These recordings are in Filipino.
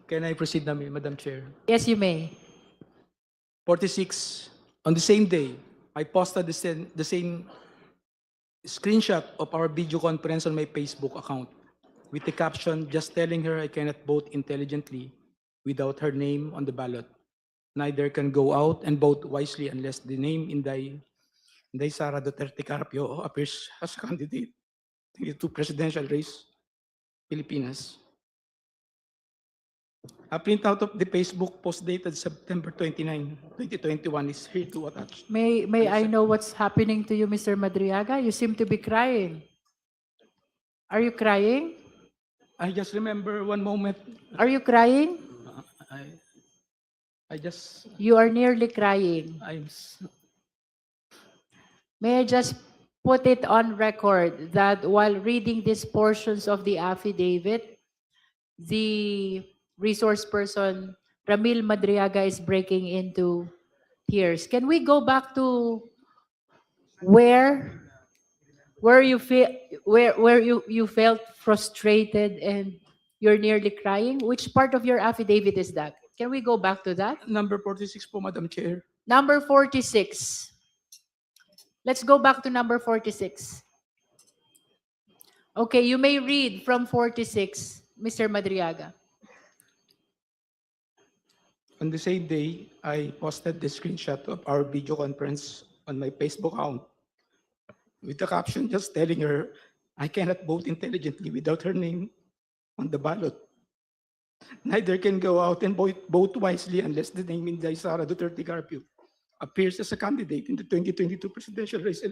Can I proceed, Madam Chair? Yes, you may. 46, on the same day, I posted the same screenshot of our video conference on my Facebook account with the caption, just telling her I cannot vote intelligently without her name on the ballot. Neither can go out and vote wisely unless the name Inday Sara Duterte Carpio appears as a candidate to presidential race, Pilipinas. A printout of the Facebook post dated September 29, 2021 is here to attach. May I know what's happening to you, Mr. Madriaga? You seem to be crying. Are you crying? I just remember one moment. Are you crying? I just, You are nearly crying. May I just put it on record that while reading these portions of the affidavit, the resource person, Ramil Madriaga, is breaking into tears. Can we go back to where you feel where you felt frustrated and you're nearly crying? Which part of your affidavit is that? Can we go back to that? number 46 po, Madam Chair. Number 46. Let's go back to number 46. Okay, you may read from 46, Mr. Madriaga. On the same day, I posted the screenshot of our video conference on my Facebook account with the caption just telling her I cannot vote intelligently without her name on the ballot. Neither can go out and vote wisely unless the name Inday Sara Duterte Carpio appears as a candidate in the 2022 presidential race.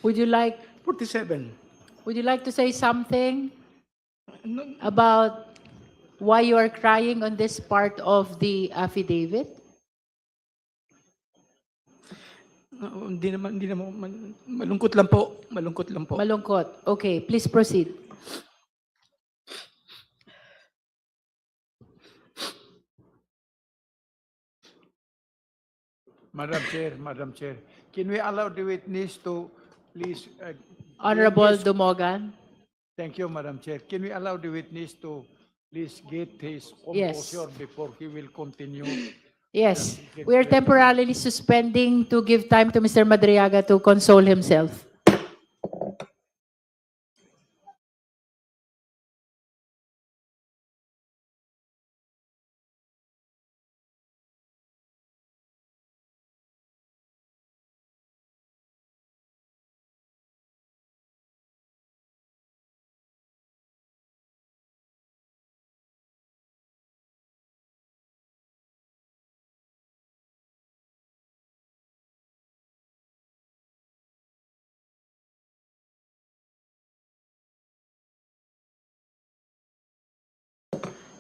Would you like 47. to say something No, about why you are crying on this part of the affidavit? hindi naman, malungkot lang po. Malungkot lang po. Malungkot. Okay, please proceed. Madam Chair, can we allow the witness to please? Honorable get his- Dumogan. Thank you, Madam Chair. Can we allow the witness to please get his Yes. composure before he will continue? Yes, we are temporarily suspending to give time to Mr. Madriaga to console himself.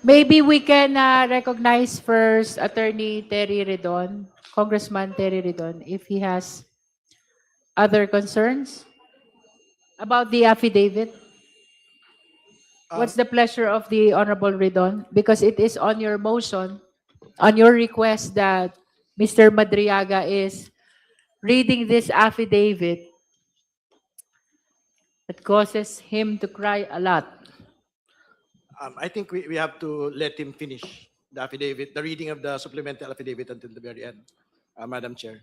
Maybe we can recognize first Attorney Terry Redon, Congressman Terry Redon, if he has other concerns about the affidavit. What's the pleasure of the Honorable Redon? Because it is on your motion, on your request that Mr. Madriaga is reading this affidavit that causes him to cry a lot. I think we have to let him finish the affidavit, the reading of the supplemental affidavit until the very end, Madam Chair.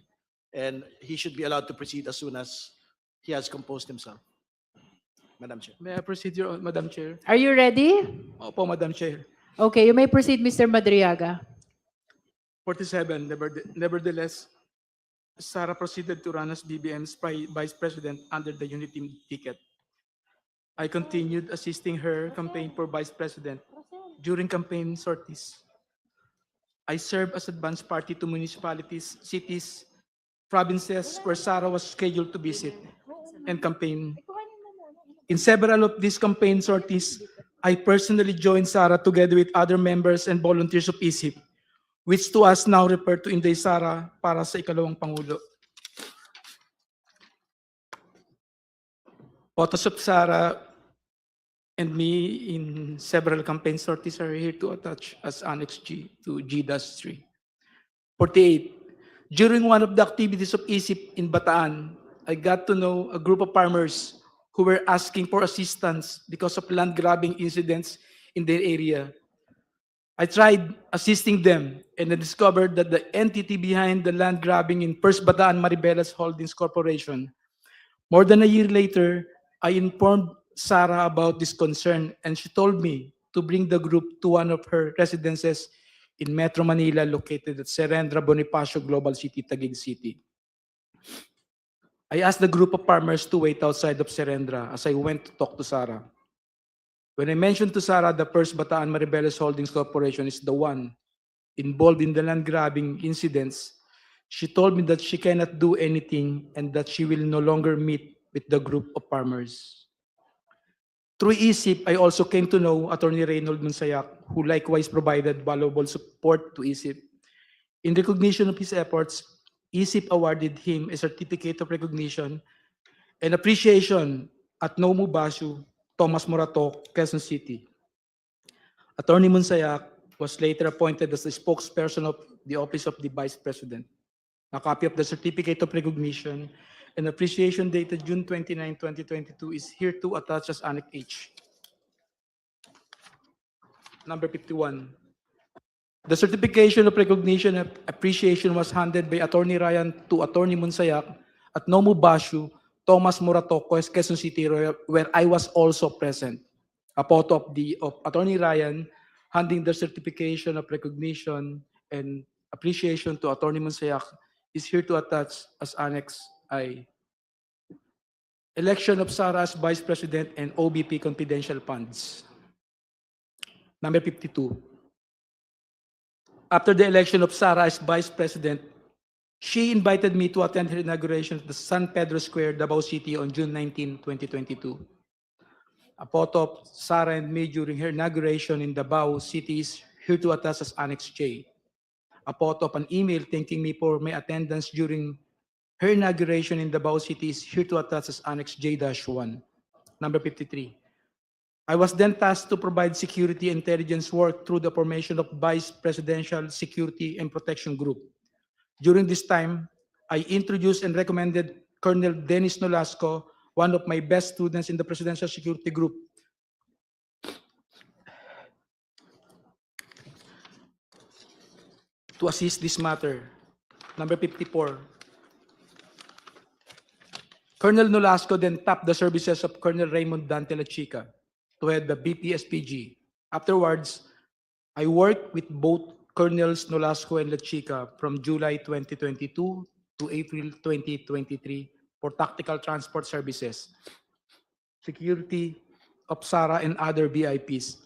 And he should be allowed to proceed as soon as he has composed himself. Madam Chair. May I proceed, Madam Chair? Are you ready? Opo, Madam Chair. Okay, you may proceed, Mr. Madriaga. 47, nevertheless, Sara proceeded to run as BBM's vice president under the Unity ticket. I continued assisting her campaign for vice president during campaign sorties. I served as advance party to municipalities, cities, provinces where Sara was scheduled to visit and campaign. In several of these campaign sorties, I personally joined Sara together with other members and volunteers of ISIP, which to us now refer to Inday Sara para sa ikalawang Pangulo. Photos of Sara and me in several campaign sorties are here to attach as Annex G to G-3. 48. During one of the activities of ISIP in Bataan, I got to know a group of farmers who were asking for assistance because of land grabbing incidents in their area. I tried assisting them and I discovered that the entity behind the land grabbing in First Bataan Maribeles Holdings Corporation. More than a year later, I informed Sarah about this concern and she told me to bring the group to one of her residences in Metro Manila located at Serendra Bonifacio Global City, Taguig City. I asked the group of farmers to wait outside of Serendra as I went to talk to Sarah. When I mentioned to Sarah the First Bataan Maribeles Holdings Corporation is the one involved in the land grabbing incidents, she told me that she cannot do anything and that she will no longer meet with the group of farmers. Through ISIP, I also came to know Attorney Reynold Monsayak, who likewise provided valuable support to ISIP. In recognition of his efforts, ISIP awarded him a certificate of recognition and appreciation at Nomu Bashu, Thomas Morato, Quezon City. Attorney Monsayak was later appointed as the spokesperson of the Office of the Vice President. A copy of the certificate of recognition and appreciation dated June 29, 2022 is hereto attached as Annex H. Number 51. The certification of recognition and appreciation was handed by Attorney Ryan to Attorney Monsayak at Nomu Bashu, Thomas Morato, Quezon City, where I was also present. A photo of Attorney Ryan handing the certification of recognition and appreciation to Attorney Monsayak is here to attach as Annex I. Election of Sarah as Vice President and OBP confidential funds. Number 52. After the election of Sarah as Vice President, she invited me to attend her inauguration at the San Pedro Square, Davao City on June 19, 2022. A photo of Sarah and me during her inauguration in Davao City is here to attach as Annex J. A photo of an email thanking me for my attendance during her inauguration in Davao City is here to attach as Annex J-1. Number 53. I was then tasked to provide security intelligence work through the formation of Vice Presidential Security and Protection Group. During this time, I introduced and recommended Colonel Dennis Nolasco, one of my best students in the Presidential Security Group, to assist this matter. Number 54. Colonel Nolasco then tapped the services of Colonel Raymond Dante Lachica to head the BPSPG. Afterwards, I worked with both Colonels Nolasco and Lachica from July 2022 to April 2023 for tactical transport services, security of Sarah and other VIPs,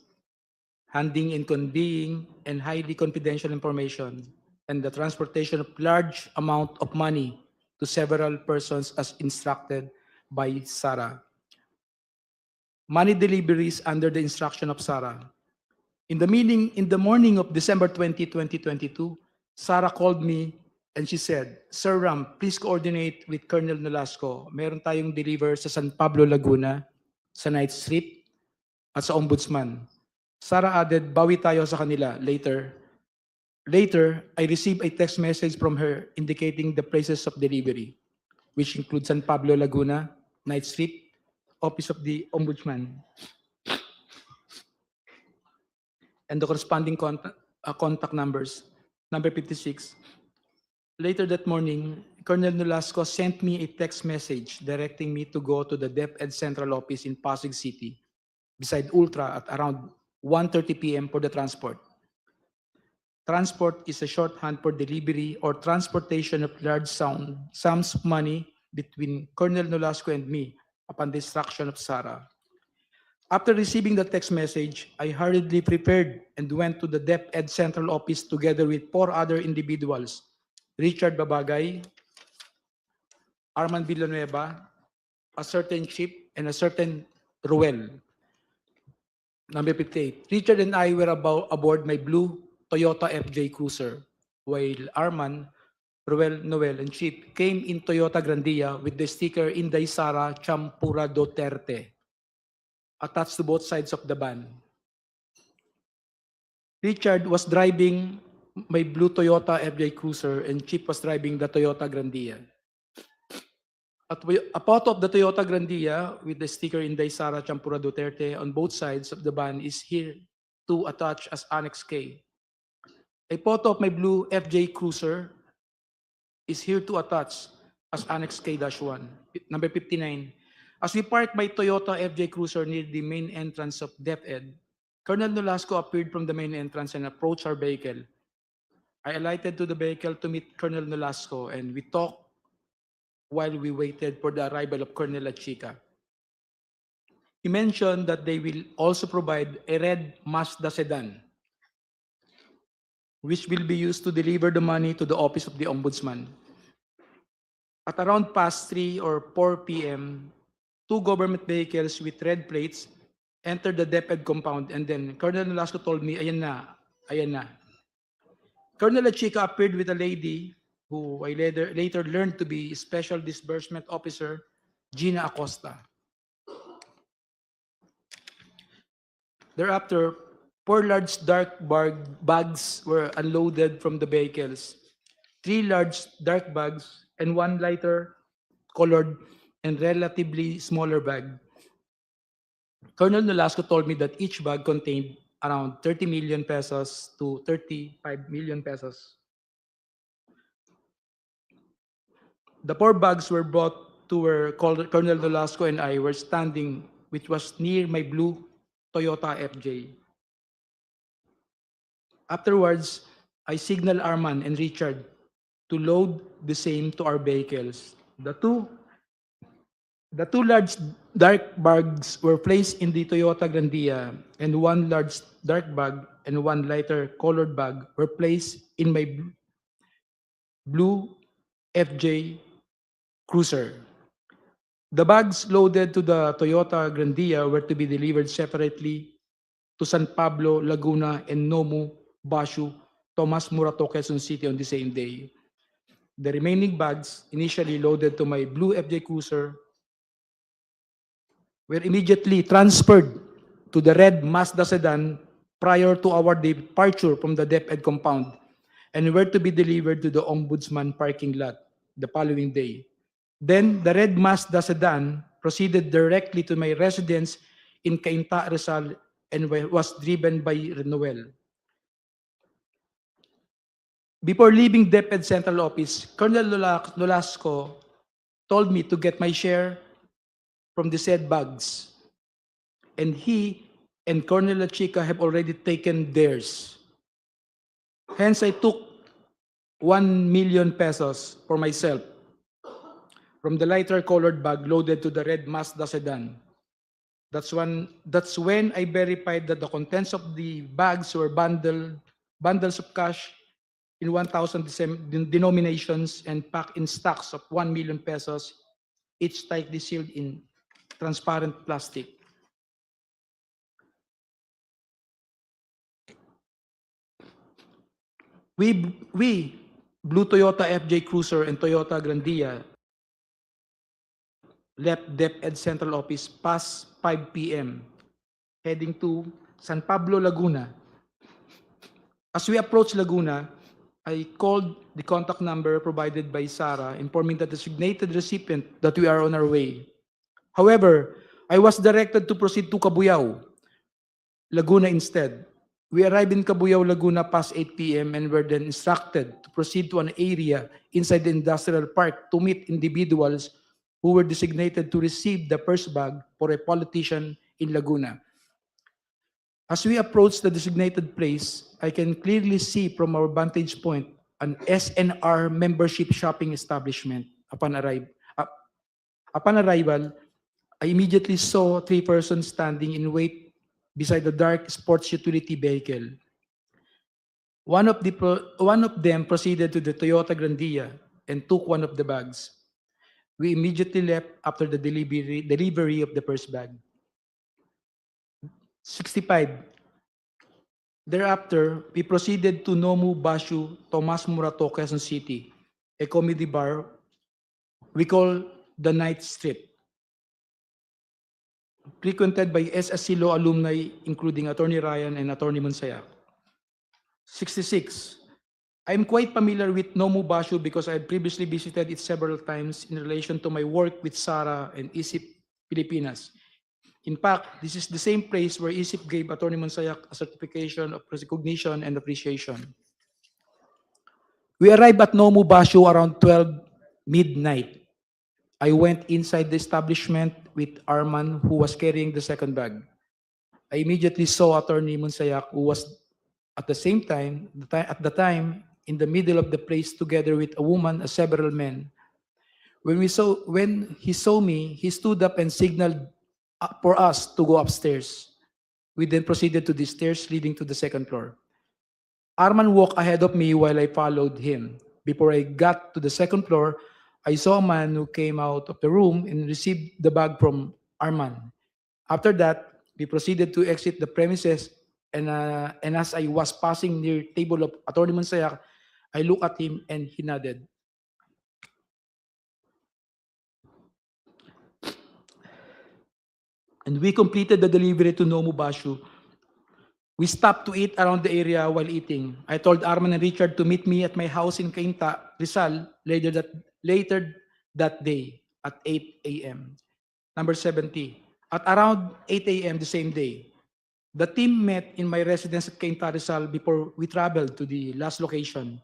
handing and conveying and highly confidential information, and the transportation of large amount of money to several persons as instructed by Sarah. Money deliveries under the instruction of Sarah. In the morning of December 20, 2022, Sarah called me and she said, "Sir Ram, please coordinate with Colonel Nolasco. Meron tayong deliver sa San Pablo, Laguna, sa night street, at sa Ombudsman." Sarah added, "Bawi tayo sa kanila later." Later, I received a text message from her indicating the places of delivery, which include San Pablo, Laguna, Night Street, Office of the Ombudsman, and the corresponding contact numbers. Number 56. Later that morning, Colonel Nolasco sent me a text message directing me to go to the DepEd Central Office in Pasig City, beside Ultra, at around 1:30 p.m. for the transport. Transport is a shorthand for delivery or transportation of large sums of money between Colonel Nolasco and me upon the instruction of Sarah. After receiving the text message, I hurriedly prepared and went to the DepEd Central Office together with 4 other individuals: Richard Babagay, Arman Villanueva, a certain Chip, and a certain Ruel. Number 58. Richard and I were aboard my blue Toyota FJ Cruiser, while Arman, Ruel, Noel, and Chip came in Toyota Grandia with the sticker Inday Sara Champura Duterte attached to both sides of the van. Richard was driving my blue Toyota FJ Cruiser and Chip was driving the Toyota Grandia. A photo of the Toyota Grandia with the sticker Inday Sara Champura Duterte on both sides of the van is here to attach as Annex K. A photo of my blue FJ Cruiser is here to attach as Annex K-1, number 59. As we parked my Toyota FJ Cruiser near the main entrance of DepEd, Colonel Nolasco appeared from the main entrance and approached our vehicle. I alighted to the vehicle to meet Colonel Nolasco, and we talked while we waited for the arrival of Colonel Lachica. He mentioned that they will also provide a red Mazda sedan, which will be used to deliver the money to the office of the Ombudsman. At around past 3 or 4 p.m., 2 government vehicles with red plates entered the DepEd compound, and then Colonel Nolasco told me, ayan na, ayan na. Colonel Lachica appeared with a lady who I later learned to be Special Disbursement Officer Gina Acosta. Thereafter, 4 large dark bags were unloaded from the vehicles. 3 large dark bags and 1 lighter colored and relatively smaller bag. Colonel Nolasco told me that each bag contained around 30 million pesos to 35 million pesos. The 4 bags were brought to where Colonel Nolasco and I were standing, which was near my blue Toyota FJ. Afterwards, I signaled Arman and Richard to load the same to our vehicles. The two large dark bags were placed in the Toyota Grandia, and 1 large dark bag and 1 lighter colored bag were placed in my blue FJ Cruiser. The bags loaded to the Toyota Grandia were to be delivered separately to San Pablo, Laguna, and Nomu, Bashu, Tomas Morato, Quezon City on the same day. The remaining bags, initially loaded to my blue FJ Cruiser, were immediately transferred to the red Mazda sedan prior to our departure from the DepEd compound, and were to be delivered to the Ombudsman parking lot the following day. Then, the red Mazda sedan proceeded directly to my residence in Cainta, Rizal, and was driven by Noel. Before leaving DepEd Central Office, Colonel Nolasco told me to get my share from the said bags, and he and Colonel Lachica have already taken theirs. Hence, I took 1 million pesos for myself from the lighter colored bag loaded to the red Mazda sedan. That's when I verified that the contents of the bags were bundles of cash in 1,000 denominations and packed in stacks of 1 million pesos, each tightly sealed in transparent plastic. We, Blue Toyota FJ Cruiser and Toyota Grandia, left DepEd Central Office past 5 p.m., heading to San Pablo, Laguna. As we approached Laguna, I called the contact number provided by Sara, informing the designated recipient that we are on our way. However, I was directed to proceed to Cabuyao, Laguna instead. We arrived in Cabuyao, Laguna past 8 p.m. and were then instructed to proceed to an area inside the industrial park to meet individuals who were designated to receive the first bag for a politician in Laguna. As we approached the designated place, I can clearly see from our vantage point an SNR membership shopping establishment. Upon arrival, I immediately saw 3 persons standing in wait beside the dark sports utility vehicle. One of them proceeded to the Toyota Grandia and took one of the bags. We immediately left after the delivery of the first bag. 65. Thereafter, we proceeded to Nomu, Bashu, Tomas Morato, Quezon City, a comedy bar we call the Night Strip, frequented by SSC Law alumni including Attorney Ryan and Attorney Monsayak. 66. I'm quite familiar with Nomu Basho because I had previously visited it several times in relation to my work with Sara and ISIP Pilipinas. In fact, this is the same place where ISIP gave Atty. Monsayak a certification of recognition and appreciation. We arrived at Nomu Basho around 12 midnight. I went inside the establishment with Arman, who was carrying the second bag. I immediately saw Atty. Monsayak, who was at the same time, at the time, in the middle of the place together with a woman and several men. When he saw me, he stood up and signaled for us to go upstairs. We then proceeded to the stairs leading to the second floor. Arman walked ahead of me while I followed him. Before I got to the second floor, I saw a man who came out of the room and received the bag from Arman. After that, we proceeded to exit the premises, and as I was passing near table of Atty. Monsayak, I looked at him and he nodded. And we completed the delivery to Nomu Basho. We stopped to eat around the area while eating. I told Arman and Richard to meet me at my house in Cainta, Rizal, later that day at 8 a.m. Number 70. At around 8 a.m. the same day, the team met in my residence at Cainta, Rizal before we traveled to the last location,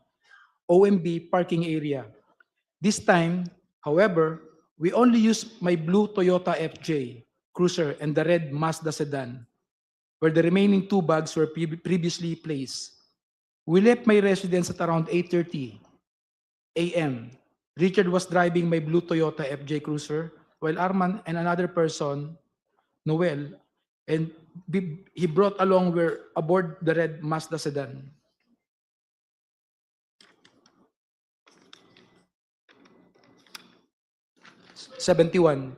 OMB parking area. This time, however, we only used my blue Toyota FJ Cruiser and the red Mazda sedan, where the remaining two bags were previously placed. We left my residence at around 8:30 a.m. Richard was driving my blue Toyota FJ Cruiser, while Arman and another person, Noel, and he brought along were aboard the red Mazda sedan. '71.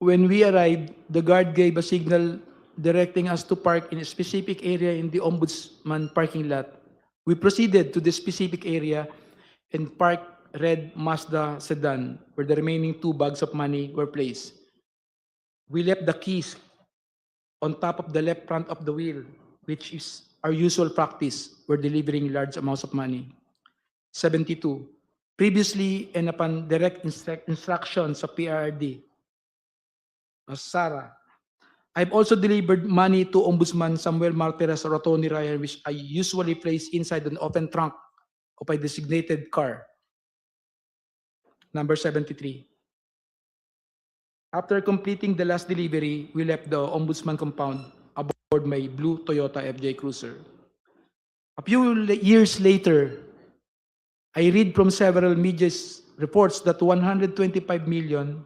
When we arrived, the guard gave a signal directing us to park in a specific area in the Ombudsman parking lot. We proceeded to the specific area and parked red Mazda sedan where the remaining two bags of money were placed. We left the keys on top of the left front of the wheel, which is our usual practice when delivering large amounts of money. 72. Previously and upon direct instructions of PRD, Sara, I've also delivered money to Ombudsman Samuel Martires or Tony Ryan, which I usually place inside an open trunk of a designated car. Number 73. After completing the last delivery, we left the Ombudsman compound aboard my blue Toyota FJ Cruiser. A few years later, I read from several media reports that 125 million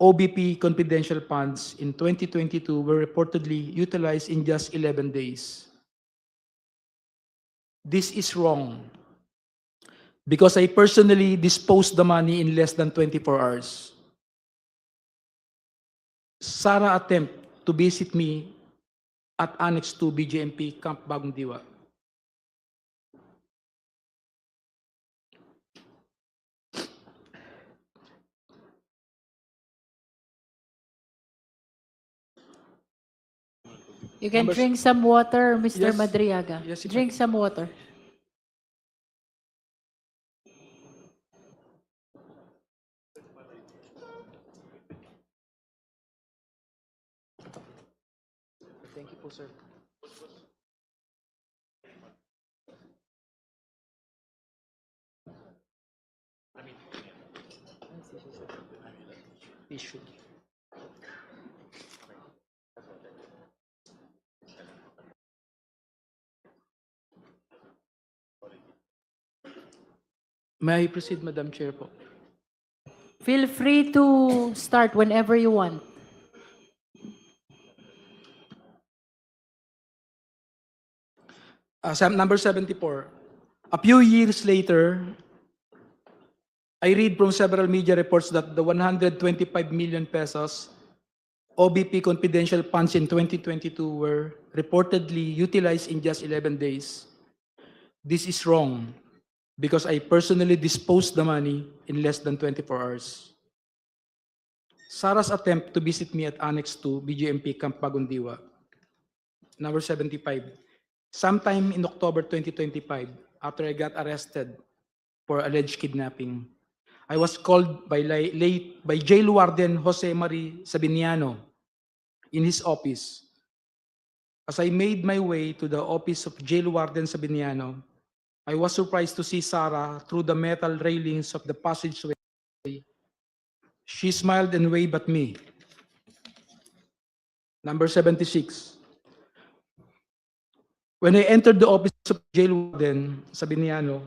OBP confidential funds in 2022 were reportedly utilized in just 11 days. This is wrong because I personally disposed the money in less than 24 hours. Sara attempt to visit me at Annex 2 BJMP Camp Bagong Diwa. You can Numbers- drink some water, Mr. Yes. Madriaga. Yes, if I- Drink some water. Thank you po, sir. Tissue. May I proceed, Madam Chair po? Feel free to start whenever you want. Number 74. A few years later, I read from several media reports that the 125 million pesos OBP confidential funds in 2022 were reportedly utilized in just 11 days. This is wrong because I personally disposed the money in less than 24 hours. Sara's attempt to visit me at Annex 2 BJMP Camp Bagong Diwa. number 75. Sometime in October 2025, after I got arrested for alleged kidnapping, I was called by Jail Warden Jose Marie Sabiniano in his office. As I made my way to the office of Jail Warden Sabiniano, I was surprised to see Sarah through the metal railings of the passageway. She smiled and waved at me. Number 76. When I entered the office of Jail Warden Sabiniano,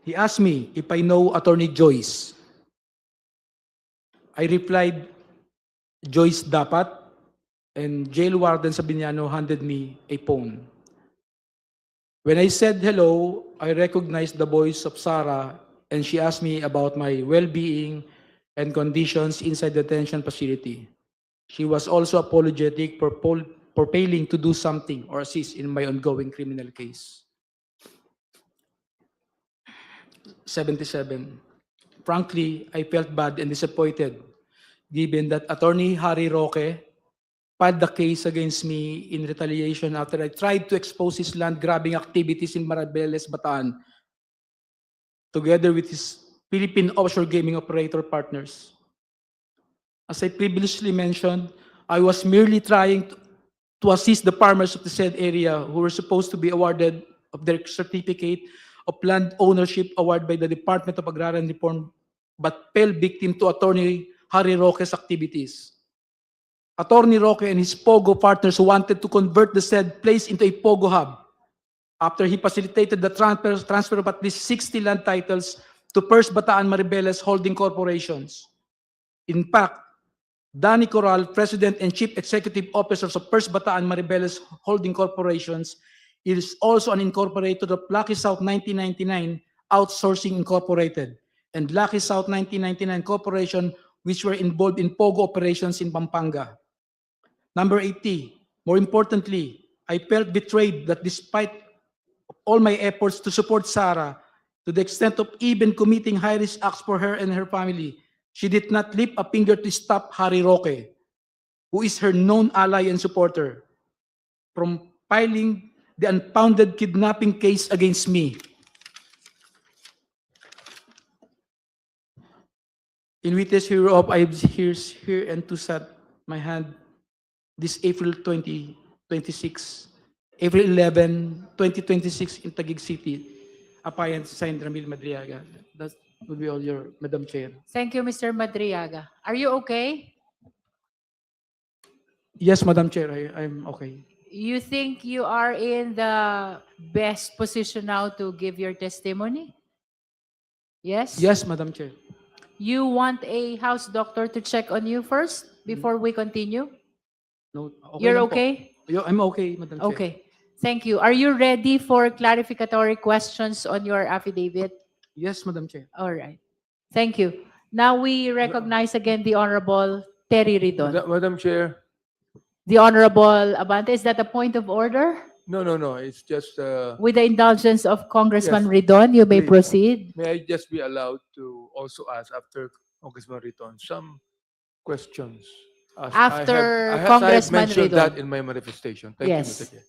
he asked me if I know Attorney Joyce. I replied, Joyce dapat, and Jail Warden Sabiniano handed me a phone. When I said hello, I recognized the voice of Sarah, and she asked me about my well-being and conditions inside the detention facility. She was also apologetic for failing to do something or assist in my ongoing criminal case. 77. Frankly, I felt bad and disappointed given that Attorney Harry Roque filed the case against me in retaliation after I tried to expose his land grabbing activities in Maribeles, Bataan, together with his Philippine offshore gaming operator partners. As I previously mentioned, I was merely trying to assist the farmers of the said area who were supposed to be awarded of their certificate of land ownership award by the Department of Agrarian Reform, but fell victim to Attorney Harry Roque's activities. Attorney Roque and his POGO partners wanted to convert the said place into a POGO hub after he facilitated the transfer of at least 60 land titles to First Bataan Maribeles holding corporations. In fact, Danny Corral, President and Chief Executive Officer of First Bataan Maribeles Holding Corporations, is also an incorporator of Lucky South 1999 Outsourcing Incorporated and Lucky South 1999 Corporation, which were involved in POGO operations in Pampanga. Number 80, more importantly, I felt betrayed that despite all my efforts to support Sarah, to the extent of even committing high-risk acts for her and her family, she did not lift a finger to stop Harry Roque, who is her known ally and supporter, from filing the unfounded kidnapping case against me. In witness hereof, I have here and to set my hand this April 2026, April 11, 2026 in Taguig City, Apayat, signed Ramil Madriaga. That would be all your, Madam Chair. Thank you, Mr. Madriaga. Are you okay? Yes, Madam Chair, I'm okay. You think you are in the best position now to give your testimony? Yes? Yes, Madam Chair. You want a house doctor to check on you first before we continue? No, okay You're lang po. okay? I'm okay, Madam Chair. Okay. Thank you. Are you ready for clarificatory questions on your affidavit? Yes, Madam Chair. All right. Thank you. Now we recognize again the Honorable Terry Ridon. Madam Chair, The Honorable Abante, is that a point of order? no, it's just, With the indulgence of Congressman Yes, Ridon, you may please. proceed. may I just be allowed to also ask after Congressman Riton some questions? As After I have Congressman mentioned Ridon. that in my manifestation. Thank Yes. you, Mr. Chair.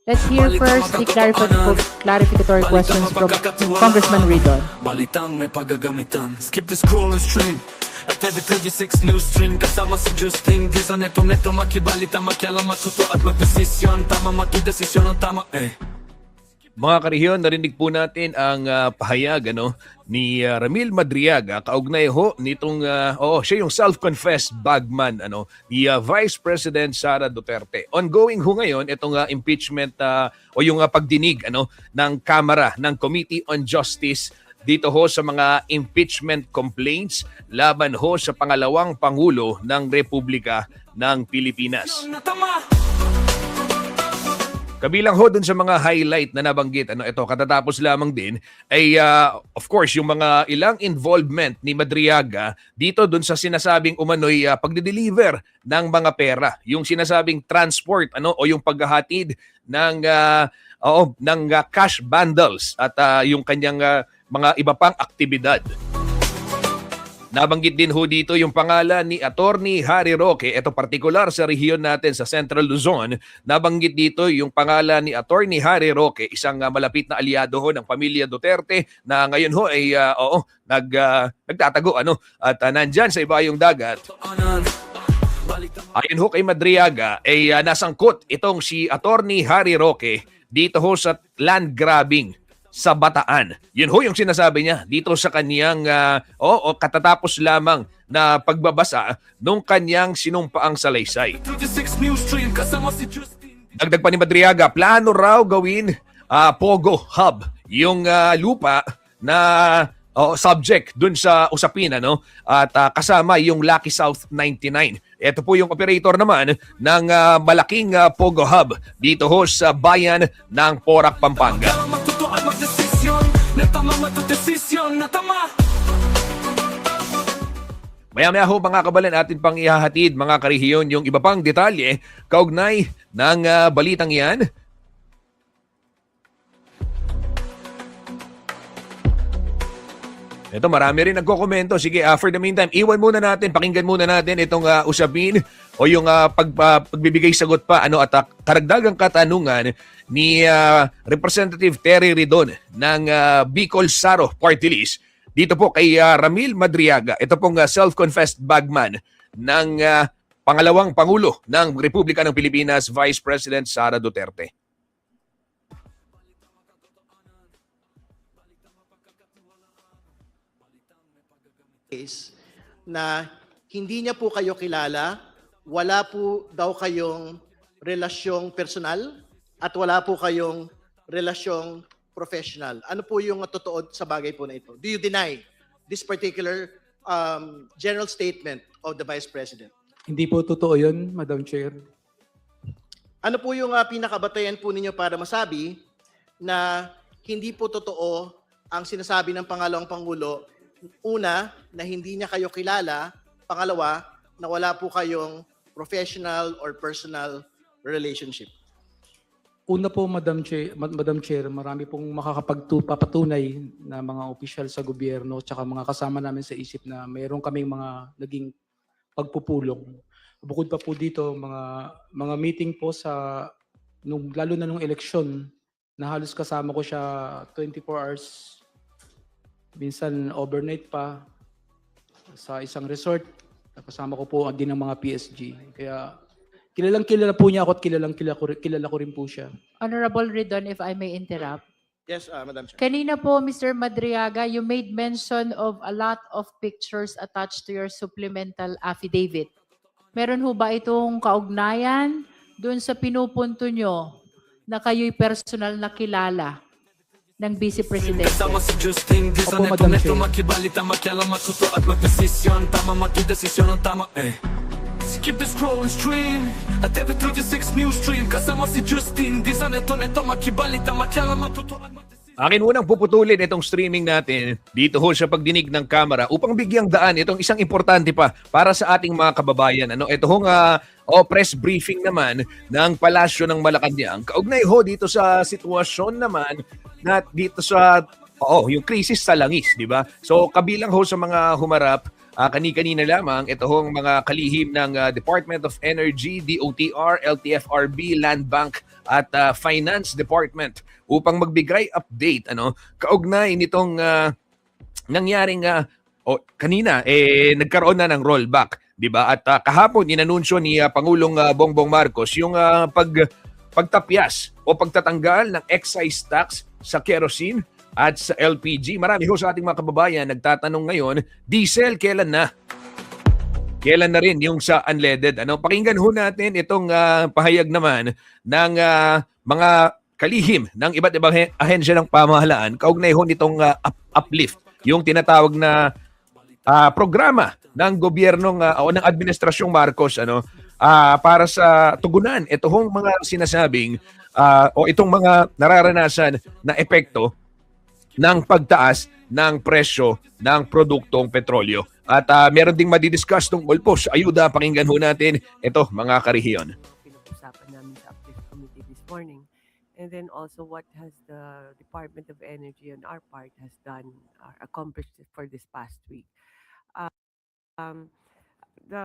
Let's hear first the clarificatory questions from Congressman Ridon. Balitang may pagagamitan. Skip the scroll and stream. At every 36 news stream kasama si Justin. Di sa neto makibalita makialam matuto at magdesisyon. Tama matudesisyon ang tama Mga karehiyon, narinig po natin ang pahayag ni Ramil Madriaga kaugnay ho nitong siya yung self-confessed bagman ni Vice President Sara Duterte. Ongoing ho ngayon itong impeachment o yung pagdinig ng Kamara ng Committee on Justice dito ho sa mga impeachment complaints laban ho sa pangalawang Pangulo ng Republika ng Pilipinas. na tama. Kabilang ho dun sa mga highlight na nabanggit, ito, katatapos lamang din, ay of course, yung mga ilang involvement ni Madriaga dito dun sa sinasabing umano'y pagde-deliver ng mga pera. Yung sinasabing transport, o yung paghahatid ng cash bundles at yung kanyang mga iba pang aktibidad. Nabanggit din ho dito yung pangalan ni Attorney Harry Roque. Ito partikular sa rehiyon natin sa Central Luzon. Nabanggit dito yung pangalan ni Attorney Harry Roque, isang malapit na aliado ho ng pamilya Duterte na ngayon ho ay nagtatago at nandyan sa ibayong dagat. Ayon ho kay Madriaga ay nasangkot itong si Attorney Harry Roque dito ho sa land grabbing sa Bataan. Yun ho yung sinasabi niya dito sa kanyang katatapos lamang na pagbabasa nung kanyang sinumpaang salaysay. 36 News Stream kasama si Justin. Dagdag pa ni Madriaga, plano raw gawin Pogo Hub yung lupa na subject dun sa usapin at kasama yung Lucky South 99. Ito po yung operator naman ng malaking Pogo Hub dito ho sa bayan ng Porac, Pampanga. Maya-maya ho mga kabalan, atin pang ihahatid mga karehiyon yung iba pang detalye kaugnay ng balitang yan. Ito, marami rin nagkokomento. Sige, for the meantime, iwan muna natin, pakinggan muna natin itong usapin o yung pagbibigay sagot pa at karagdagang katanungan ni Representative Terry Ridon ng Bicol Saro Party List dito po kay Ramil Madriaga. Ito pong self-confessed bagman ng pangalawang Pangulo ng Republika ng Pilipinas, Vice President Sara Duterte. Case na hindi niya po kayo kilala, wala po daw kayong relasyong personal at wala po kayong relasyong professional. Ano po yung totoo sa bagay po na ito? Do you deny this particular general statement of the Vice President? Hindi po totoo yun, Madam Chair. Ano po yung pinakabatayan po ninyo para masabi na hindi po totoo ang sinasabi ng pangalawang Pangulo? Una, na hindi niya kayo kilala. Pangalawa, na wala po kayong professional or personal relationship. Una po, Madam Chair, marami pong makakapagpapatunay na mga opisyal sa gobyerno tsaka mga kasama namin sa isip na mayroon kaming mga naging pagpupulong. Bukod pa po dito, mga meeting po lalo na nung eleksyon, na halos kasama ko siya 24 hours, minsan overnight pa sa isang resort. Kasama ko po din ang mga PSG. Kaya kilala po niya ako at kilala ko rin po siya. Honorable Ridon, if I may interrupt. Yes, Madam Chair. Kanina po, Mr. Madriaga, you made mention of a lot of pictures attached to your supplemental affidavit. Meron ho ba itong kaugnayan dun sa pinupunto nyo na kayo'y personal na kilala ng Vice Presidente? Kasama si Justin, di sa Opo, Madam neto Chair. makibalita, makialam, matuto at magdesisyon. Tama, magdesisyon ang tama, Skip the scroll and stream at every 36 News Stream. Kasama si Justin, di sa neto makibalita, makialam, matuto at magdesisyon. Akin munang puputulin itong streaming natin dito ho sa pagdinig ng kamera upang bigyang daan itong isang importante pa para sa ating mga kababayan. Ito hong press briefing naman ng Palasyo ng Malacanang. Kaugnay ho dito sa sitwasyon naman na dito sa yung krisis sa langis, di ba? So kabilang ho sa mga humarap kani-kanina lamang ito hong mga kalihim ng Department of Energy, DOTR, LTFRB, Land Bank at Finance Department upang magbigay update kaugnay nitong nangyaring kanina nagkaroon na ng rollback, di ba? At kahapon inanunsyo ni Pangulong Bongbong Marcos yung pagtapyas o pagtatanggal ng excise tax sa kerosene at sa LPG. Marami ho sa ating mga kababayan nagtatanong ngayon, diesel kailan na? Kailan na rin yung sa unleaded? Pakinggan ho natin itong pahayag naman ng mga kalihim ng iba't ibang ahensya ng pamahalaan kaugnay ho nitong uplift, yung tinatawag na programa ng gobyernong o ng administrasyong Marcos para sa tugunan ito hong mga sinasabing o itong mga nararanasan na epekto ng pagtaas ng presyo ng produktong petrolyo. At meron ding madidiscuss tungkol po sa ayuda. Pakinggan ho natin ito mga karehiyon. Pinag-usapan namin sa Uplift Committee this morning. And then also what has the Department of Energy on our part has done, accomplished for this past week. Um, the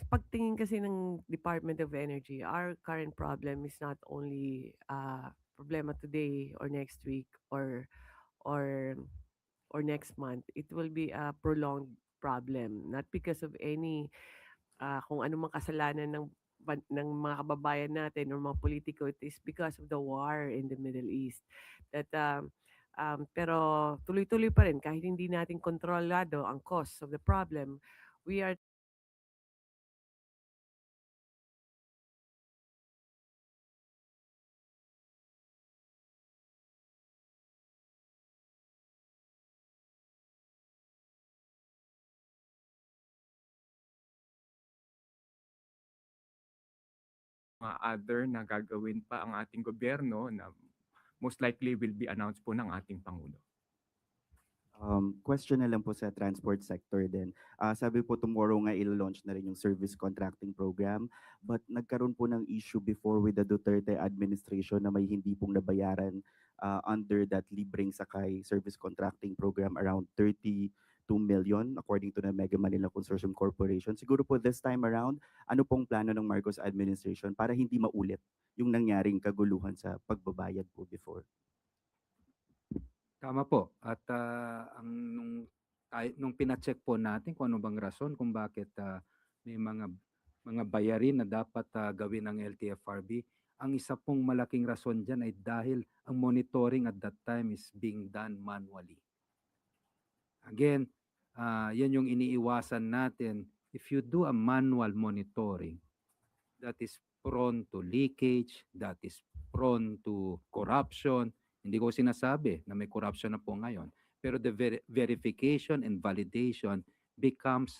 pagtingin kasi ng Department of Energy, our current problem is not only problema today or next week or or next month. It will be a prolonged problem, not because of any kung ano mang kasalanan ng mga kababayan natin or mga politiko. It is because of the war in the Middle East. That pero tuloy-tuloy pa rin kahit hindi natin kontrolado ang cause of the problem. We are mga other na gagawin pa ang ating gobyerno na most likely will be announced po ng ating Pangulo. Question na lang po sa transport sector din. Sabi po tomorrow nga ilo-launch na rin yung service contracting program, but nagkaroon po ng issue before with the Duterte administration na may hindi pong nabayaran under that Libreng Sakay service contracting program, around 32 million according to the Mega Manila Consortium Corporation. Siguro po this time around, ano pong plano ng Marcos administration para hindi maulit yung nangyaring kaguluhan sa pagbabayad po before? Tama po. At nung pina-check po natin kung ano bang rason kung bakit may mga bayarin na dapat gawin ng LTFRB, ang isa pong malaking rason diyan ay dahil ang monitoring at that time is being done manually. Again, yan yung iniiwasan natin. If you do a manual monitoring, that is prone to leakage, that is prone to corruption. Hindi ko sinasabi na may corruption na po ngayon. Pero the verification and validation becomes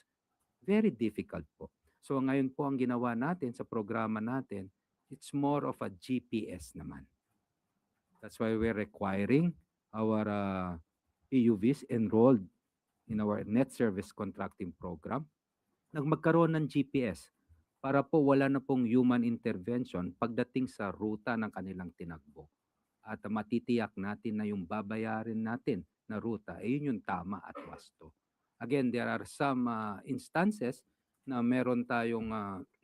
very difficult po. So ngayon po ang ginawa natin sa programa natin, it's more of a GPS naman. That's why we're requiring our PUVs enrolled in our net service contracting program na magkaroon ng GPS para po wala na pong human intervention pagdating sa ruta ng kanilang tinagbo. At matitiyak natin na yung babayarin natin na ruta, yun yung tama at wasto. Again, there are some instances na meron tayong,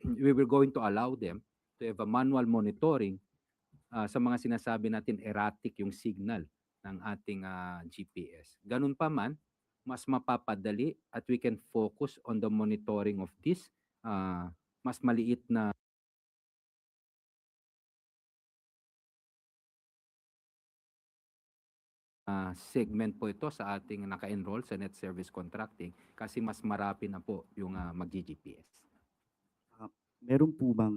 we were going to allow them to have a manual monitoring sa mga sinasabi natin erratic yung signal ng ating GPS. Ganun pa man, mas mapapadali at we can focus on the monitoring of this mas maliit na segment po ito sa ating naka-enroll sa net service contracting kasi mas marami na po yung mag-GPS. Meron po bang,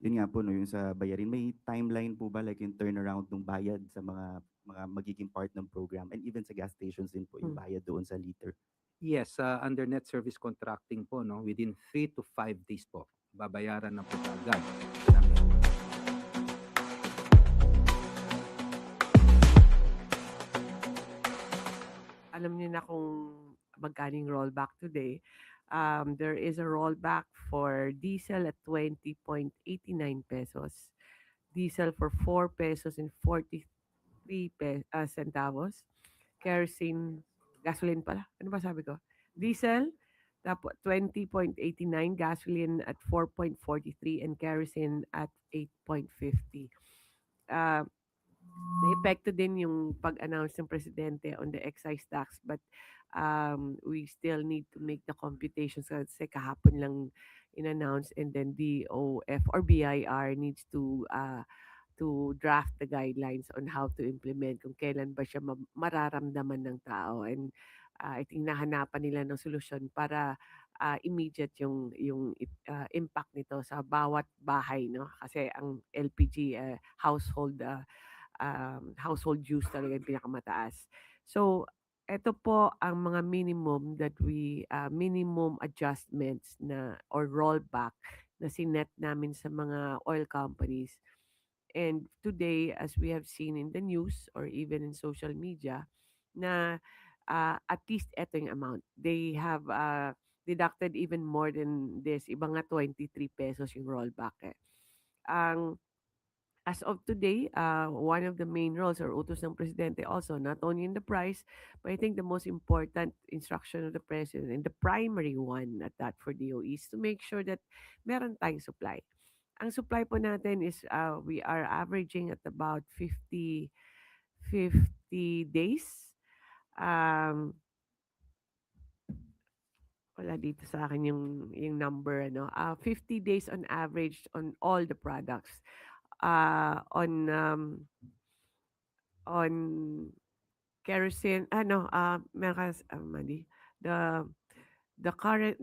yun nga po, no, yung sa bayarin, may timeline po ba like yung turnaround ng bayad sa mga magiging part ng program and even sa gas stations din po yung bayad doon sa liter? Yes, under net service contracting po, no, within 3 to 5 days po, babayaran na po agad. alam niyo na kung magkano yung rollback today. There is a rollback for diesel at 20.89 pesos. Diesel for 4 pesos and 43 centavos. Kerosene, gasoline pala. Ano ba sabi ko? Diesel, tapos 20.89, gasoline at 4.43, and kerosene at 8.50. Naepekto din yung pag-announce ng presidente on the excise tax, but we still need to make the computations kasi kahapon lang in-announce, and then DOF or BIR needs to draft the guidelines on how to implement, kung kailan ba siya mararamdaman ng tao. And I think nahanapan nila ng solusyon para immediate yung impact nito sa bawat bahay, no? Kasi ang LPG household use talaga yung pinakamataas. So ito po ang mga minimum adjustments na or rollback na sinet namin sa mga oil companies. And today, as we have seen in the news or even in social media, na at least ito yung amount. They have deducted even more than this. Iba nga 23 pesos yung rollback. as of today, one of the main roles or utos ng presidente also, not only in the price, but I think the most important instruction of the president and the primary one at that for DOE is to make sure that meron tayong supply. Ang supply po natin is we are averaging at about 50 days. Wala dito sa akin yung number, ano. 50 days on average on all the products. On kerosene, meron ka, mali. The current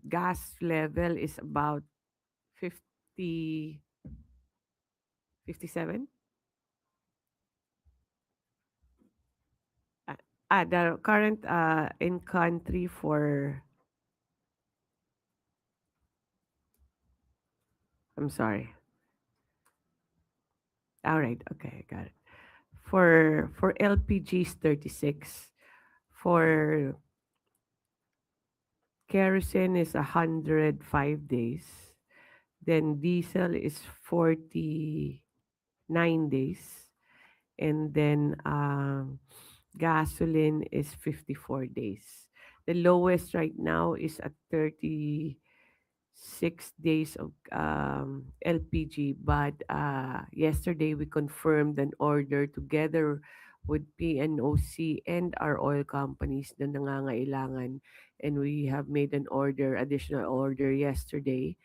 gas level is about 50, 57. The current in country for, I'm sorry. All right, okay, I got it. For LPG is 36. For kerosene is 105 days. Then diesel is 49 days. And then gasoline is 54 days. The lowest right now is at 36 days of LPG. But yesterday we confirmed an order together with PNOC and our oil companies na nangangailangan. And we have made an order, additional order yesterday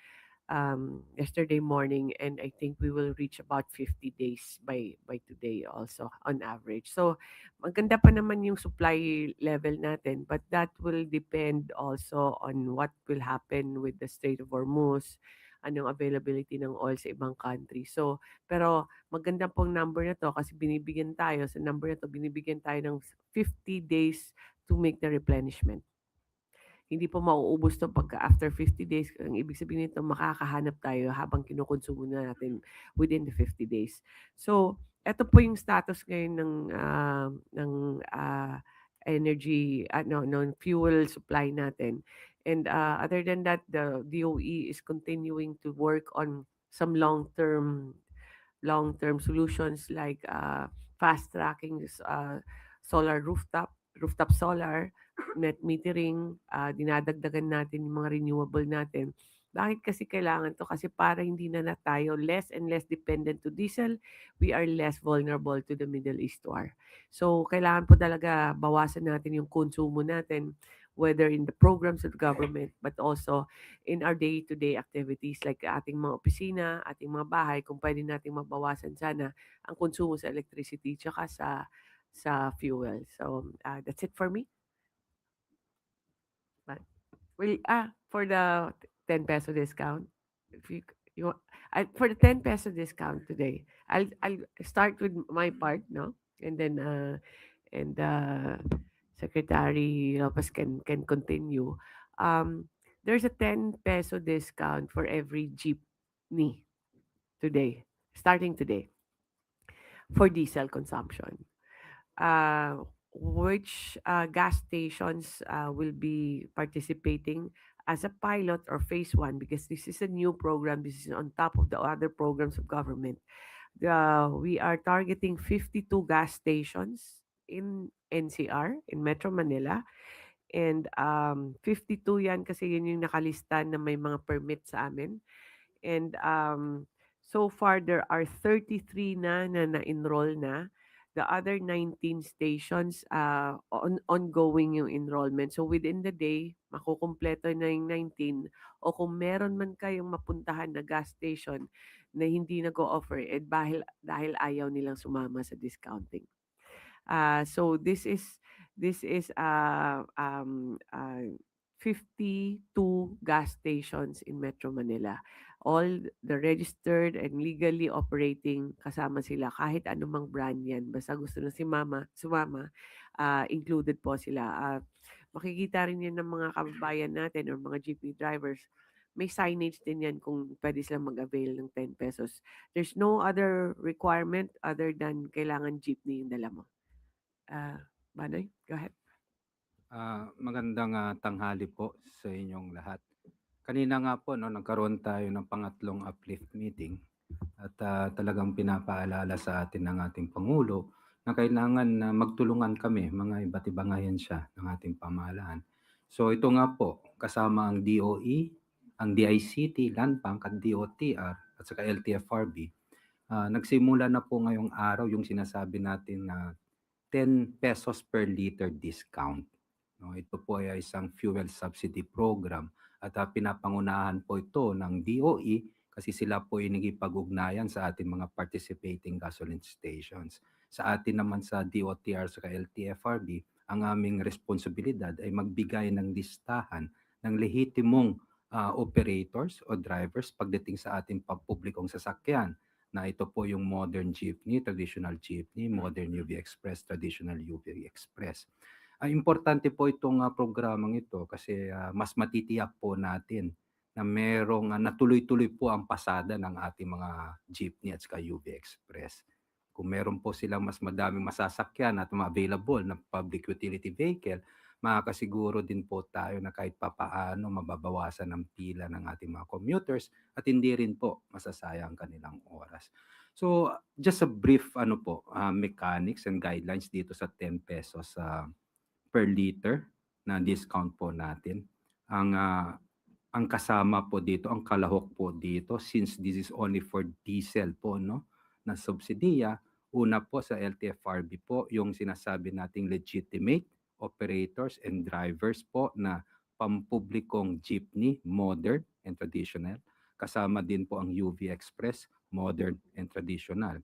morning, and I think we will reach about 50 days by today also on average. So maganda pa naman yung supply level natin, but that will depend also on what will happen with the Strait of Hormuz, anong availability ng oil sa ibang country. So, pero maganda pong number na to kasi binibigyan tayo ng 50 days to make the replenishment. Hindi po mauubos 'to pagka after 50 days. Ang ibig sabihin nito, makakahanap tayo habang kinukonsumo na natin within the 50 days. So, eto po yung status ngayon ng energy, ng fuel supply natin. And other than that, the DOE is continuing to work on some long-term solutions like fast tracking solar rooftop solar, net metering, dinadagdagan natin yung mga renewable natin. Bakit kasi kailangan to? Kasi para hindi na tayo less and less dependent to diesel, we are less vulnerable to the Middle East war. So, kailangan po talaga bawasan natin yung konsumo natin, whether in the programs of the government, but also in our day-to-day activities like ating mga opisina, ating mga bahay, kung pwede nating mabawasan sana ang konsumo sa electricity tsaka sa fuel. So, that's it for me. Well, for the 10 peso discount, if you for the 10 peso discount today, I'll start with my part, no, and then Secretary Lopez can continue. There's a 10 peso discount for every jeepney today, starting today, for diesel consumption. Which gas stations will be participating as a pilot or phase one, because this is a new program. This is on top of the other programs of government. We are targeting 52 gas stations in NCR, in Metro Manila. And 52 yan kasi yun yung nakalista na may mga permit sa amin. And so far, there are 33 na na-enroll na. The other 19 stations, ongoing yung enrollment. So within the day, makukumpleto na yung 19. O kung meron man kayong mapuntahan na gas station na hindi nag-o-offer, dahil ayaw nilang sumama sa discounting. So this is 52 gas stations in Metro Manila. All the registered and legally operating, kasama sila kahit anumang brand yan. Basta gusto na sumama, included po sila. Makikita rin yan ng mga kababayan natin or mga jeepney drivers. May signage din yan kung pwede silang mag-avail ng 10 pesos. There's no other requirement other than kailangan jeepney yung dala mo. Banoy, go ahead. Magandang tanghali po sa inyong lahat. Kanina nga po, no, nagkaroon tayo ng pangatlong uplift meeting at talagang pinapaalala sa atin ng ating Pangulo na kailangan na magtulungan kami, mga iba't ibang ahensya ng ating pamahalaan. So ito nga po, kasama ang DOE, ang DICT, Land Bank at DOTR at saka LTFRB, nagsimula na po ngayong araw yung sinasabi natin na 10 pesos per liter discount. No, ito po ay isang fuel subsidy program at pinapangunahan po ito ng DOE kasi sila po ay nagipag-ugnayan sa ating mga participating gasoline stations. Sa atin naman sa DOTR sa LTFRB, ang aming responsibilidad ay magbigay ng listahan ng lehitimong operators o drivers pagdating sa ating pampublikong sasakyan na ito po yung modern jeepney, traditional jeepney, modern UV Express, traditional UV Express. Importante po itong programang ito kasi mas matitiyak po natin na merong natuloy-tuloy po ang pasada ng ating mga jeepney at saka UV Express. Kung meron po silang mas madaming masasakyan at available na public utility vehicle, makakasiguro din po tayo na kahit papaano mababawasan ang pila ng ating mga commuters at hindi rin po masasayang kanilang oras. So just a brief mechanics and guidelines dito sa 10 pesos per liter na discount po natin. Ang kasama po dito, ang kalahok po dito, since this is only for diesel po, no, na subsidiya, una po sa LTFRB po, yung sinasabi nating legitimate operators and drivers po na pampublikong jeepney, modern and traditional. Kasama din po ang UV Express, modern and traditional.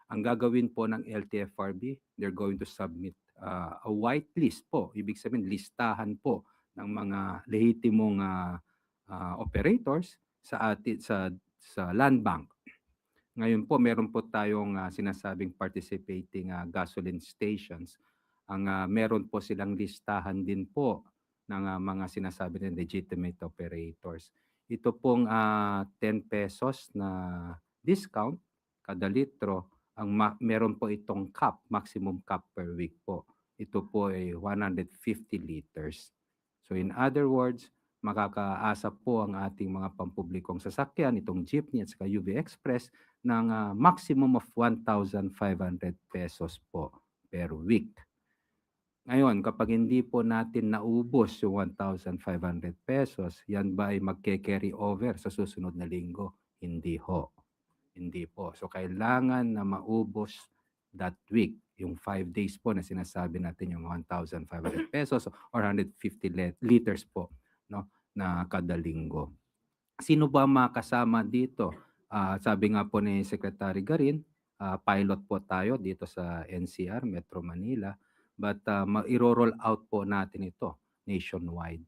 Ang gagawin po ng LTFRB, they're going to submit a white list po. Ibig sabihin, listahan po ng mga lehitimong operators sa land bank. Ngayon po, meron po tayong sinasabing participating gasoline stations. Meron po silang listahan din po ng mga sinasabi ng legitimate operators. Ito pong 10 pesos na discount kada litro, meron po itong cap, maximum cap per week po. Ito po ay 150 liters. So in other words, makakaasa po ang ating mga pampublikong sasakyan, itong jeepney at saka UV Express, ng maximum of 1,500 pesos po per week. Ngayon, kapag hindi po natin naubos yung 1,500 pesos, yan ba ay magke-carry over sa susunod na linggo? Hindi ho. Hindi po. So, kailangan na maubos that week, yung 5 days po na sinasabi natin yung 1,500 pesos or 150 liters po, no, na kada linggo. Sino ba makasama dito? Sabi nga po ni Secretary Garin, pilot po tayo dito sa NCR, Metro Manila, but i-roll out po natin ito nationwide.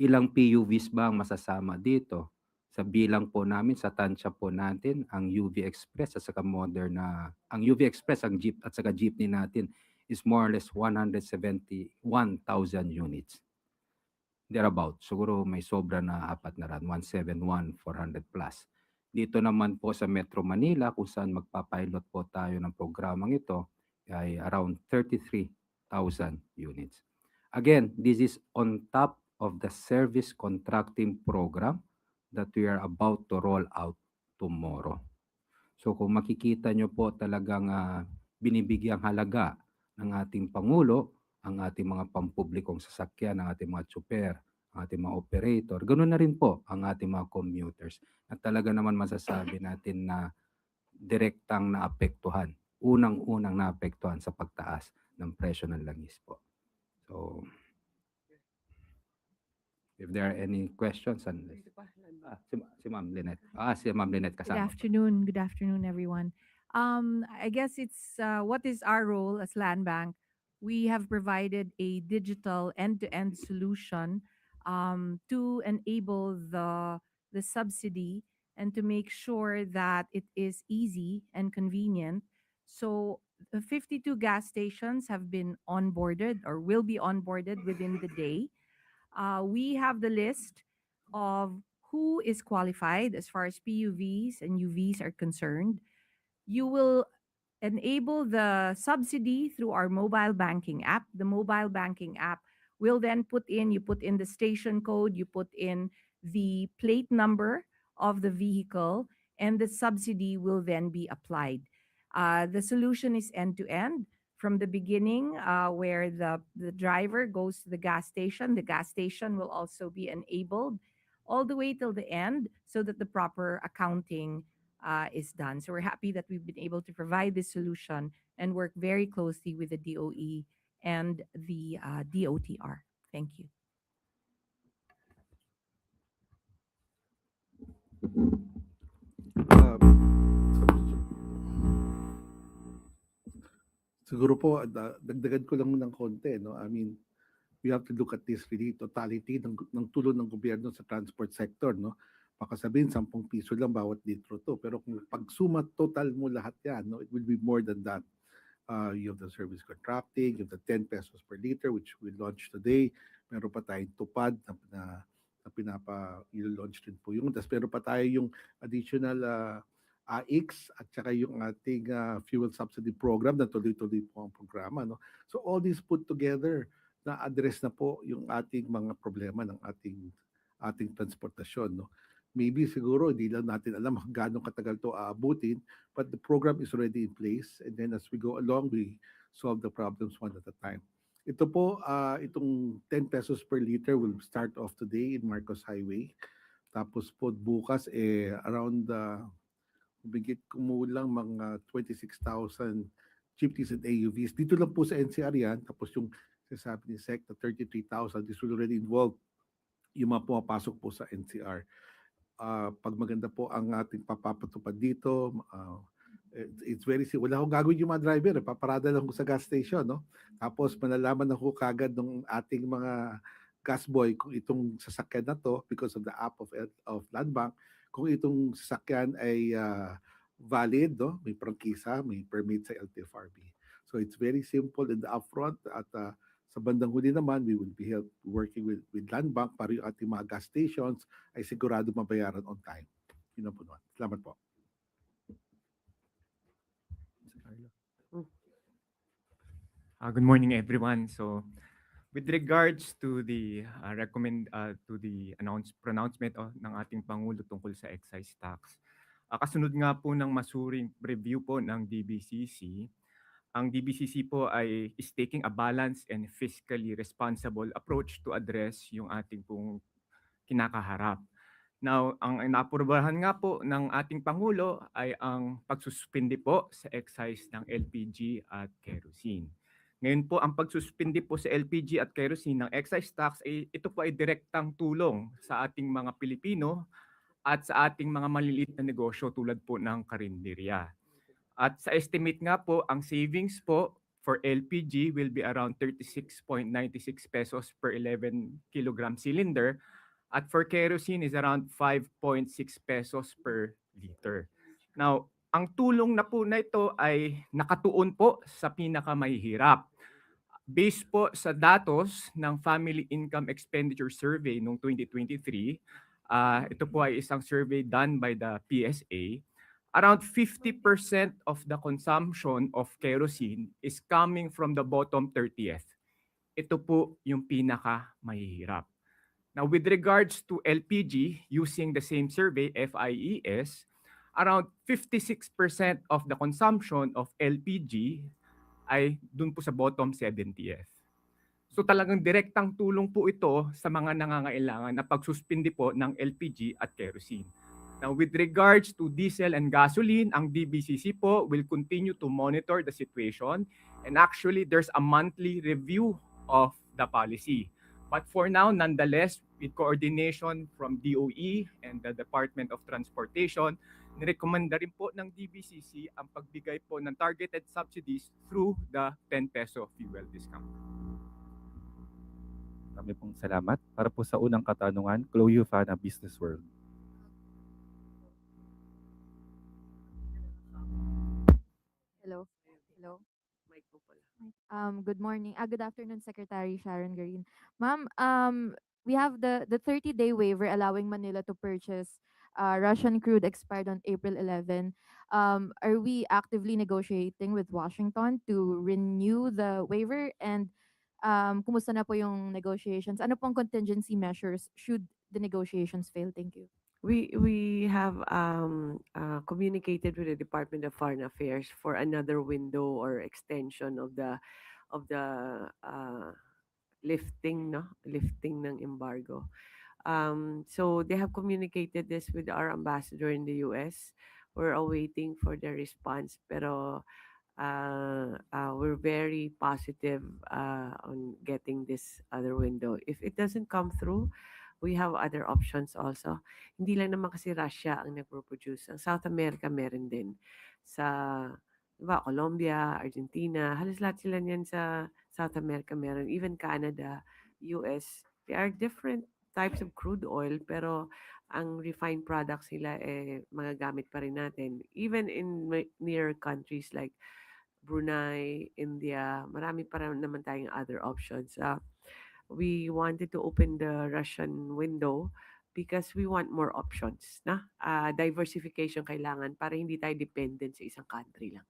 Ilang PUVs ba ang masasama dito? Sa bilang po namin, sa tansya po natin, ang UV Express at saka modern ang UV Express, ang jeep at saka jeepney natin is more or less 171,000 units. Thereabout. Siguro may sobra na apat na run, 171,400 plus. Dito naman po sa Metro Manila, kung saan magpapilot po tayo ng programang ito, ay around 33,000 units. Again, this is on top of the service contracting program that we are about to roll out tomorrow. So kung makikita nyo po talagang binibigyang halaga ng ating Pangulo, ang ating mga pampublikong sasakyan, ang ating mga tsuper, ang ating mga operator, ganoon na rin po ang ating mga commuters. At talaga naman masasabi natin na direktang naapektuhan, unang-unang naapektuhan sa pagtaas ng presyo ng langis po. So, if there are any questions, si Ma'am Lynette. Si Ma'am Lynette kasama. Good afternoon, everyone. I guess it's what is our role as Land Bank? We have provided a digital end-to-end solution to enable the subsidy and to make sure that it is easy and convenient. So 52 gas stations have been onboarded or will be onboarded within the day. We have the list of who is qualified as far as PUVs and UVs are concerned. You will enable the subsidy through our mobile banking app. The mobile banking app will then you put in the station code, you put in the plate number of the vehicle, and the subsidy will then be applied. The solution is end to end. From the beginning, where the driver goes to the gas station will also be enabled all the way till the end so that the proper accounting is done. So we're happy that we've been able to provide this solution and work very closely with the DOE and the DOTR. Thank you. Siguro po, dagdagan ko lang ng konti, no? I mean, we have to look at this really totality ng tulong ng gobyerno sa transport sector, no? Baka sabihin, 10 piso lang bawat litro to. Pero kung pagsuma total mo lahat yan, no, it will be more than that. You have the service contracting, you have the 10 pesos per liter, which we launched today. Meron pa tayong tupad na i-launch din po yun. Tapos meron pa tayo yung additional AX at saka yung ating fuel subsidy program na tuloy-tuloy po ang programa. No? So all this put together, na-address na po yung ating mga problema ng ating transportasyon. No? Maybe siguro hindi lang natin alam gaano katagal to aabutin, but the program is already in place, and then as we go along, we solve the problems one at a time. Ito po, itong 10 pesos per liter will start off today in Marcos Highway. Tapos po bukas, around bigit kumulang mga 26,000 jeepneys and AUVs. Dito lang po sa NCR yan. Tapos yung sasabi ni SEC na 33,000, this will already involve yung mga pumapasok po sa NCR. Pag maganda po ang ating papapatupad dito, it's very simple. Wala akong gagawin yung mga driver, paparada lang ko sa gas station, no? Tapos malalaman ako kagad ng ating mga gas boy kung itong sasakyan na to, because of the app of Land Bank, kung itong sasakyan ay valid, no? May prangkisa, may permit sa LTFRB. So it's very simple in the upfront, at sa bandang huli naman, we will be working with Land Bank para yung ating mga gas stations ay sigurado mabayaran on time. Yun ang po naman. Salamat po. Good morning, everyone. So, with regards to the pronouncement ng ating Pangulo tungkol sa excise tax, kasunod nga po ng masuring review po ng DBCC, ang DBCC po is taking a balanced and fiscally responsible approach to address yung ating pong kinakaharap. Now, ang inaprubahan nga po ng ating Pangulo ay ang pagsuspindi po sa excise ng LPG at kerosene. Ngayon po, ang pagsuspindi po sa LPG at kerosene ng excise tax, ito po ay direktang tulong sa ating mga Pilipino at sa ating mga maliliit na negosyo tulad po ng karinderya. At sa estimate nga po, ang savings po for LPG will be around 36.96 pesos per 11 kilogram cylinder, at for kerosene is around 5.6 pesos per liter. Now, ang tulong na po na ito ay nakatuon po sa pinakamahihirap. Based po sa datos ng Family Income Expenditure Survey noong 2023, ito po ay isang survey done by the PSA. Around 50% of the consumption of kerosene is coming from the bottom 30th. Ito po yung pinaka-mahihirap. Now, with regards to LPG, using the same survey, FIES, around 56% of the consumption of LPG ay dun po sa bottom 70th. So talagang direktang tulong po ito sa mga nangangailangan na pagsuspindi po ng LPG at kerosene. Now, with regards to diesel and gasoline, ang DBCC po will continue to monitor the situation, and actually there's a monthly review of the policy. But for now, nonetheless, with coordination from DOE and the Department of Transportation, nirekomenda rin po ng DBCC ang pagbigay po ng targeted subsidies through the 10 peso fuel discount. Marami pong salamat. Para po sa unang katanungan, Chloe Yufana, Business World. Hello. Hello. Good morning. Good afternoon, Secretary Sharon Green. Ma'am, we have the 30-day waiver allowing Manila to purchase Russian crude expired on April 11. Are we actively negotiating with Washington to renew the waiver? And kumusta na po yung negotiations? Ano pong contingency measures should the negotiations fail? Thank you. We have communicated with the Department of Foreign Affairs for another window or extension of the lifting ng embargo. So they have communicated this with our ambassador in the US. We're awaiting for their response, pero we're very positive on getting this other window. If it doesn't come through, we have other options also. Hindi lang naman kasi Russia ang nagpo-produce. Ang South America meron din. Sa, diba, Colombia, Argentina, halos lahat sila niyan sa South America meron. Even Canada, US. They are different types of crude oil, pero ang refined products nila mga gamit pa rin natin. Even in near countries like Brunei, India, marami pa rin naman tayong other options. We wanted to open the Russian window because we want more options. Diversification kailangan para hindi tayo dependent sa isang country lang.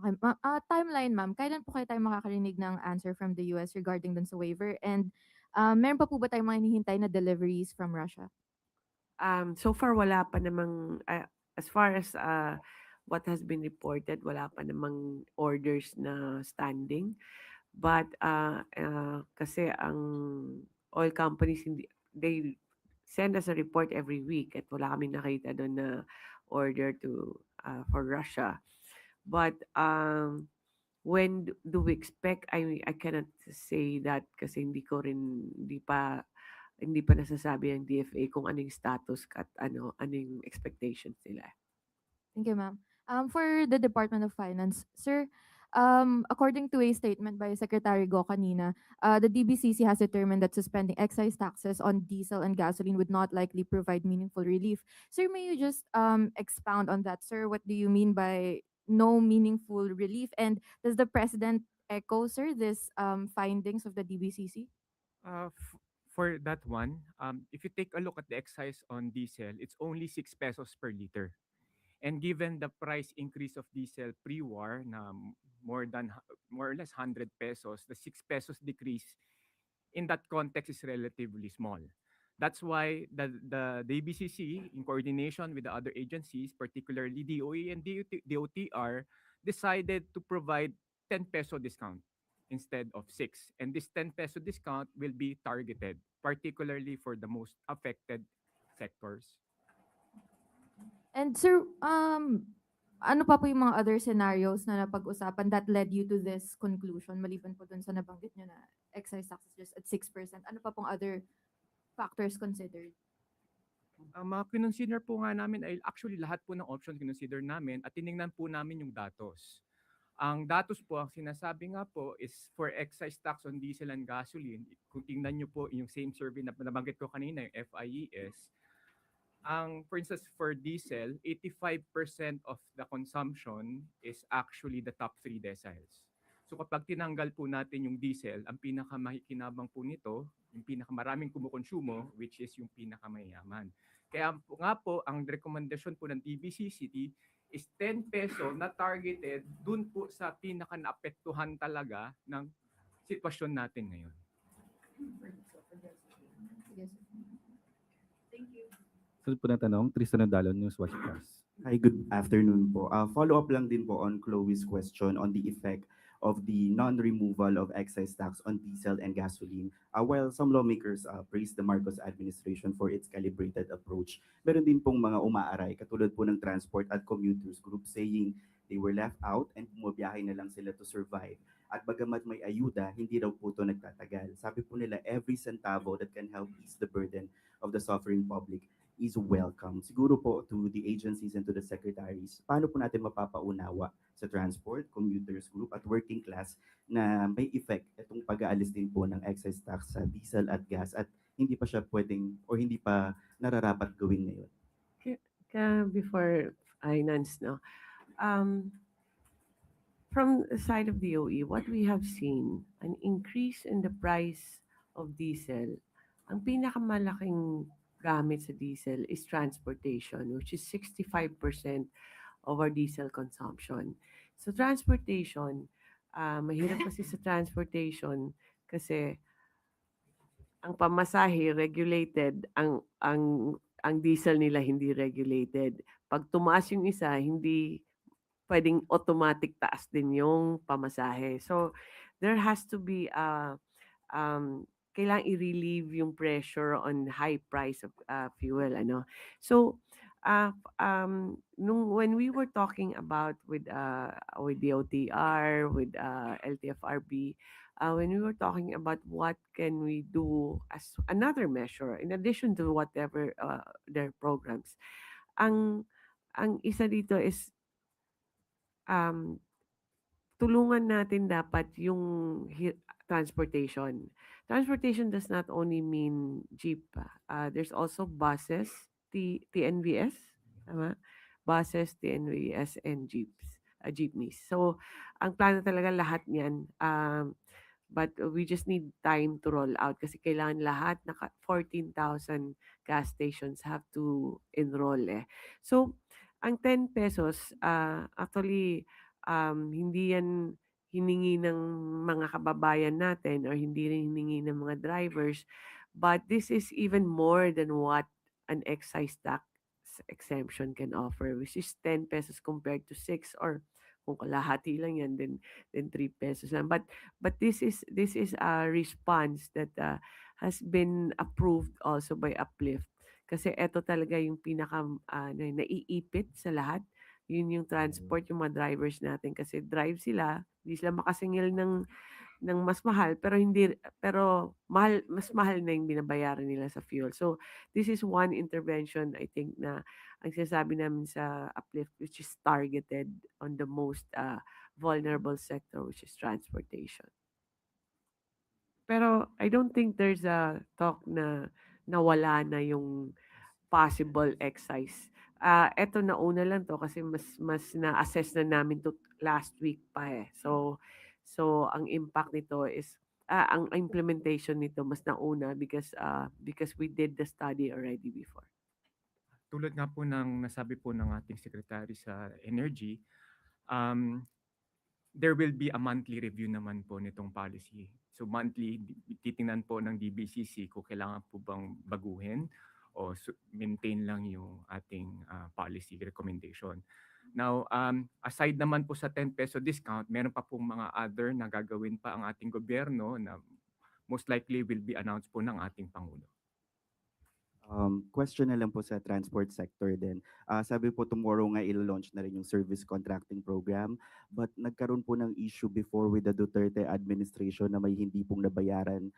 Okay, timeline, ma'am. Kailan po kayo tayo makakarinig ng answer from the US regarding dun sa waiver? And meron pa po ba tayong mga hinihintay na deliveries from Russia? So far, wala pa namang, as far as what has been reported, wala pa namang orders na standing. But kasi ang oil companies, they send us a report every week at wala kaming nakita doon na order for Russia. But when do we expect? I cannot say that kasi hindi pa nasasabi ang DFA kung anong status at ano yung expectations nila. Thank you, ma'am. For the Department of Finance, sir, according to a statement by Secretary Go kanina, the DBCC has determined that suspending excise taxes on diesel and gasoline would not likely provide meaningful relief. Sir, may you just expound on that, sir? What do you mean by no meaningful relief? And does the President echo, sir, this findings of the DBCC? For that one, if you take a look at the excise on diesel, it's only 6 pesos per liter. And given the price increase of diesel pre-war na more or less 100 pesos, the 6 pesos decrease in that context is relatively small. That's why the DBCC, in coordination with the other agencies, particularly DOE and DOTR, decided to provide 10 peso discount instead of 6. And this 10 peso discount will be targeted, particularly for the most affected sectors. And sir, ano pa po yung mga other scenarios na napag-usapan that led you to this conclusion, maliban po dun sa nabanggit nyo na excise tax is just at 6%? Ano pa pong other factors considered? Ang mga kinonsider po nga namin ay actually lahat po ng options kinonsider namin at tiningnan po namin yung datos. Ang datos po, ang sinasabi nga po is for excise tax on diesel and gasoline, kung tingnan nyo po yung same survey na nabanggit ko kanina, yung FIES, for instance, for diesel, 85% of the consumption is actually the top 3 deciles. So kapag tinanggal po natin yung diesel, ang pinakamahikinabang po nito, yung pinakamaraming kumukonsumo, which is yung pinakamayaman. Kaya nga po, ang rekomendasyon po ng DBCCT is 10 peso na targeted dun po sa pinaka-naapektuhan talaga ng sitwasyon natin ngayon. Thank you. Sunod po na tanong, Tristan Nadalon, News Watch Plus. Hi, good afternoon po. Follow-up lang din po on Chloe's question on the effect of the non-removal of excise tax on diesel and gasoline. While some lawmakers praised the Marcos administration for its calibrated approach, meron din pong mga umaaray, katulad po ng transport at commuters group saying they were left out and bumabiyahe na lang sila to survive. At bagamat may ayuda, hindi raw po ito nagtatagal. Sabi po nila, every centavo that can help ease the burden of the suffering public is welcome. Siguro po to the agencies and to the secretaries, paano po natin mapapaunawa sa transport, commuters group at working class na may effect itong pag-aalis din po ng excise tax sa diesel at gas at hindi pa siya pwedeng or hindi pa nararapat gawin ngayon? Before finance, no? From the side of DOE, what we have seen, an increase in the price of diesel. Ang pinakamalaking gamit sa diesel is transportation, which is 65% of our diesel consumption. So transportation, mahirap kasi sa transportation kasi ang pamasahe regulated, ang diesel nila hindi regulated. Pag tumaas yung isa, hindi pwedeng automatic taas din yung pamasahe. So there has to be kailangan i-relieve yung pressure on high price of fuel, ano. So when we were talking about with the OTR, with LTFRB, when we were talking about what can we do as another measure in addition to whatever their programs, ang isa dito is um, tulungan natin dapat yung transportation. Transportation does not only mean jeep. There's also buses, TNVS, tama? Buses, TNVS, and jeepneys. So, ang plano talaga lahat niyan. But we just need time to roll out kasi kailangan lahat 14,000 gas stations have to enroll eh. So, ang 10 pesos, actually, hindi yan hiningi ng mga kababayan natin or hindi rin hiningi ng mga drivers. But this is even more than what an excise tax exemption can offer, which is 10 pesos compared to 6 or kung kalahati lang yan, then 3 pesos lang. But this is a response that has been approved also by Uplift. Kasi ito talaga yung pinaka naiipit sa lahat. Yun yung transport, yung mga drivers natin. Kasi drive sila, hindi sila makasingil ng mas mahal, pero mas mahal na yung binabayaran nila sa fuel. So this is one intervention I think na ang sinasabi namin sa Uplift, which is targeted on the most vulnerable sector, which is transportation. Pero I don't think there's a talk na nawala na yung possible excise. Eto nauna lang to kasi mas na-assess na namin to last week pa eh. So ang impact nito is ang implementation nito mas nauna because we did the study already before. Tulad nga po ng nasabi po ng ating Secretary sa Energy, there will be a monthly review naman po nitong policy. So monthly, titingnan po ng DBCC kung kailangan po bang baguhin o maintain lang yung ating policy recommendation. Now, aside naman po sa 10 peso discount, meron pa pong mga other na gagawin pa ang ating gobyerno na most likely will be announced po ng ating Pangulo. Question na lang po sa transport sector din. Sabi po tomorrow nga ilo-launch na rin yung service contracting program, but nagkaroon po ng issue before with the Duterte administration na may hindi pong nabayaran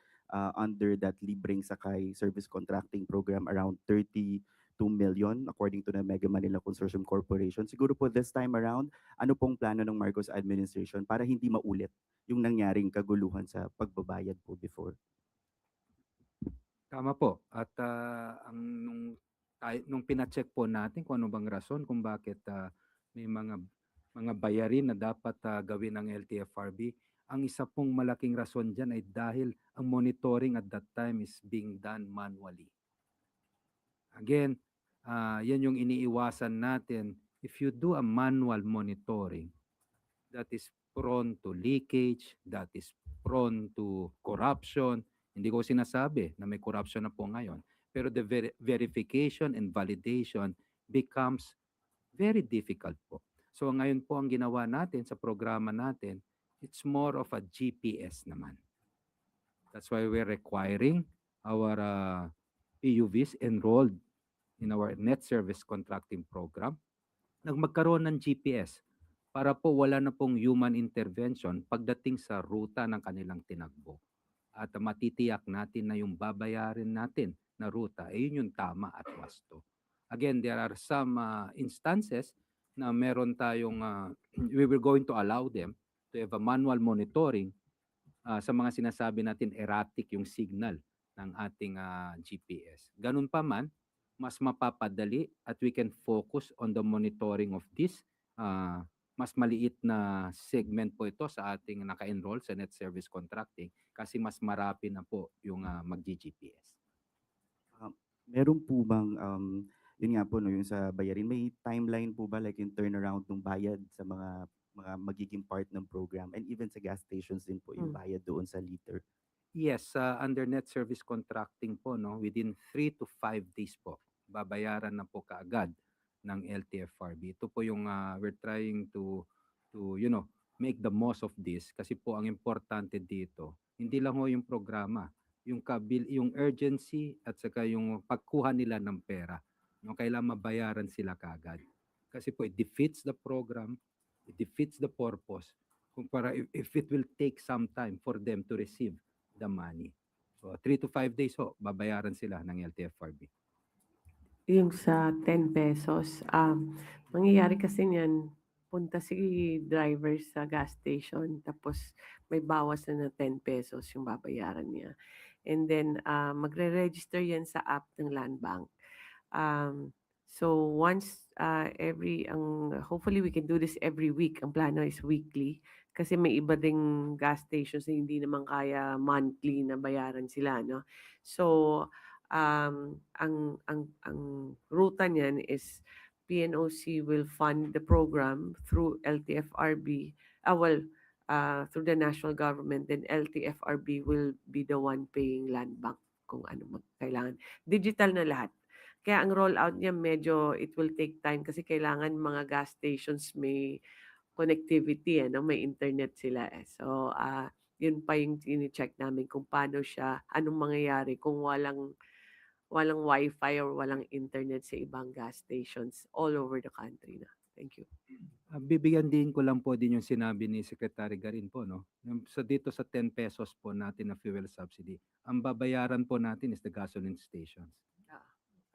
under that Libreng Sakay service contracting program, around 32 million according to the Mega Manila Consortium Corporation. Siguro po this time around, ano pong plano ng Marcos administration para hindi maulit yung nangyaring kaguluhan sa pagbabayad po before? Tama po. At nung pina-check po natin kung ano bang rason kung bakit may mga bayarin na dapat gawin ng LTFRB, ang isa pong malaking rason dyan ay dahil ang monitoring at that time is being done manually. Again, yan yung iniiwasan natin. If you do a manual monitoring, that is prone to leakage, that is prone to corruption. Hindi ko sinasabi na may corruption na po ngayon. Pero the verification and validation becomes very difficult po. So ngayon po ang ginawa natin sa programa natin, it's more of a GPS naman. That's why we're requiring our PUVs enrolled in our net service contracting program na magkaroon ng GPS para po wala na pong human intervention pagdating sa ruta ng kanilang tinagbo. At matitiyak natin na yung babayarin natin na ruta, yun yung tama at wasto. Again, there are some instances na meron tayong, we were going to allow them to have a manual monitoring sa mga sinasabi natin erratic yung signal ng ating GPS. Ganun pa man, mas mapapadali at we can focus on the monitoring of this. Mas maliit na segment po ito sa ating naka-enroll sa net service contracting kasi mas marami na po yung mag-GPS. Meron po bang, yun nga po, no, yung sa bayarin, may timeline po ba like yung turnaround ng bayad sa mga magiging part ng program and even sa gas stations din po yung bayad doon sa liter? Yes, under net service contracting po, no, within 3 to 5 days po, babayaran na po kaagad ng LTFRB. Ito po yung we're trying to make the most of this kasi po ang importante dito, hindi lang ho yung programa, yung urgency at saka yung pagkuha nila ng pera. No, kailangan mabayaran sila kaagad. Kasi po it defeats the program, it defeats the purpose. Kumpara if it will take some time for them to receive the money. So 3 to 5 days ho, babayaran sila ng LTFRB. Yung sa 10 pesos, mangyayari kasi niyan, punta si driver sa gas station, tapos may bawas na 10 pesos yung babayaran niya. And then, magre-register yan sa app ng Land Bank. So once hopefully we can do this every week. Ang plano is weekly kasi may iba ding gas stations na hindi naman kaya monthly na bayaran sila, no? So ang ruta niyan is PNOC will fund the program through LTFRB, through the national government, then LTFRB will be the one paying Land Bank kung ano kailangan. Digital na lahat. Kaya ang rollout niya medyo it will take time kasi kailangan mga gas stations may connectivity, may internet sila eh. So yun pa yung ini-check namin kung paano siya, anong mangyayari kung walang wifi or walang internet sa ibang gas stations all over the country na. Thank you. Bibigyan din ko lang po din yung sinabi ni Secretary Garin po, no? So dito sa 10 pesos po natin na fuel subsidy, ang babayaran po natin is the gasoline stations.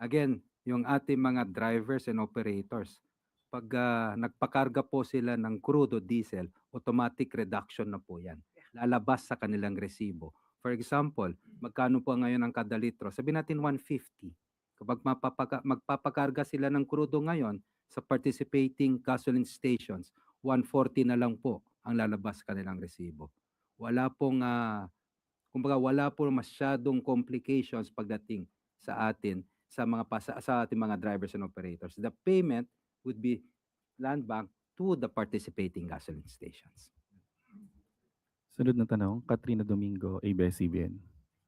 Again, yung ating mga drivers and operators, pag nagpakarga po sila ng crude o diesel, automatic reduction na po yan. Lalabas sa kanilang resibo. For example, magkano po ngayon ang kada litro? Sabihin natin 150. Kapag magpapakarga sila ng crudo ngayon sa participating gasoline stations, 140 na lang po ang lalabas sa kanilang resibo. Wala pong wala po masyadong complications pagdating sa atin sa ating mga drivers and operators. The payment would be Land Bank to the participating gasoline stations. Sunod na tanong, Katrina Domingo, ABS-CBN.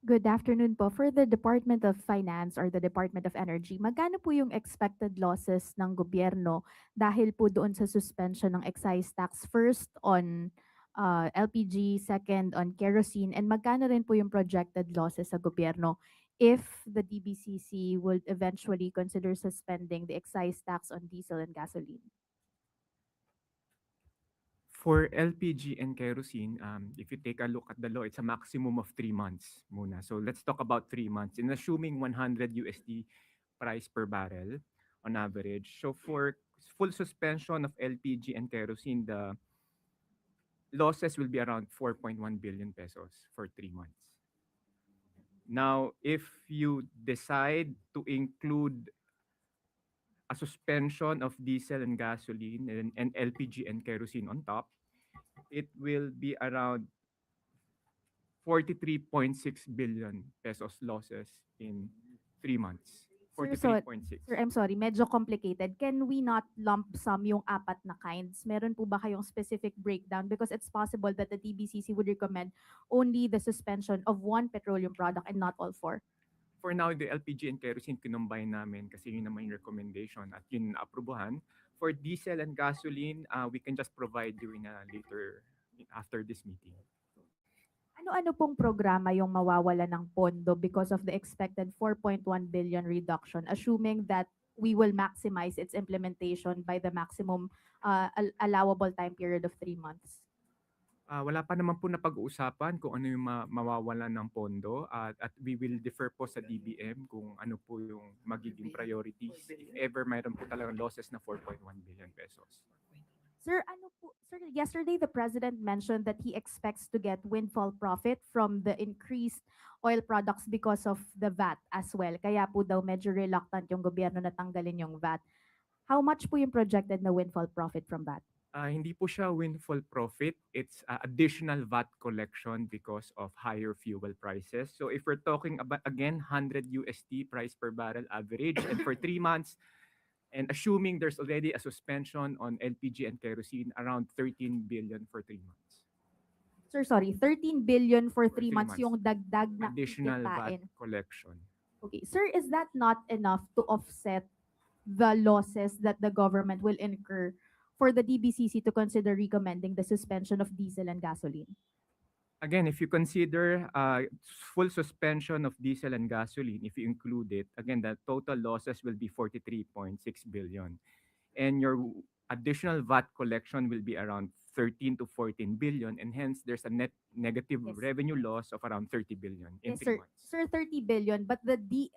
Good afternoon po. For the Department of Finance or the Department of Energy, magkano po yung expected losses ng gobyerno dahil po doon sa suspension ng excise tax, first on LPG, second on kerosene, and magkano rin po yung projected losses sa gobyerno if the DBCC would eventually consider suspending the excise tax on diesel and gasoline? For LPG and kerosene, if you take a look at the law, it's a maximum of 3 months muna. So let's talk about 3 months. In assuming $100 price per barrel on average. So for full suspension of LPG and kerosene, the losses will be around 4.1 billion pesos for 3 months. Now, if you decide to include a suspension of diesel and gasoline and LPG and kerosene on top, it will be around 43.6 billion pesos losses in 3 months. Sir, 43.6. Sir, I'm sorry, medyo complicated. Can we not lump sum yung apat na kinds? Meron po ba kayong specific breakdown? Because it's possible that the TBCC would recommend only the suspension of one petroleum product and not all four. For now, the LPG and kerosene kinumbine namin kasi yun naman yung recommendation at yun aprubahan. For diesel and gasoline, we can just provide you in a later, after this meeting. Ano-ano pong programa yung mawawala ng pondo because of the expected 4.1 billion reduction, assuming that we will maximize its implementation by the maximum allowable time period of 3 months? Wala pa naman po na pag-uusapan kung ano yung mawawalan ng pondo at we will defer po sa DBM kung ano po yung magiging priorities if ever mayroon po talagang losses na 4.1 billion pesos. Sir, yesterday the president mentioned that he expects to get windfall profit from the increased oil products because of the VAT as well. Kaya po daw medyo reluctant yung gobyerno na tanggalin yung VAT. How much po yung projected na windfall profit from VAT? Hindi po siya windfall profit. It's additional VAT collection because of higher fuel prices. So if we're talking about, again, $100 price per barrel average, and for 3 months, and assuming there's already a suspension on LPG and kerosene, around 13 billion for 3 months. Sir, sorry, 13 billion for For 3 3 months months. yung dagdag na Additional VAT kikitain. collection. Okay, sir, is that not enough to offset the losses that the government will incur for the DBCC to consider recommending the suspension of diesel and gasoline? Again, if you consider full suspension of diesel and gasoline, if you include it, again, the total losses will be 43.6 billion. And your additional VAT collection will be around 13 to 14 billion, and hence there's a net negative Yes. revenue loss of around 30 billion in Yes, 3 sir. months. Sir, 30 billion, but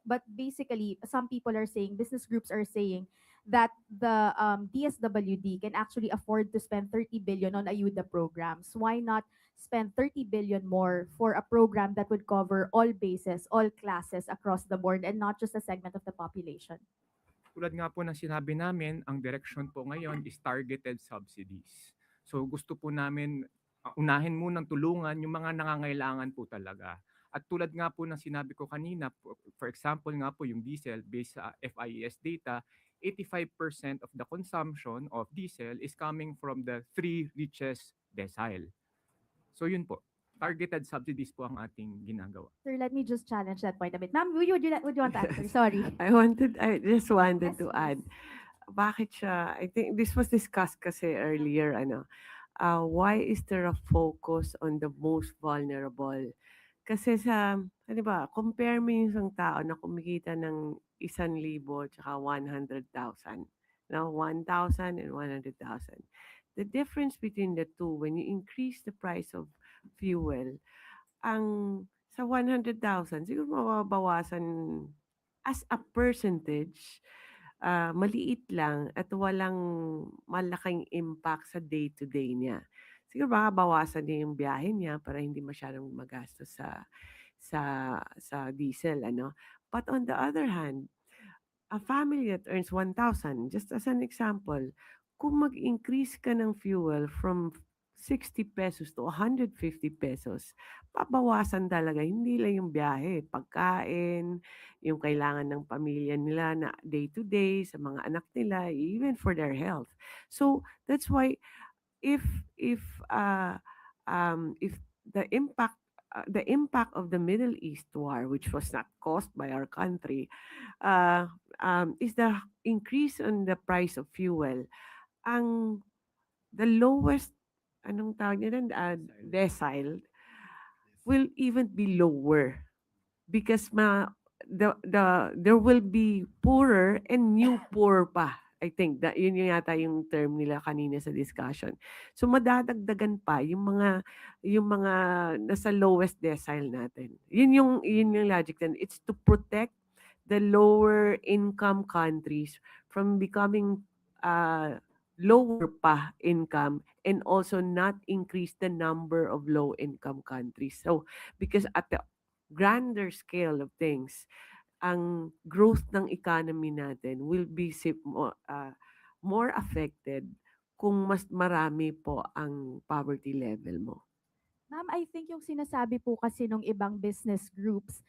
but basically some people are saying, business groups are saying that the DSWD can actually afford to spend 30 billion on ayuda programs. Why not spend 30 billion more for a program that would cover all bases, all classes across the board and not just a segment of the population? Tulad nga po ng sinabi namin, ang direction po ngayon is targeted subsidies. So gusto po namin unahin munang tulungan yung mga nangangailangan po talaga. At tulad nga po ng sinabi ko kanina, for example nga po yung diesel based sa FIES data, 85% of the consumption of diesel is coming from the 3 richest decile. So yun po, targeted subsidies po ang ating ginagawa. Sir, let me just challenge that point a bit. Ma'am, would you want to answer? Sorry. I just wanted Yes, to please. add, bakit siya, I think this was discussed kasi earlier, why is there a focus on the most vulnerable? Kasi di ba, compare mo yung isang tao na kumikita ng 1,000 tsaka 100,000. Now, 1,000 and 100,000. The difference between the two, when you increase the price of fuel, ang sa 100,000, siguro mababawasan as a percentage, maliit lang at walang malaking impact sa day-to-day niya. Siguro baka bawasan niya yung biyahe niya para hindi masyadong magastos sa diesel, But on the other hand, a family that earns 1,000, just as an example, kung mag-increase ka ng fuel from 60 pesos to 150 pesos, babawasan talaga, hindi lang yung biyahe, pagkain, yung kailangan ng pamilya nila na day-to-day, sa mga anak nila, even for their health. So, that's why if the impact of the Middle East war, which was not caused by our country, is the increase in the price of fuel. The lowest, anong tawag niya doon, decile, will even be lower because there will be poorer and new poor pa. I think that yun yata yung term nila kanina sa discussion. So madadagdagan pa yung mga nasa lowest decile natin. Yun yung logic din. It's to protect the lower income countries from becoming lower pa income and also not increase the number of low income countries. So because at the grander scale of things, ang growth ng economy natin will be more affected kung mas marami po ang poverty level mo. Ma'am, I think yung sinasabi po kasi nung ibang business groups,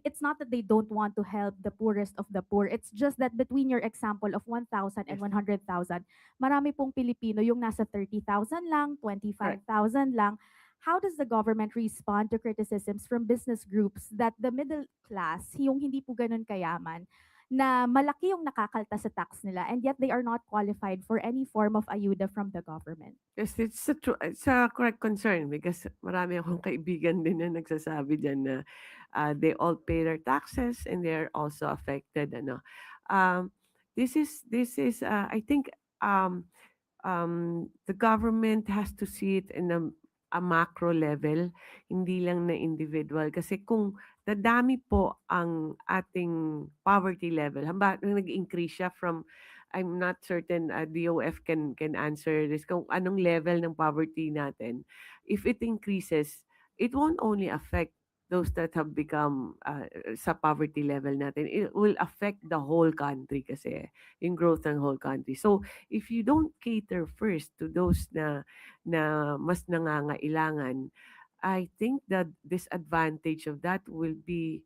it's not that they don't want to help the poorest of the poor. It's just that between your example of 1,000 and 100,000, marami pong Pilipino yung nasa 30,000 lang, 25,000 lang. How does the government respond to criticisms from business groups that the middle class, yung hindi po ganun kayaman, na malaki yung nakakalta sa tax nila and yet they are not qualified for any form of ayuda from the government? Yes, it's a correct concern because marami akong kaibigan din na nagsasabi dyan na they all pay their taxes and they're also affected. This is I think the government has to see it in a macro level, hindi lang na individual. Kasi kung dadami po ang ating poverty level, nag-increase siya from, I'm not certain, DOF can answer this, kung anong level ng poverty natin. If it increases, it won't only affect those that have become sa poverty level natin. It will affect the whole country kasi, yung growth ng whole country. So, if you don't cater first to those na mas nangangailangan, I think that disadvantage of that will be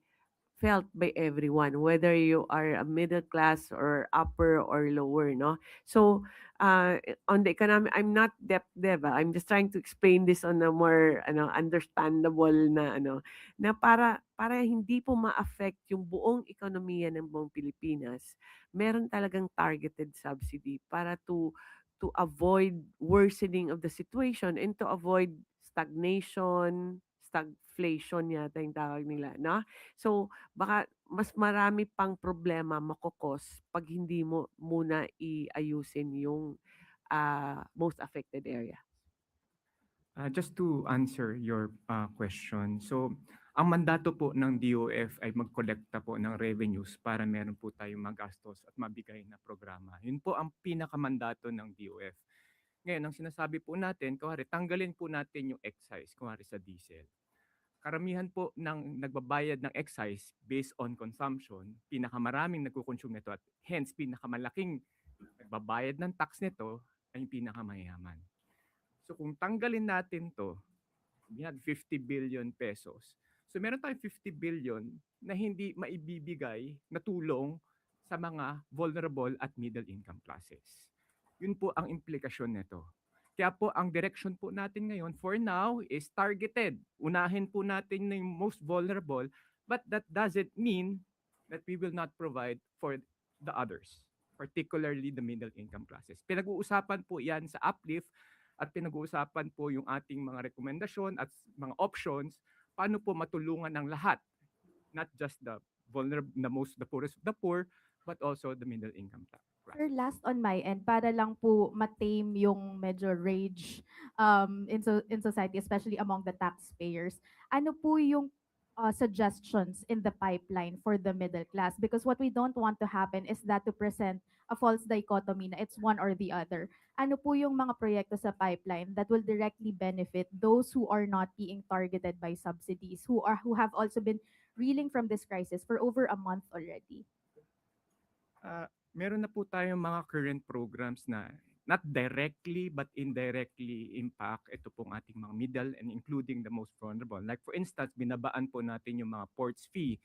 felt by everyone, whether you are a middle class or upper or lower, no? So, on the economic, I'm not dev. I'm just trying to explain this on a more understandable na na para hindi po ma-affect yung buong ekonomiya ng buong Pilipinas. Meron talagang targeted subsidy para to avoid worsening of the situation and to avoid stagflation yata yung tawag nila, no? So, baka mas marami pang problema makokos pag hindi mo muna iayusin yung most affected area. Just to answer your question, so ang mandato po ng DOF ay magkolekta po ng revenues para meron po tayong magastos at mabigay na programa. Yun po ang pinakamandato ng DOF. Ngayon, ang sinasabi po natin, kuwari, tanggalin po natin yung excise, kuwari sa diesel. Karamihan po ng nagbabayad ng excise based on consumption, pinakamaraming nagkukonsume nito at hence pinakamalaking nagbabayad ng tax nito ay yung pinakamayaman. So kung tanggalin natin to, we had 50 billion pesos. So meron tayong 50 billion na hindi maibibigay na tulong sa mga vulnerable at middle income classes. Yun po ang implikasyon nito. Kaya po ang direction po natin ngayon for now is targeted. Unahin po natin na yung most vulnerable, but that doesn't mean that we will not provide for the others, particularly the middle income classes. Pinag-uusapan po yan sa uplift at pinag-uusapan po yung ating mga rekomendasyon at mga options paano po matulungan ng lahat, not just the vulnerable, the poorest of the poor, but also the middle income class. Sir, last on my end, para lang po matame yung medyo rage in society, especially among the taxpayers, ano po yung suggestions in the pipeline for the middle class? Because what we don't want to happen is that to present a false dichotomy na it's one or the other. Ano po yung mga proyekto sa pipeline that will directly benefit those who are not being targeted by subsidies, who have also been reeling from this crisis for over a month already? Meron na po tayong mga current programs na not directly but indirectly impact ito pong ating mga middle and including the most vulnerable. Like for instance, binabaan po natin yung mga ports fee.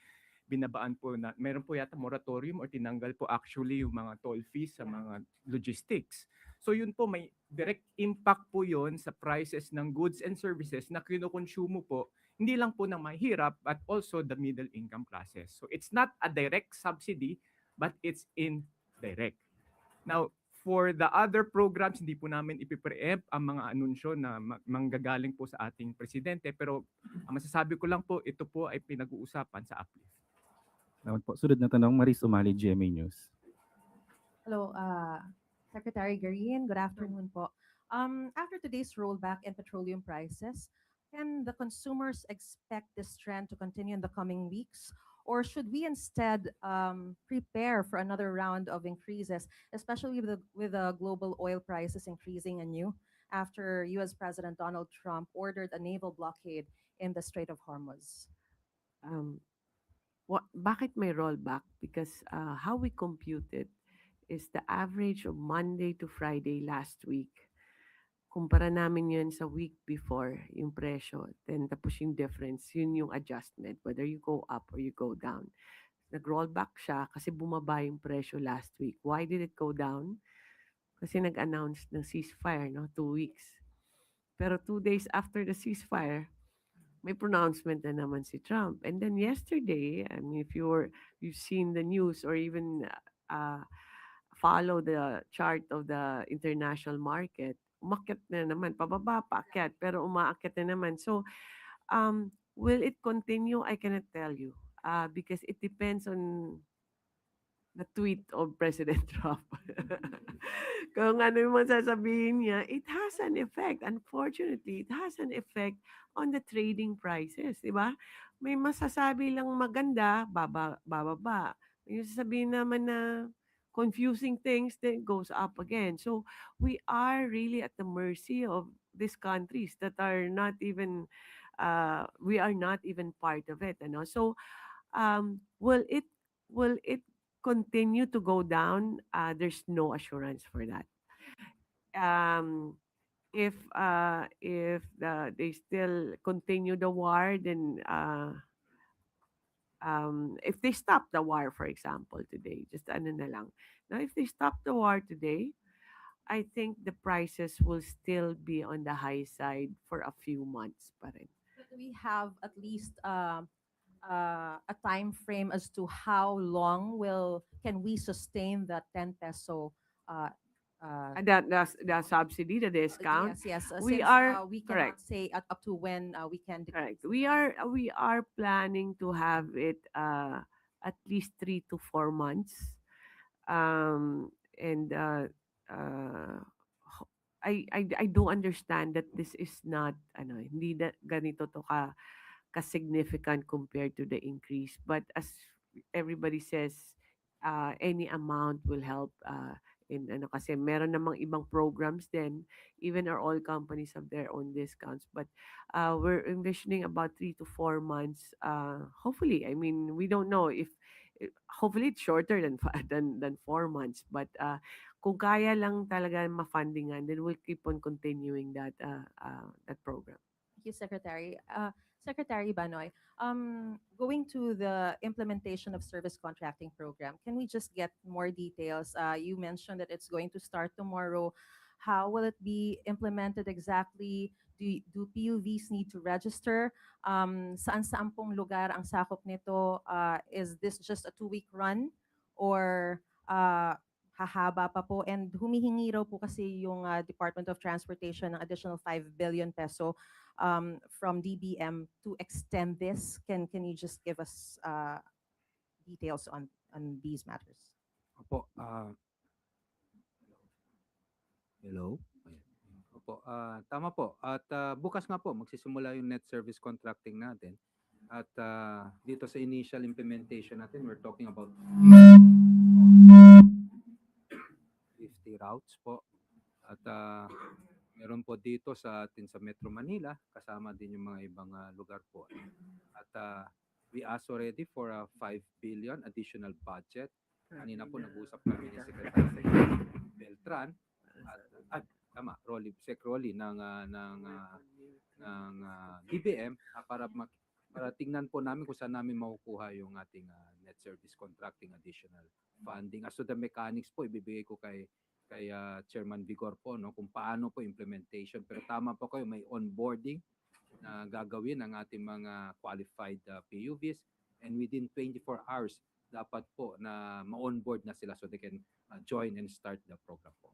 Binabaan po na, meron po yata moratorium or tinanggal po actually yung mga toll fees sa mga logistics. So yun po, may direct impact po yun sa prices ng goods and services na kinukonsumo po, hindi lang po ng mahirap but also the middle income classes. So it's not a direct subsidy but it's indirect. Now, for the other programs, hindi po namin ipipreempt ang mga anunsyo na manggagaling po sa ating presidente. Pero ang masasabi ko lang po, ito po ay pinag-uusapan sa uplift. Salamat po. Sunod na tanong, Maris Umali, GMA News. Hello, Secretary Garin. Good afternoon po. After today's rollback in petroleum prices, can the consumers expect this trend to continue in the coming weeks? Or should we instead prepare for another round of increases, especially with the global oil prices increasing anew after U.S. President Donald Trump ordered a naval blockade in the Strait of Hormuz? Bakit may rollback? Because how we compute it is the average of Monday to Friday last week. Kumpara namin yun sa week before, yung presyo. Then tapos yung difference, yun yung adjustment, whether you go up or you go down. Nag-rollback siya kasi bumaba yung presyo last week. Why did it go down? Kasi nag-announce ng ceasefire, no? 2 weeks. Pero 2 days after the ceasefire, may pronouncement na naman si Trump. And then yesterday, I mean, if you've seen the news or even follow the chart of the international market, umakyat na naman, pababa, paakyat, pero umaakyat na naman. So, will it continue? I cannot tell you because it depends on the tweet of President Trump. Kung ano yung masasabihin niya, it has an effect. Unfortunately, it has an effect on the trading prices, di ba? May masasabi lang maganda, bababa. May sasabihin naman na confusing things, then goes up again. So we are really at the mercy of these countries that are not even, we are not even part of it. Ano? So will it continue to go down? There's no assurance for that. If they still continue the war, then if they stop the war, for example, today, just ano na lang. Now, if they stop the war today, I think the prices will still be on the high side for a few months pa rin. But we have at least a time frame as to how long can we sustain the 10 peso uh, The subsidy, the discount. yes, We since are we cannot correct. say up to when we can decrease Correct. We are planning to have it at least 3 to 4 months. And I do understand that this is not ano, hindi na ganito to ka significant compared to the increase, but as everybody says, any amount will help in ano, kasi meron namang ibang programs din. Even our oil companies have their own discounts, but we're envisioning about 3 to 4 months. Hopefully, I mean, we don't know if hopefully it's shorter than than 4 months, but kung kaya lang talaga ma-fundingan, then we'll keep on continuing that program. Thank you, Secretary. Secretary Banoy, going to the implementation of service contracting program, can we just get more details? You mentioned that it's going to start tomorrow. How will it be implemented exactly? Do PUVs need to register? Saan-saan pong lugar ang sakop nito? Is this just a 2-week run? Or hahaba pa po? And humihingi raw po kasi yung Department of Transportation ng additional 5 billion peso from DBM to extend this. Can you just give us details on these matters? Opo, hello. Opo, tama po. At bukas nga po magsisimula yung net service contracting natin. At dito sa initial implementation natin, we're talking about 50 routes po. At meron po dito sa atin sa Metro Manila, kasama din yung mga ibang lugar po. At we asked already for a 5 billion additional budget. Kanina po nag-usap kami ni Secretary Beltran at tama, Sec Rolly ng DBM para tingnan po namin kung saan namin makukuha yung ating net service contracting additional funding. As to the mechanics po, ibibigay ko kay Chairman Vigor po, no, kung paano po implementation. Pero tama po kayo, may onboarding na gagawin ng ating mga qualified PUVs, and within 24 hours dapat po na ma-onboard na sila so they can join and start the program po.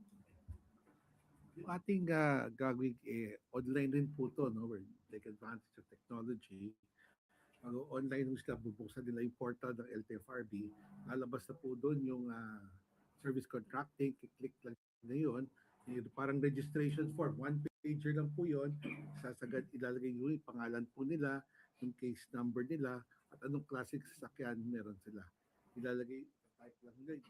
Yung ating gagawin, online rin po to, no? We're take advantage of technology. Online mo sila, bubuksan nila yung portal ng LTFRB. Lalabas na po doon yung service contracting, click lang na yun. Parang registration form, one pager lang po yun. Sasagad, ilalagay yung pangalan po nila, yung case number nila, at anong klaseng sasakyan meron sila. Ilalagay, type lang nila,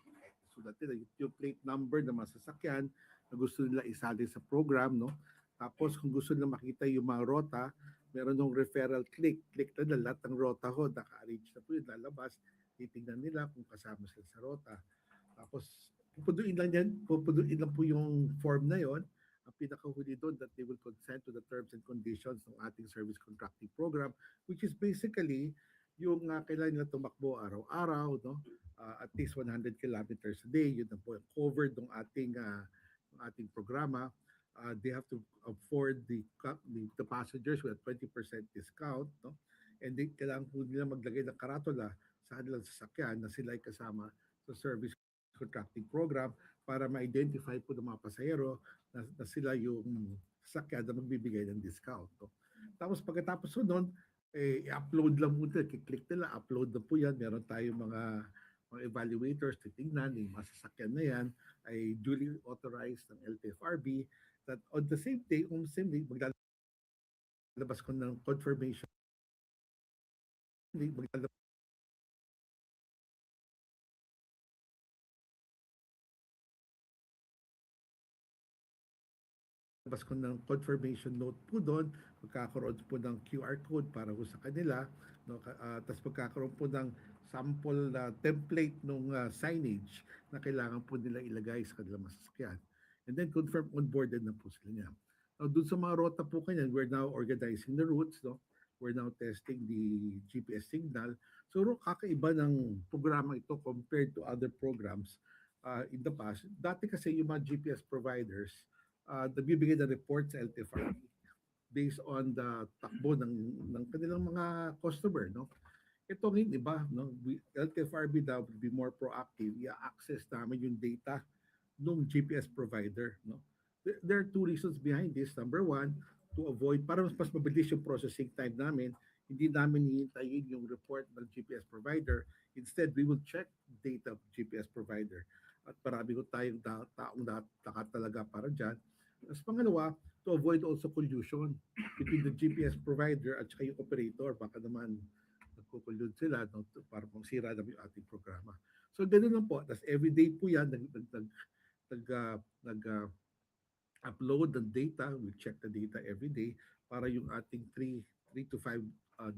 sulat nila, yung plate number ng mga sasakyan na gusto nila isali sa program, no? Tapos kung gusto nila makita yung mga rota, meron ng referral click na lahat ng rota ho, naka-arrange na po yun, lalabas, titignan nila kung kasama sila sa rota. Tapos, pupuduin lang po yung form na yon. Ang pinakahuli doon that they will consent to the terms and conditions ng ating service contracting program, which is basically yung kailangan nila tumakbo araw-araw, no? At least 100 kilometers a day. Yun na po yung covered ng ating programa. They have to afford the passengers with a 20% discount, no? And then kailangan po nila maglagay ng karatula sa kanilang sasakyan na sila ay kasama sa service contracting program para ma-identify po ng mga pasahero na sila yung sasakyan na magbibigay ng discount. No? Tapos pagkatapos nun, i-upload lang po nila, click nila, upload na po yan. Meron tayong mga evaluators, titingnan, yung mga sasakyan na yan ay duly authorized ng LTFRB that on the same day, maglalabas ko ng confirmation. Labas ko ng confirmation note po doon, magkakaroon po ng QR code para po sa kanila, no? Tapos magkakaroon po ng sample na template ng signage na kailangan po nila ilagay sa kanilang masasakyan. And then confirm onboarded na po sila niya. Now, doon sa mga rota po kanyan, we're now organizing the routes, no? We're now testing the GPS signal. So kakaiba ng programa ito compared to other programs in the past. Dati kasi yung mga GPS providers, nagbibigay ng report sa LTFRB based on the takbo ng kanilang mga customer, no? Ito ngayon, iba, no? LTFRB daw will be more proactive. I-access namin yung data ng GPS provider, no? There are two reasons behind this. Number one, to avoid, para mas mabilis yung processing time namin, hindi namin hihintayin yung report ng GPS provider. Instead, we will check data of GPS provider. At marami ko tayong taong talaga para dyan. As pangalawa, to avoid also collusion between the GPS provider at saka yung operator. Baka naman nagkukulyod sila, no, para sira naman yung ating programa. So ganun lang po. Tapos everyday po yan, upload ng data, we check the data every day para yung ating 3 to 5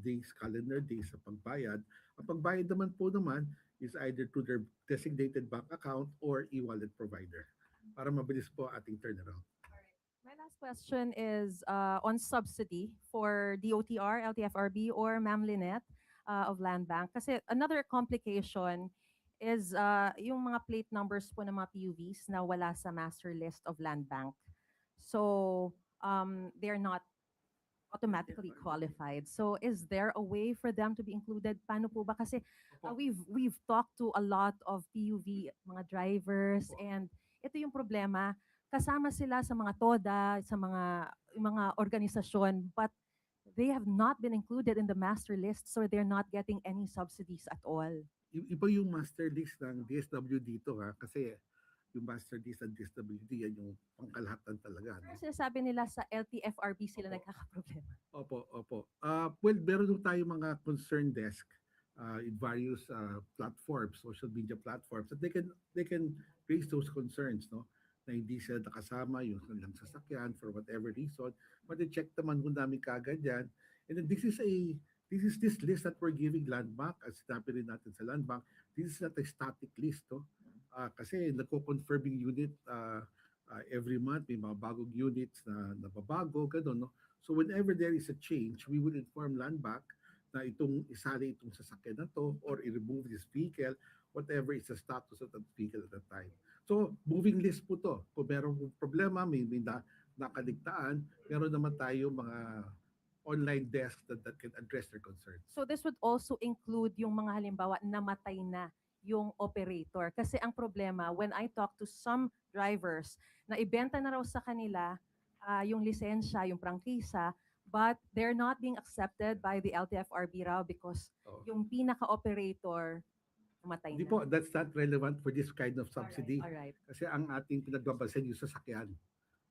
days, calendar days sa pagbayad. Ang pagbayad naman po is either to their designated bank account or e-wallet provider para mabilis po ating turnaround. My last question is on subsidy for DOTR, LTFRB, or Ma'am Lynette of Land Bank. Kasi another complication is yung mga plate numbers po ng mga PUVs na wala sa master list of Land Bank. So they're not automatically qualified. So is there a way for them to be included? Paano po ba? Kasi we've talked to a lot of PUV mga drivers and ito yung problema. Kasama sila sa mga TODA, sa mga organisasyon, but they have not been included in the master list, so they're not getting any subsidies at all. Iba yung master list ng DSW dito kasi yung master list ng DSWD yan yung pangkalahatan talaga. No? Kasi sabi nila sa LTFRB sila nagkakaproblema. Opo. Well, meron tayo mga concern desk in various platforms, social media platforms, that they can raise those concerns, no? Na hindi sila nakasama yung kanilang sasakyan for whatever reason. But check naman kung namin kaagad yan. And then this is this list that we're giving Land Bank, as sinabi rin natin sa Land Bank, this is not a static list, no? Kasi nagko-confirm yung unit every month, may mga bagong units na nababago, gano'n, no? So whenever there is a change, we will inform Land Bank na isali itong sasakyan na to or i-remove this vehicle, whatever is the status of that vehicle at that time. So moving list po to. Kung merong problema, may nakaligtaan, meron naman tayo mga online desk that can address their concerns. So this would also include yung mga halimbawa namatay na yung operator. Kasi ang problema, when I talk to some drivers, na ibenta na raw sa kanila yung lisensya, yung prangkisa, but they're not being accepted by the LTFRB raw because yung pinaka-operator namatay Hindi na. po, that's not relevant for this kind of subsidy. Alright. Kasi ang ating pinagbabasehan yung sasakyan.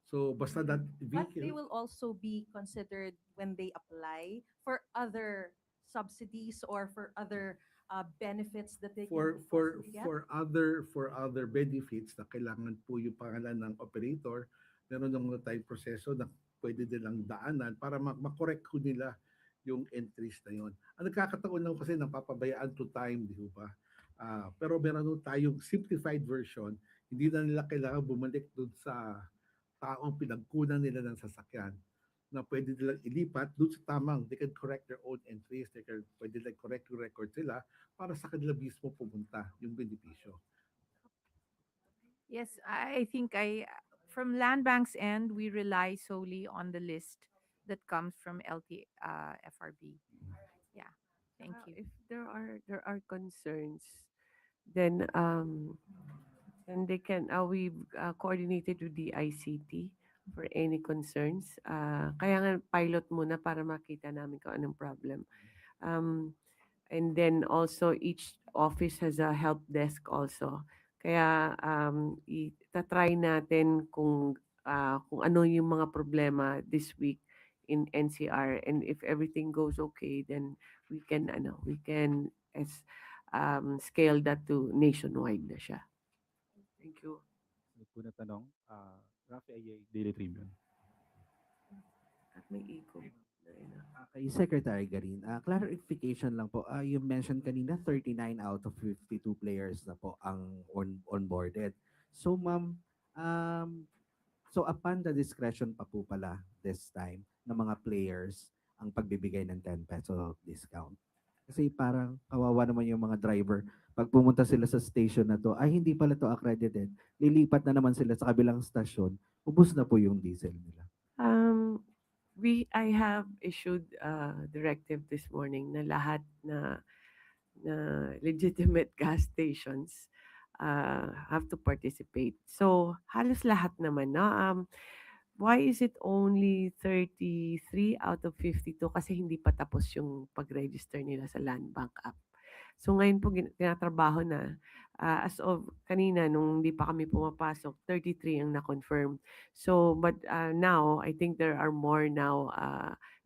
So basta that But they vehicle, will also be considered when they apply for other subsidies or for other benefits that they for can for possibly get? for other benefits na kailangan po yung pangalan ng operator, meron naman tayong proseso na pwede nilang daanan para makorek ko nila yung entries na yon. Ang nagkakataon lang kasi napapabayaan to time, di ba? Pero meron tayong simplified version, hindi na nila kailangan bumalik dun sa taong pinagkunan nila ng sasakyan na pwede nilang ilipat doon sa tamang, they can correct their own entries, pwede nilang correct yung record sila para sa kanila mismo pumunta yung benepisyo. Yes, I think from Land Bank's end, we rely solely on the list that comes from FRB. Yeah, thank you. If there are concerns, then they can we've coordinated with the ICT for any concerns. Kaya nga pilot muna para makita namin kung anong problem. And then also each office has a help desk also. Kaya itatry natin kung ano yung mga problema this week in NCR, and if everything goes okay, then we can scale that to nationwide na siya. Thank you. Sunod po na tanong, Rafi Ayay, Daily Tribune. At may echo. Kay Secretary Garin, clarification lang po. You mentioned kanina 39 out of 52 players na po ang onboarded. So ma'am, so upon the discretion pa po pala this time ng mga players, ang pagbibigay ng 10 peso discount. Kasi parang kawawa naman yung mga driver. Pag pumunta sila sa station na to, ay hindi pala to accredited. Lilipat na naman sila sa kabilang stasyon, ubos na po yung diesel nila. I have issued a directive this morning na lahat na legitimate gas stations have to participate. So halos lahat naman, no? Why is it only 33 out of 52? Kasi hindi pa tapos yung pag-register nila sa Land Bank app. So ngayon po tinatrabaho na. As of kanina, nung hindi pa kami pumapasok, 33 ang na-confirm. So, but now, I think there are more now.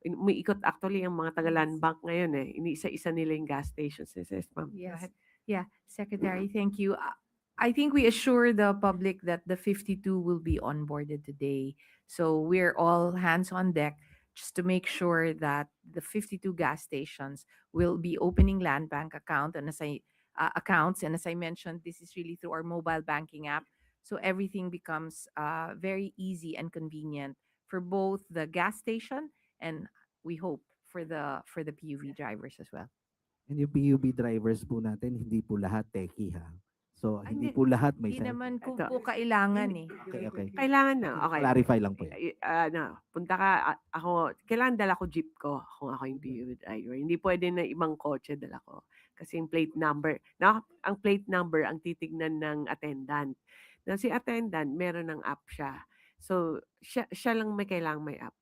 Umiikot actually ang mga taga-Land Bank ngayon eh. Iniisa-isa nila yung gas stations. Yes, ma'am. Go Yes. ahead. Yeah, Secretary, thank you. I think we assure the public that the 52 will be onboarded today. So we're all hands on deck just to make sure that the 52 gas stations will be opening land bank accounts. And as I mentioned, this is really through our mobile banking app. So everything becomes very easy and convenient for both the gas station and we hope for the PUV drivers as well. And yung PUB drivers po natin, hindi po lahat techie ha. So, hindi hindi- po lahat may Hindi naman kung Ito. po kailangan eh. Okay. Kailangan na. Okay. Clarify lang po yan. Punta ka, ako, kailangan dala ko jeep ko kung ako yung PUV driver. Hindi pwede na ibang kotse dala ko. Kasi yung plate number, ang plate number ang titignan ng attendant. Na si attendant, meron ng app siya. So, siya lang may kailangang may app.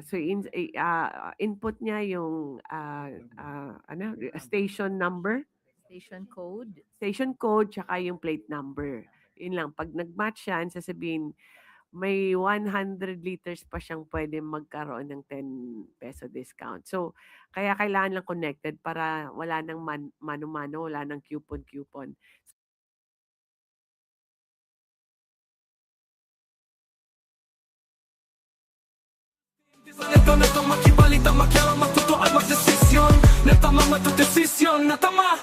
So, input niya yung station number, Station code, tsaka yung plate number. Yun lang. Pag nag-match yan, sasabihin, may 100 liters pa siyang pwede magkaroon ng 10 peso discount. So, kaya kailangan lang connected para wala nang mano-mano, wala nang coupon-coupon. Neto makibalita makialam matuto at magdesisyon na tama matudesisyon na tama.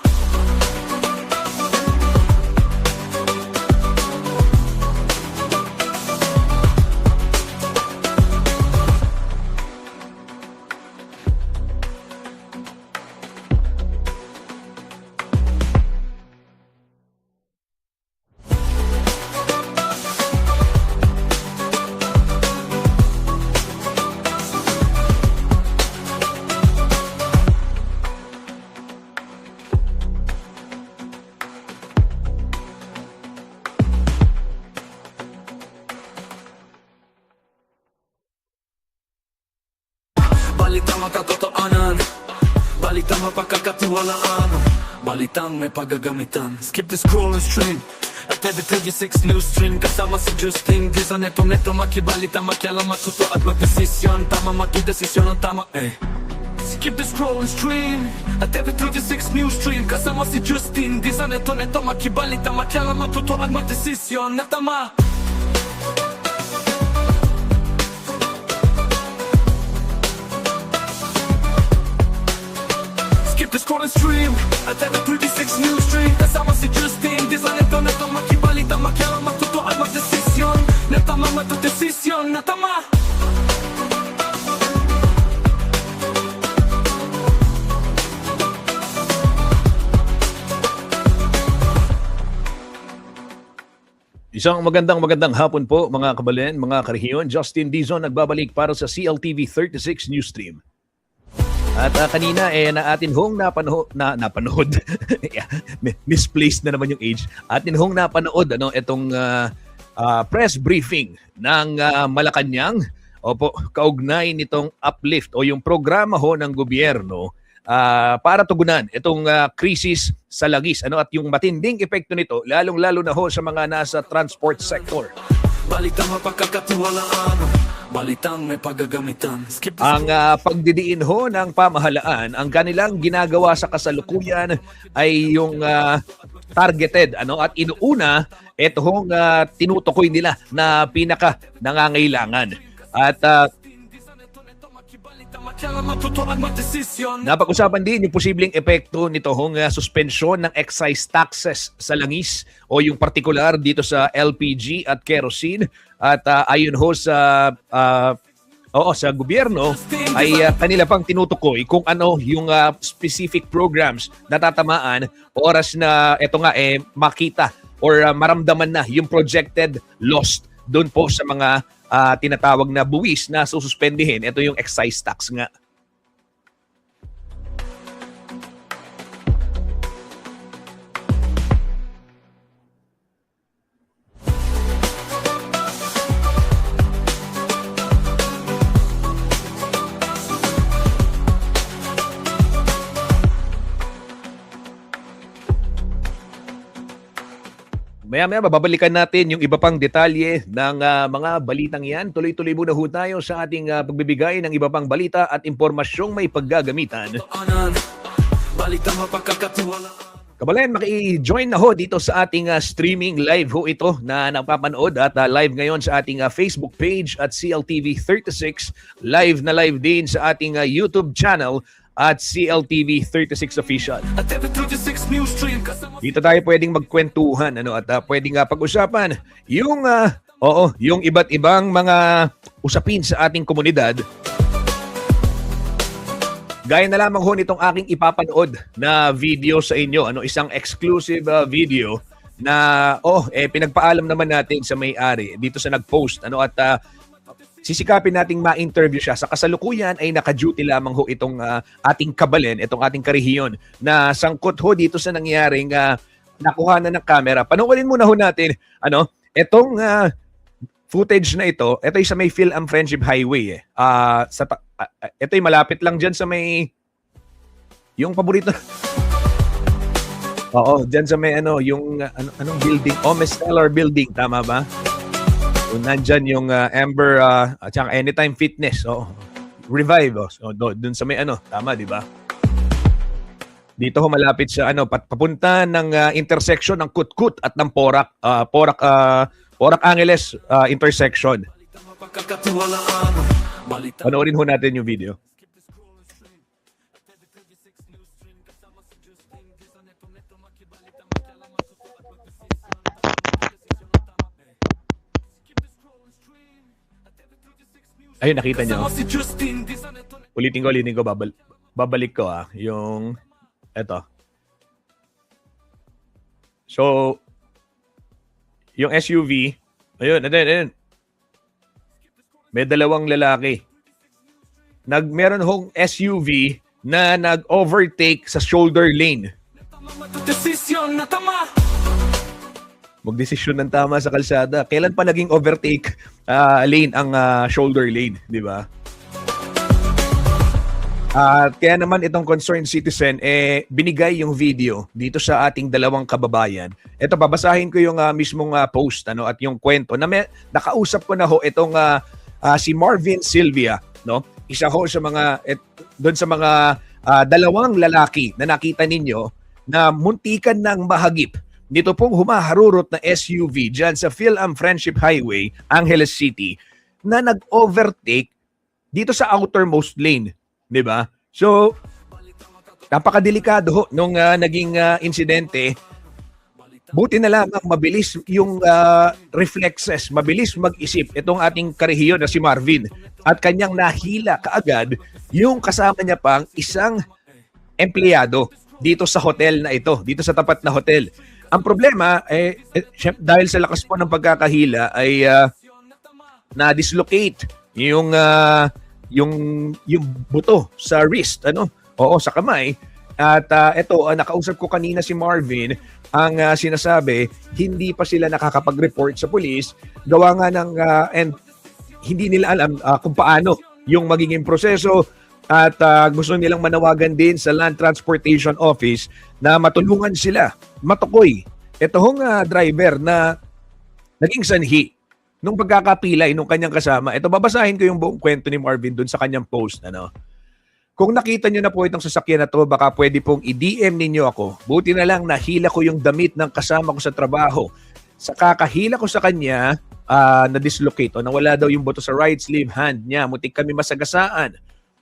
Balitang matatotoanan, balitang mapagkakatiwalaan, balitang may paggagamitan. Skip the scrolling stream at every 36 news stream. Kasama si Justin Di sa neto makibalita, makialam matuto at magdesisyon. Tama magdesisyon ang tama Skip the scrolling stream at every 36 news stream. Kasama si Justin Di sa neto makibalita, makialam matuto at magdesisyon na tama. Skip the scrolling stream at every 36 news stream. Kasama si Justin Di sa neto makibalita, makialam matuto at magdesisyon na tama matudesisyon na tama. Isang magandang hapon po mga kabalen, mga karehiyon. Justin Dizon nagbabalik para sa CLTV 36 News Stream. At kanina atin hong napanood. Misplaced na naman yung age. Atin hong napanood itong press briefing ng Malacanang. Opo, kaugnay nitong uplift o yung programa ho ng gobyerno para tugunan itong krisis sa langis at yung matinding epekto nito lalong-lalo na ho sa mga nasa transport sector. Balitang mapagkakatiwalaan, balitang may paggagamitan. Ang pagdidiin ho ng pamahalaan, ang kanilang ginagawa sa kasalukuyan ay yung targeted at inuuna ito hong tinutukoy nila na pinaka nangangailangan. At napag-usapan din yung posibleng epekto nito hong suspensyon ng excise taxes sa langis o yung partikular dito sa LPG at kerosene. At ayon ho sa sa gobyerno ay kanila pang tinutukoy kung ano yung specific programs na tatamaan oras na ito nga makita or maramdaman na yung projected lost doon po sa mga tinatawag na buwis na sususpendihin. Ito yung excise tax nga. Maya-maya, babalikan natin yung iba pang detalye ng mga balitang yan. Tuloy-tuloy muna ho tayo sa ating pagbibigay ng iba pang balita at impormasyong may paggagamitan. Kabalen, maki-join na ho dito sa ating streaming live ho ito na napapanood at live ngayon sa ating Facebook page at CLTV 36. Live na live din sa ating YouTube channel at CLTV 36 Official. Dito tayo pwedeng magkwentuhan at pwedeng pag-usapan yung yung iba't ibang mga usapin sa ating komunidad. Gaya na lamang ho nitong aking ipapanood na video sa inyo, isang exclusive video na pinagpaalam naman natin sa may-ari dito sa nag-post at sisikapin nating ma-interview siya. Sa kasalukuyan ay naka-duty lamang ho itong ating kabalen, itong ating karehiyon na sangkot ho dito sa nangyaring nakuha na ng camera. Panoorin muna ho natin itong footage na ito ay sa may Phil-Am Friendship Highway. Ito ay malapit lang dyan sa may yung paborito. Dyan sa may yung anong building? Omes Stellar Building, tama ba? Nandyan yung Amber at saka Anytime Fitness. Revive. Dun sa may tama, di ba? Dito ho malapit sa papunta ng intersection ng Kutkut at ng Porac. Porac Angeles intersection. Panoorin ho natin yung video. Ayun, nakita nyo. Ulitin ko. Babalik ko yung eto. So, yung SUV, ayun. May dalawang lalaki. Meron hong SUV na nag-overtake sa shoulder lane. Magdesisyon ng tama sa kalsada. Kailan pa naging overtake lane ang shoulder lane, di ba? At kaya naman itong concerned citizen binigay yung video dito sa ating dalawang kababayan. Ito, babasahin ko yung mismong post at yung kwento na nakausap ko na ho itong si Marvin Silvia, no? Isa ho sa mga doon sa mga dalawang lalaki na nakita ninyo na muntikan ng mahagip dito pong humaharurot na SUV dyan sa Phil-Am Friendship Highway, Angeles City, na nag-overtake dito sa outermost lane. Di ba? So, napakadelikado ho nung naging insidente. Buti na lang mabilis yung reflexes, mabilis mag-isip itong ating karehiyon na si Marvin at kanyang nahila kaagad yung kasama niya pang isang empleyado dito sa hotel na ito, dito sa tapat na hotel. Ang problema, dahil sa lakas po ng pagkakahila ay na-dislocate yung buto sa wrist, sa kamay. At ito, nakausap ko kanina si Marvin, ang sinasabi, hindi pa sila nakakapag-report sa police, gawa nga ng, and hindi nila alam kung paano yung magiging proseso. At gusto nilang manawagan din sa Land Transportation Office na matulungan sila matukoy itong driver na naging sanhi nung pagkakapilay nung kanyang kasama. Ito, babasahin ko yung buong kwento ni Marvin dun sa kanyang post. Kung nakita nyo na po itong sasakyan na to, baka pwede pong i-DM ninyo ako. Buti na lang nahila ko yung damit ng kasama ko sa trabaho. Sa kakahila ko sa kanya, na-dislocate o nawala daw yung buto sa right sleeve hand niya. Mutik kami masagasaan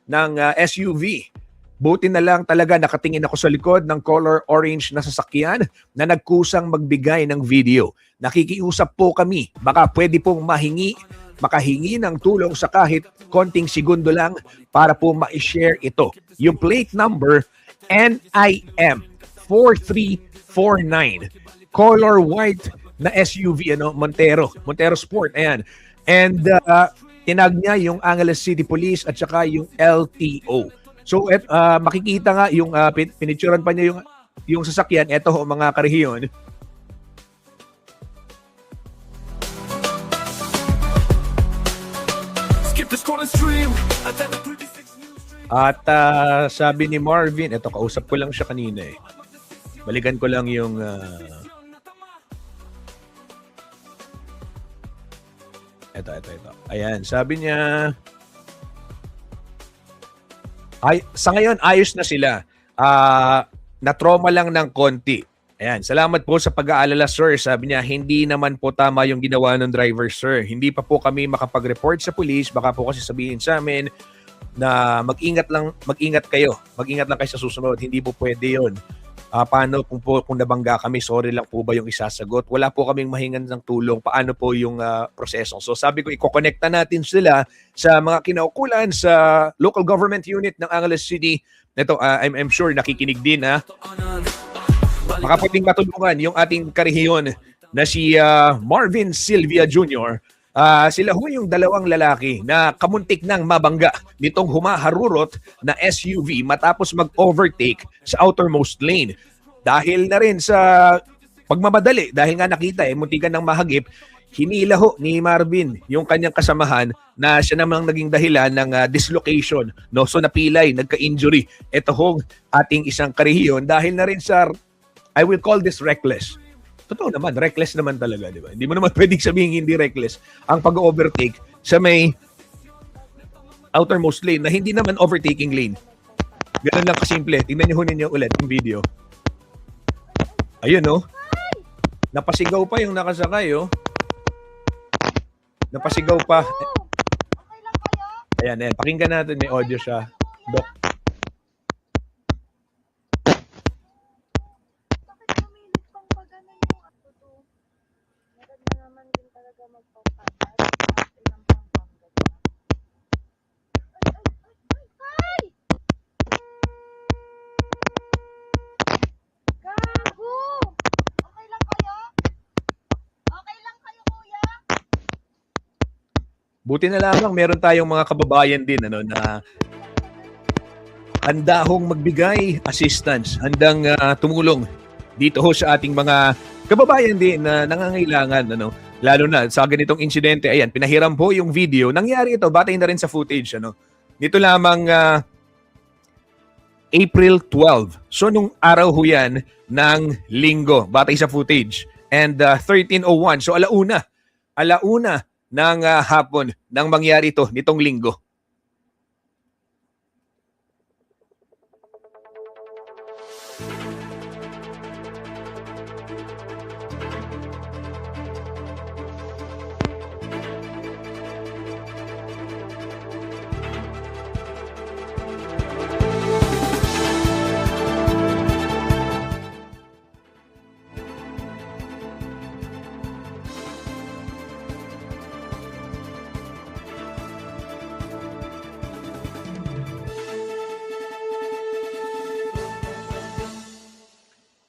ng SUV. Buti na lang talaga nakatingin ako sa likod ng color orange na sasakyan na nagkusang magbigay ng video. Nakikiusap po kami. Baka pwede pong mahingi makahingi ng tulong sa kahit konting segundo lang para po ma-share ito. Yung plate number NIM 4349. Color white na SUV, Montero Sport. Ayan. And tinag niya yung Angeles City Police at saka yung LTO. So makikita nga yung pinicturean pa niya yung sasakyan. Ito ho, mga karehiyon. Skip the scroll and stream. At sabi ni Marvin, ito kausap ko lang siya kanina eh. Balikan ko lang yung ito. Ayan, sabi niya sa ngayon ayos na sila. Na-trauma lang ng konti. Ayan, salamat po sa pag-aalala, sir. Sabi niya, hindi naman po tama yung ginawa ng driver, sir. Hindi pa po kami makapag-report sa police. Baka po kasi sabihin sa amin na mag-ingat kayo. Mag-ingat lang kayo sa susunod. Hindi po pwede yun. Paano kung nabangga kami, sorry lang po ba yung isasagot? Wala po kaming mahingan ng tulong. Paano po yung proseso? So sabi ko, ikokonekta natin sila sa mga kinaukulan sa local government unit ng Angeles City. Ito, I'm sure nakikinig din ha. Baka pwedeng matulungan yung ating karehiyon na si Marvin Sylvia Jr. Sila ho yung dalawang lalaki na kamuntik nang mabangga nitong humaharurot na SUV matapos mag-overtake sa outermost lane. Dahil na rin sa pagmamadali, dahil nga nakita muntikan ng mahagip, hinila ho ni Marvin yung kanyang kasamahan na siya namang naging dahilan ng dislocation. No? So napilay, nagka-injury. Ito hong ating isang karehiyon dahil na rin sa, I will call this reckless. Totoo naman, reckless naman talaga, di ba? Hindi mo naman pwedeng sabihin hindi reckless ang pag-overtake sa may outermost lane na hindi naman overtaking lane. Ganun lang kasimple. Tingnan niyo ulit yung video. Ayun, no? Napasigaw pa yung nakasakay, oh. Napasigaw pa. Ayan. Pakinggan natin, may audio siya. Dok. Buti na lamang meron tayong mga kababayan din na handa hong magbigay assistance, handang tumulong dito ho sa ating mga kababayan din na nangangailangan, lalo na sa ganitong insidente. Ayan, pinahiram po yung video. Nangyari ito, batay na rin sa footage. Dito lamang April 12. So nung araw ho yan ng linggo, batay sa footage. And 13:01. So alauna ng hapon nang mangyari ito nitong linggo.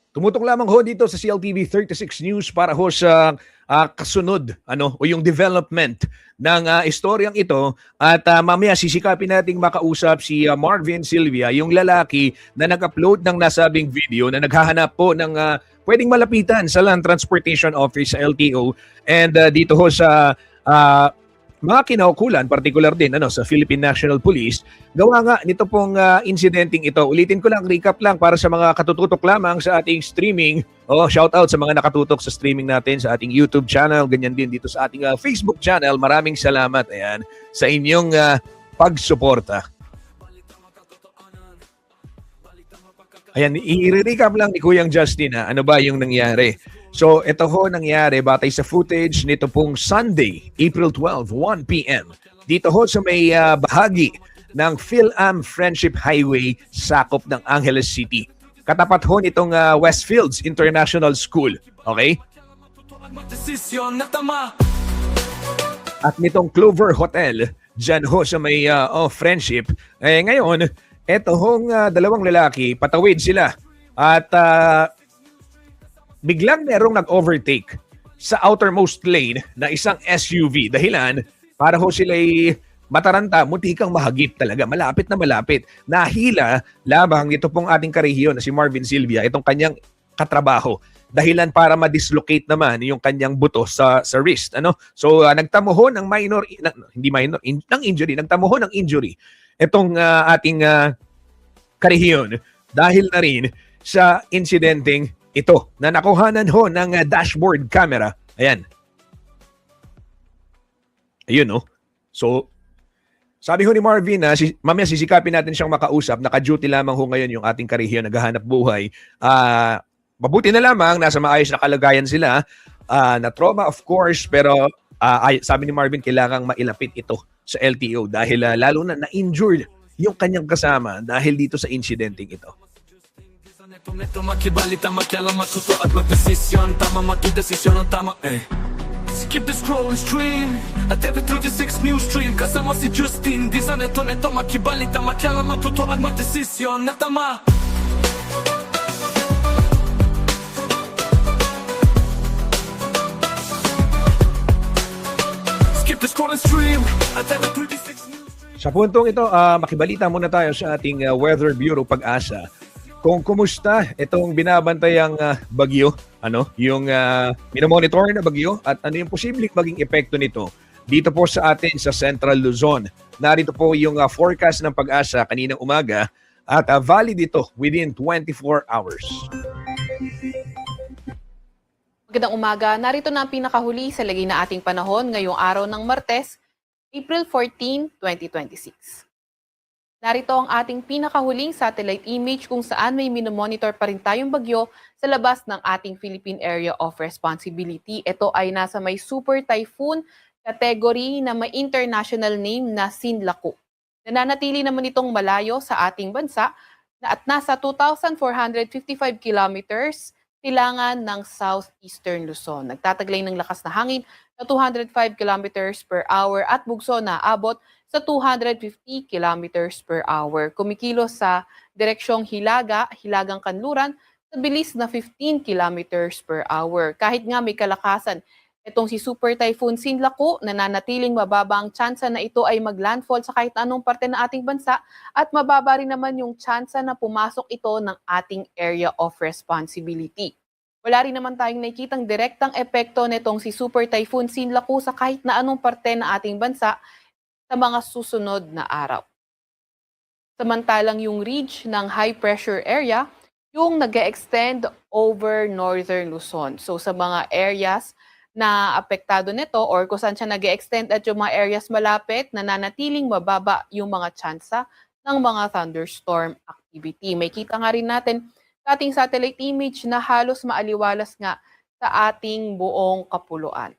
Tumutok lamang ho dito sa CLTV 36 News para ho sa kasunod o yung development ng istoryang ito at mamaya sisikapin nating makausap si Marvin Sylvia, yung lalaki na nag-upload ng nasabing video na naghahanap po ng pwedeng malapitan sa Land Transportation Office sa LTO and dito ho sa mga kinaukulan, particular din sa Philippine National Police, gawa nga nito pong incidenting ito. Ulitin ko lang, recap lang para sa mga katututok lamang sa ating streaming. Shout out sa mga nakatutok sa streaming natin sa ating YouTube channel, ganyan din dito sa ating Facebook channel. Maraming salamat sa inyong pagsuporta. Ayan, i-recap lang ni Kuyang Justin ano ba yung nangyari. So, ito ho nangyari batay sa footage nito pong Sunday, April 12, 1 p.m. Dito ho sa may bahagi ng PhilAm Friendship Highway, sakop ng Angeles City. Katapat ho nitong Westfields International School. Okay? at nitong Clover Hotel dyan ho sa may Friendship. Ngayon, eto hong dalawang lalaki, patawid sila at biglang merong nag-overtake sa outermost lane na isang SUV. Dahilan, para ho sila'y mataranta, mutikang mahagip talaga. Malapit na malapit. Nahila labang ito pong ating karehiyon na si Marvin Silvia, itong kanyang katrabaho. Dahilan para ma-dislocate naman yung kanyang buto sa wrist. So, nagtamo ho ng ng injury. Nagtamo ho ng injury itong ating karehiyon dahil na rin sa insidenteng ito na nakuhanan ho ng dashboard camera. Ayan. Ayun, no? So, sabi ho ni Marvin na mamaya sisikapin natin siyang makausap. Naka-duty lamang ho ngayon yung ating karehiyon naghahanap buhay. Mabuti na lamang, nasa maayos na kalagayan sila. Na trauma, of course, pero sabi ni Marvin, kailangang mailapit ito sa LTO dahil lalo na na-injured yung kanyang kasama dahil dito sa incidenting ito. Neto makibalita makialam matuto at magdesisyon tama magdesisyon ang tama Skip the scrolling stream at every 36 news stream kasama si Justin di sa neto makibalita makialam matuto at magdesisyon na tama Skip the scrolling stream at every 36 news Sa puntong ito, makibalita muna tayo sa ating Weather Bureau Pag-asa. Kung kumusta itong binabantayang bagyo, yung minomonitor na bagyo at ano yung posibleng maging epekto nito dito po sa atin sa Central Luzon. Narito po yung forecast ng Pag-asa kaninang umaga at valid ito within 24 hours. Magandang umaga, narito na ang pinakahuli sa lagay na ating panahon ngayong araw ng Martes, April 14, 2026. Narito ang ating pinakahuling satellite image kung saan may minomonitor pa rin tayong bagyo sa labas ng ating Philippine Area of Responsibility. Ito ay nasa may super typhoon category na may international name na Sinlaku. Nananatili naman itong malayo sa ating bansa at nasa 2,455 kilometers silangan ng southeastern Luzon. Nagtataglay ng lakas na hangin na 205 kilometers per hour at bugso na abot sa 250 kilometers per hour. Kumikilos sa direksyong Hilagang Kanluran sa bilis na 15 kilometers per hour. Kahit nga may kalakasan, itong si Super Typhoon Sinlaku, nananatiling mababa ang tsansa na ito ay maglandfall sa kahit anong parte ng ating bansa at mababa rin naman yung tsansa na pumasok ito ng ating area of responsibility. Wala rin naman tayong nakikitang direktang epekto nitong si Super Typhoon Sinlaku sa kahit na anong parte ng ating bansa sa mga susunod na araw. Samantalang yung ridge ng high pressure area, yung nag-extend over northern Luzon. So sa mga areas na apektado nito or kung saan siya nag-extend at yung mga areas malapit, nananatiling mababa yung mga tsansa ng mga thunderstorm activity. May kita nga rin natin sa ating satellite image na halos maaliwalas nga sa ating buong kapuluan.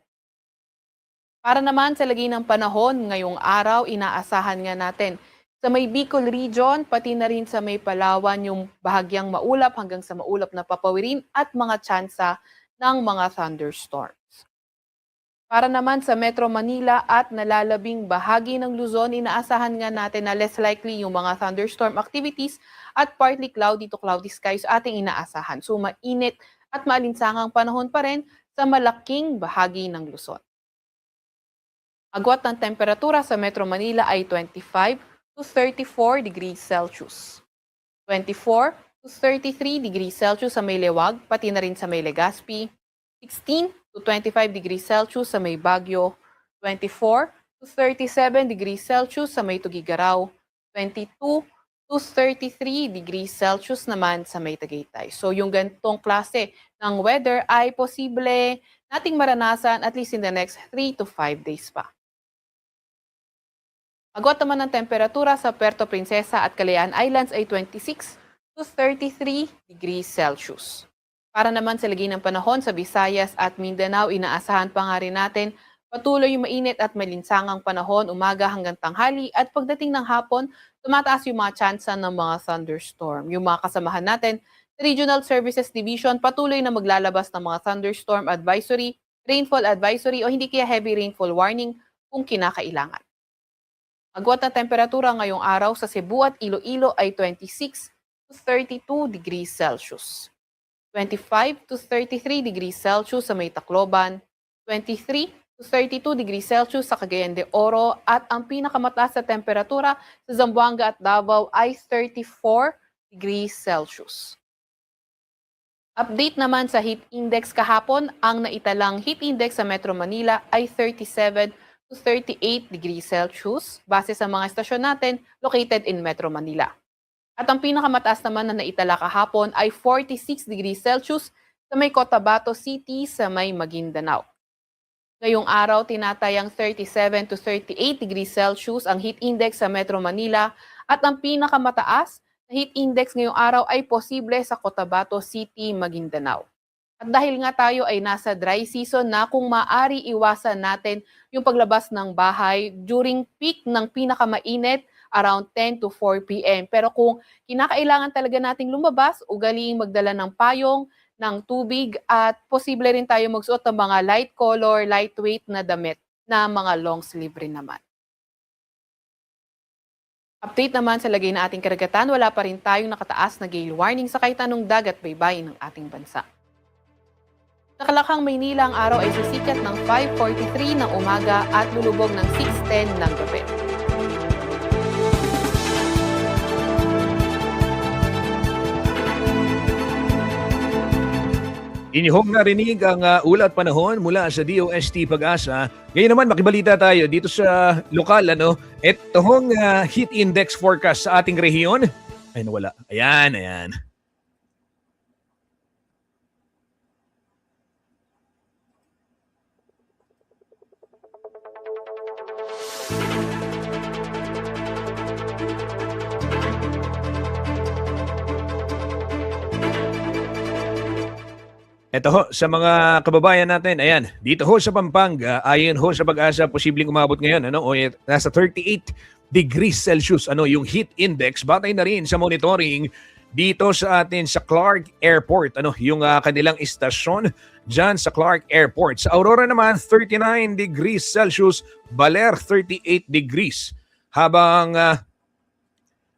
Para naman sa lagay ng panahon, ngayong araw, inaasahan nga natin sa may Bicol region, pati na rin sa may Palawan, yung bahagyang maulap hanggang sa maulap na papawirin at mga tsansa ng mga thunderstorms. Para naman sa Metro Manila at nalalabing bahagi ng Luzon, inaasahan nga natin na less likely yung mga thunderstorm activities at partly cloudy to cloudy skies ating inaasahan. So mainit at maalinsangang panahon pa rin sa malaking bahagi ng Luzon. Agwat ng temperatura sa Metro Manila ay 25 to 34 degrees Celsius. 24 to 33 degrees Celsius sa may Liwag, pati na rin sa may Legazpi. 16 to 25 degrees Celsius sa may Baguio. 24 to 37 degrees Celsius sa may Tugigaraw. 22 to 33 degrees Celsius naman sa may Tagaytay. So yung ganitong klase ng weather ay posible nating maranasan at least in the next 3 to 5 days pa. Agwat naman ng temperatura sa Puerto Princesa at Calayan Islands ay 26 to 33 degrees Celsius. Para naman sa lagay ng panahon sa Visayas at Mindanao, inaasahan pa nga rin natin patuloy yung mainit at malinsangang panahon umaga hanggang tanghali at pagdating ng hapon, tumataas yung mga tsansa ng mga thunderstorm. Yung mga kasamahan natin sa Regional Services Division patuloy na maglalabas ng mga thunderstorm advisory, rainfall advisory o hindi kaya heavy rainfall warning kung kinakailangan. Agwat na temperatura ngayong araw sa Cebu at Iloilo ay 26 to 32 degrees Celsius. 25 to 33 degrees Celsius sa May Tacloban, 23 to 32 degrees Celsius sa Cagayan de Oro at ang pinakamataas na temperatura sa Zamboanga at Davao ay 34 degrees Celsius. Update naman sa heat index kahapon, ang naitalang heat index sa Metro Manila ay 37 to 38 degrees Celsius base sa mga estasyon natin located in Metro Manila. At ang pinakamataas naman na naitala kahapon ay 46 degrees Celsius sa may Cotabato City sa may Maguindanao. Ngayong araw, tinatayang 37 to 38 degrees Celsius ang heat index sa Metro Manila at ang pinakamataas na heat index ngayong araw ay posible sa Cotabato City, Maguindanao. At dahil nga tayo ay nasa dry season na, kung maaari iwasan natin yung paglabas ng bahay during peak ng pinakamainit around 10 to 4 p.m. Pero kung kinakailangan talaga nating lumabas, ugaliing magdala ng payong, ng tubig, at posible rin tayo magsuot ng mga light color, lightweight na damit na mga long sleeve rin naman. Update naman sa lagay na ating karagatan, wala pa rin tayong nakataas na gale warning sa kahit anong dagat baybayin ng ating bansa. Sa Kalakang, Maynila, ang araw ay sisikat ng 5:43 ng umaga at lulubog ng 6:10 ng gabi. Inyong narinig ang ulat panahon mula sa DOST Pag-asa. Ngayon naman makibalita tayo dito sa lokal. Itong heat index forecast sa ating rehiyon. Ay nawala. Ayan. Ito ho, sa mga kababayan natin, ayan, dito ho sa Pampanga, ayon ho sa Pag-asa, posibleng umabot ngayon, nasa 38 degrees Celsius, yung heat index, batay na rin sa monitoring dito sa atin sa Clark Airport, yung kanilang istasyon dyan sa Clark Airport. Sa Aurora naman, 39 degrees Celsius, Baler, 38 degrees. Habang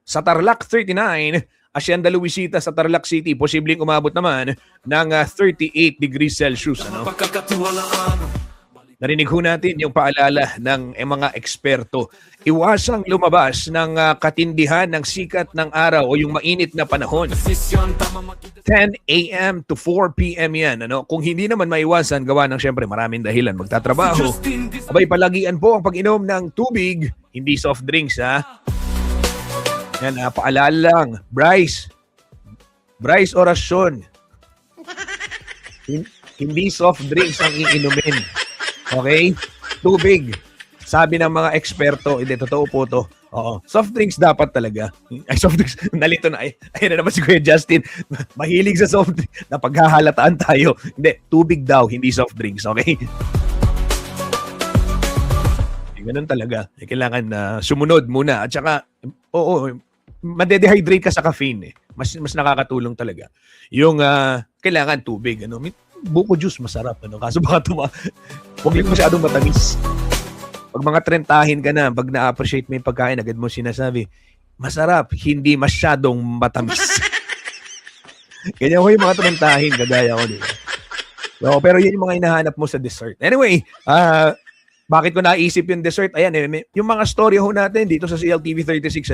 sa Tarlac, 39, Hacienda Luisita sa Tarlac City, posibleng umabot naman ng 38 degrees Celsius. Narinig ho natin yung paalala ng mga eksperto. Iwasang lumabas ng katindihan ng sikat ng araw o yung mainit na panahon. 10 a.m. to 4 p.m. yan. Kung hindi naman maiwasan, gawa ng syempre maraming dahilan. Magtatrabaho. Abay, palagian po ang pag-inom ng tubig, hindi soft drinks ha. Yan, paalala lang. Bryce orasyon. Hindi soft drinks ang iinumin. Okay? Tubig. Sabi ng mga eksperto, hindi, totoo po to. Oo. Soft drinks dapat talaga. Ay, soft drinks. Nalito na. Ayun na naman si Kuya Justin. Mahilig sa soft drinks. Napaghahalataan tayo. Hindi, tubig daw, hindi soft drinks. Okay? Ganun talaga. Kailangan sumunod muna. At saka, madedehydrate ka sa caffeine. Mas nakakatulong talaga. Yung kailangan tubig. Buko juice, masarap. Kaso baka huwag yung masyadong matamis. Pag mga trentahin ka na, pag na-appreciate mo yung pagkain, agad mo sinasabi, masarap, hindi masyadong matamis. Ganyan ko yung mga trentahin, kagaya ko. Pero yun yung mga hinahanap mo sa dessert. Anyway, bakit ko naisip yung dessert? Ayan, yung mga story ho natin dito sa CLTV 36,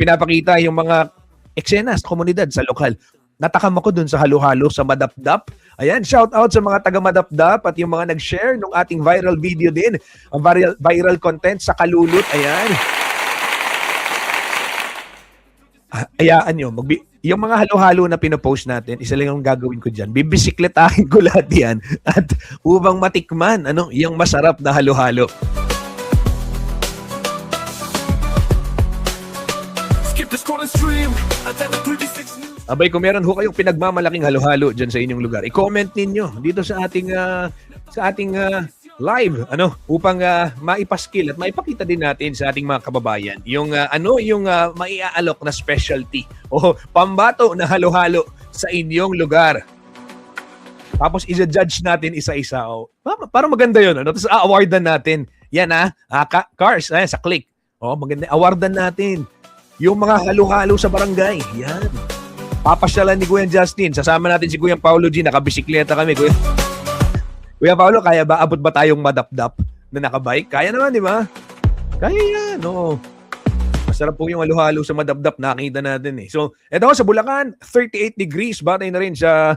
pinapakita yung mga eksena sa komunidad, sa lokal. Natakam ako dun sa halo-halo sa Madapdap. Ayan, shout out sa mga taga Madapdap at yung mga nag-share ng ating viral video din. Ang viral content sa Kalulot. Ayan. Ayaan nyo, yung mga halo-halo na pinopost natin, isa lang yung gagawin ko dyan. Bibisikletahin ko lahat yan at upang matikman yung masarap na halo-halo. Abay, kung meron ho kayong pinagmamalaking halo-halo dyan sa inyong lugar, i-comment ninyo dito sa ating live upang maipaskill at maipakita din natin sa ating mga kababayan yung maiaalok na specialty o pambato na halo-halo sa inyong lugar. Tapos i-judge natin isa-isa. Parang maganda yun. Tapos a-awardan natin Yan Cars, sa click. Oh, maganda. Awardan natin. Yung mga halo-halo sa barangay. Yan. Papasyalan ni Kuya Justin. Sasama natin si Kuya Paulo G. Nakabisikleta kami. Kuya Paulo, kaya ba? Abot ba tayong madap-dap na nakabike? Kaya naman, di ba? Kaya yan, oo. Masarap po yung halo-halo sa madap-dap. Nakita natin eh. So, eto sa Bulacan, 38 degrees. Batay na rin sa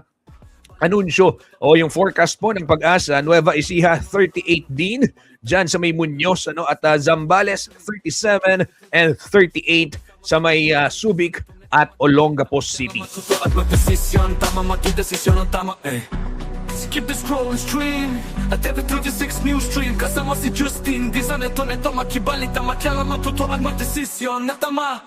anunsyo o yung forecast po ng Pag-asa. Nueva Ecija, 38 din. Diyan sa may Muñoz at Zambales, 37 and 38 sa may Subic at Olongapo City. At magdesisyon, tama magdesisyon ang tama Skip the scrolling stream At TV36 News Stream Kasama si Justin Di sa neto makibalita Makyala matuto at magdesisyon na tama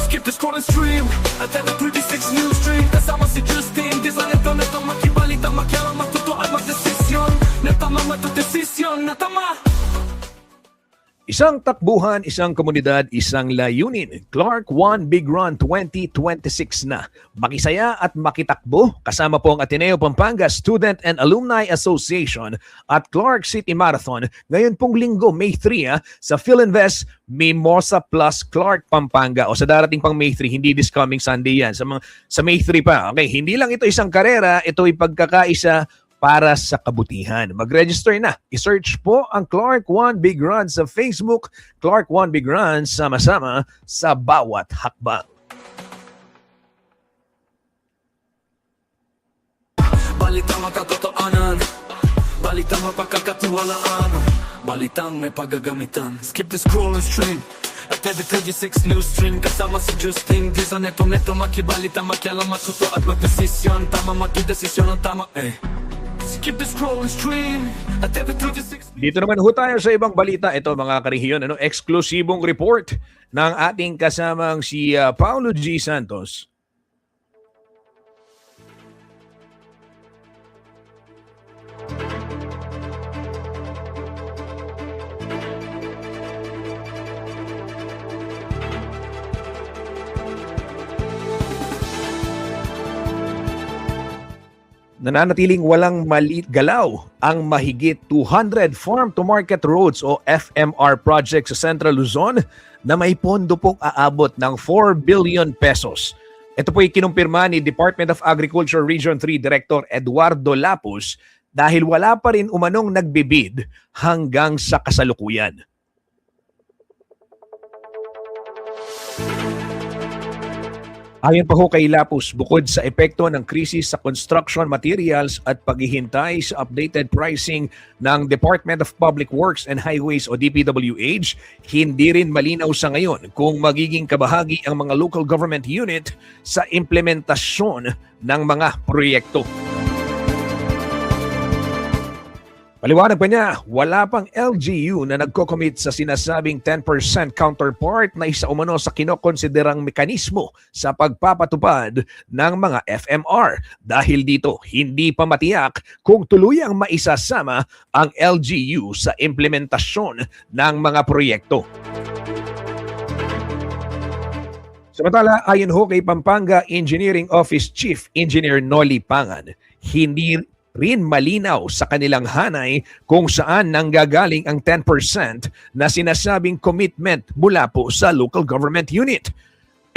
Skip the scrolling stream At TV36 News Stream Kasama si Justin Di sa neto makibalita Makyala matuto at magdesisyon na tama magdesisyon na tama Isang takbuhan, isang komunidad, isang layunin. Clark One Big Run 2026 na. Makisaya at makitakbo kasama po ang Ateneo Pampanga Student and Alumni Association at Clark City Marathon ngayon pong linggo, May 3 sa PhilInvest Mimosa Plus Clark Pampanga o sa darating pang May 3, hindi this coming Sunday yan. Sa May 3 pa. Okay, hindi lang ito isang karera, ito ay pagkakaisa para sa kabutihan. Mag-register na. I-search po ang Clark One Big Run sa Facebook. Clark One Big Run, sama-sama sa bawat hakbang. Balitang makatotoanan Balitang mapagkakatiwalaan Balitang may paggagamitan Skip the scrolling stream At TV36 News Stream Kasama si Justin Di sa neto makibalita Makialam matuto at magdesisyon Tama magdesisyon ang tama Skip the scrolling stream At TV36 Dito naman ho tayo sa ibang balita. Ito mga karehiyon, eksklusibong report ng ating kasamang si Paulo G. Santos. Nananatiling walang galaw ang mahigit 200 farm-to-market roads o FMR projects sa Central Luzon na may pondo pong aabot ng 4 billion pesos. Ito po ay kinumpirma ni Department of Agriculture Region 3 Director Eduardo Lapus dahil wala pa rin umanong nagbibid hanggang sa kasalukuyan. Ayon pa ho kay Lapus, bukod sa epekto ng krisis sa construction materials at paghihintay sa updated pricing ng Department of Public Works and Highways o DPWH, hindi rin malinaw sa ngayon kung magiging kabahagi ang mga local government unit sa implementasyon ng mga proyekto. Paliwanag pa niya, wala pang LGU na nagko-commit sa sinasabing 10% counterpart na isa umano sa kinokonsiderang mekanismo sa pagpapatupad ng mga FMR. Dahil dito, hindi pa matiyak kung tuluyang maisasama ang LGU sa implementasyon ng mga proyekto. Samantala, ayon ho kay Pampanga Engineering Office Chief Engineer Noli Pangan, hindi rin malinaw sa kanilang hanay kung saan nanggagaling ang 10% na sinasabing commitment mula po sa local government unit.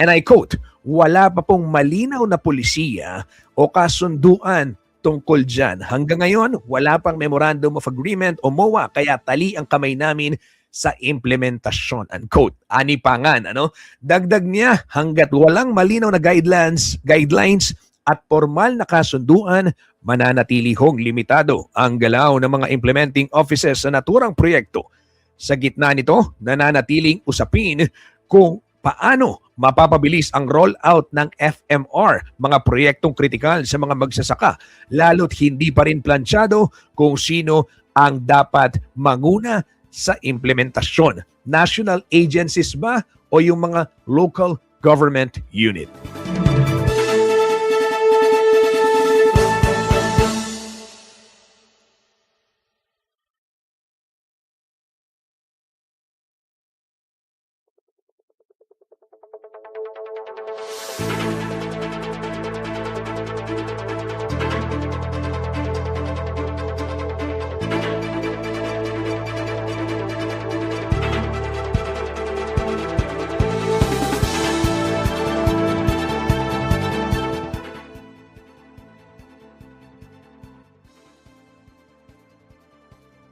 And I quote, wala pa pong malinaw na polisiya o kasunduan tungkol dyan. Hanggang ngayon, wala pang Memorandum of Agreement o MOA kaya tali ang kamay namin sa implementasyon. Unquote. Ani Pangan, Dagdag niya, hanggat walang malinaw na guidelines at formal na kasunduan, mananatili hong limitado ang galaw ng mga implementing offices sa naturang proyekto. Sa gitna nito, nananatiling usapin kung paano mapapabilis ang rollout ng FMR, mga proyektong kritikal sa mga magsasaka, lalo't hindi pa rin plansyado kung sino ang dapat manguna sa implementasyon. National agencies ba o yung mga local government unit?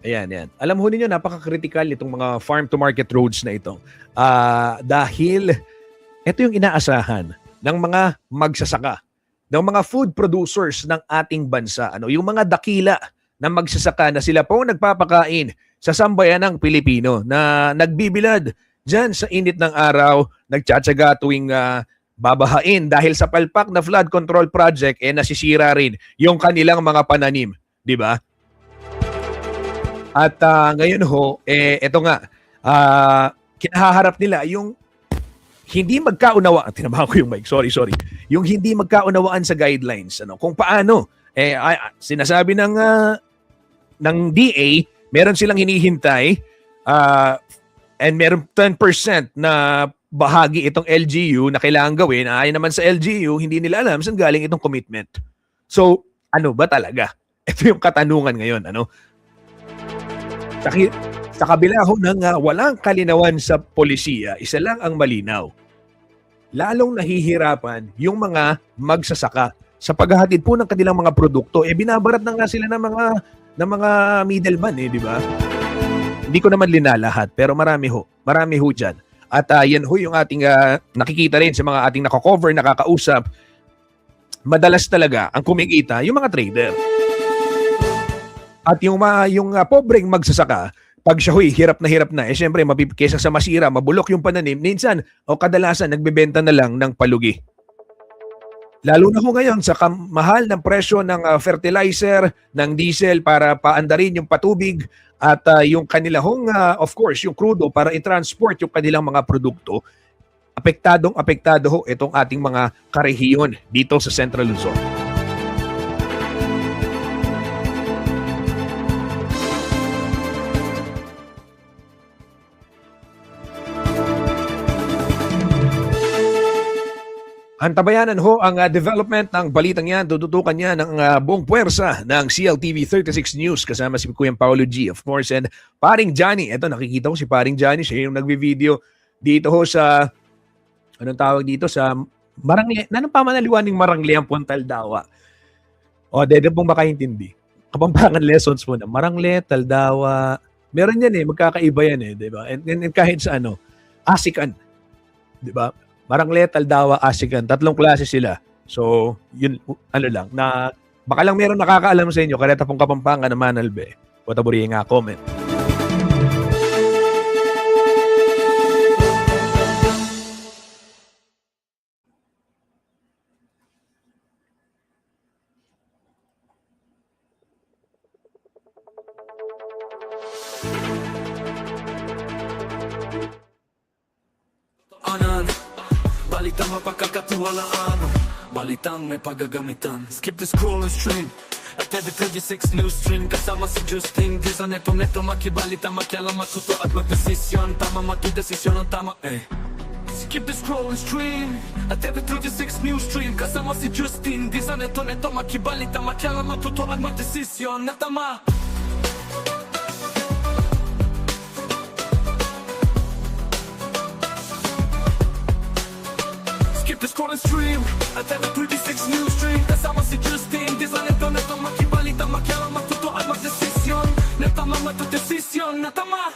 Ayan. Alam ho ninyo, napaka-critical itong mga farm-to-market roads na ito. Dahil ito yung inaasahan ng mga magsasaka, ng mga food producers ng ating bansa. Yung mga dakila na magsasaka na sila po nagpapakain sa sambayanang Pilipino na nagbibilad dyan sa init ng araw, nagtsatsaga tuwing babahain dahil sa palpak na flood control project, nasisira rin yung kanilang mga pananim. Di ba? At ngayon ho, ito nga, kinahaharap nila yung hindi magkaunawaan, tinabahan ko yung mic, sorry. Yung hindi magkaunawaan sa guidelines, kung paano, sinasabi ng DA, meron silang hinihintay, and meron 10% na bahagi itong LGU na kailangan gawin, ayon naman sa LGU, hindi nila alam saan galing itong commitment. So, ano ba talaga? Ito yung katanungan ngayon, Sa kabila ho ng walang kalinawan sa polisiya, isa lang ang malinaw. Lalong nahihirapan yung mga magsasaka sa paghahatid po ng kanilang mga produkto. Binabarat na nga sila ng mga middleman, di ba? Hindi ko naman linalahat, pero marami ho dyan. At yan ho yung ating nakikita rin sa mga ating nakakover, nakakausap. Madalas talaga ang kumikita yung mga trader. At yung pobreng magsasaka, pag siya hirap na, syempre, kesa sa masira, mabulok yung pananim, minsan o kadalasan nagbebenta na lang ng palugi. Lalo na ho ngayon sa mahal ng presyo ng fertilizer, ng diesel para paandarin yung patubig at yung kanila of course, yung crudo para i-transport yung kanilang mga produkto. Apektado ho itong ating mga karehiyon dito sa Central Luzon. Antabayanan ho ang development ng balitang yan. Tututukan niya ng buong puwersa ng CLTV 36 News kasama si Kuya Paolo G, of course, and Paring Johnny. Ito, nakikita ko si Paring Johnny. Siya yung nagbi-video dito ho sa, anong tawag dito, sa Marangli. Anong pamanaliwaning Marangli ang Taldawa? O, dede pong makaintindi. Kapampangan lessons po na Marangli, Taldawa. Meron yan magkakaiba yan di ba? And kahit sa Asikan. Di ba? Marangli, Taldawa, Asikan. 3 klase sila. So, yun, lang, na baka lang meron nakakaalam sa inyo, kareta pong Kapampangan na Manalbe. Wataburi nga comment. Balitang mapagkakatiwalaan, balitang may paggagamitan. Skip the scroll and stream at every 36 news stream. Kasama si Justin Disa, neto makibalita, makialam, matuto at magdesisyon. Tama magdesisyon ang tama Skip the scroll and stream at every 36 news stream. Kasama si Justin Disa, neto makibalita, makialam, matuto at magdesisyon na tama. The scroll and stream at every 36 news stream. Kasama si Justin Disa, neto makibalita, makialam, matuto at magdesisyon na tama, matudesisyon na tama.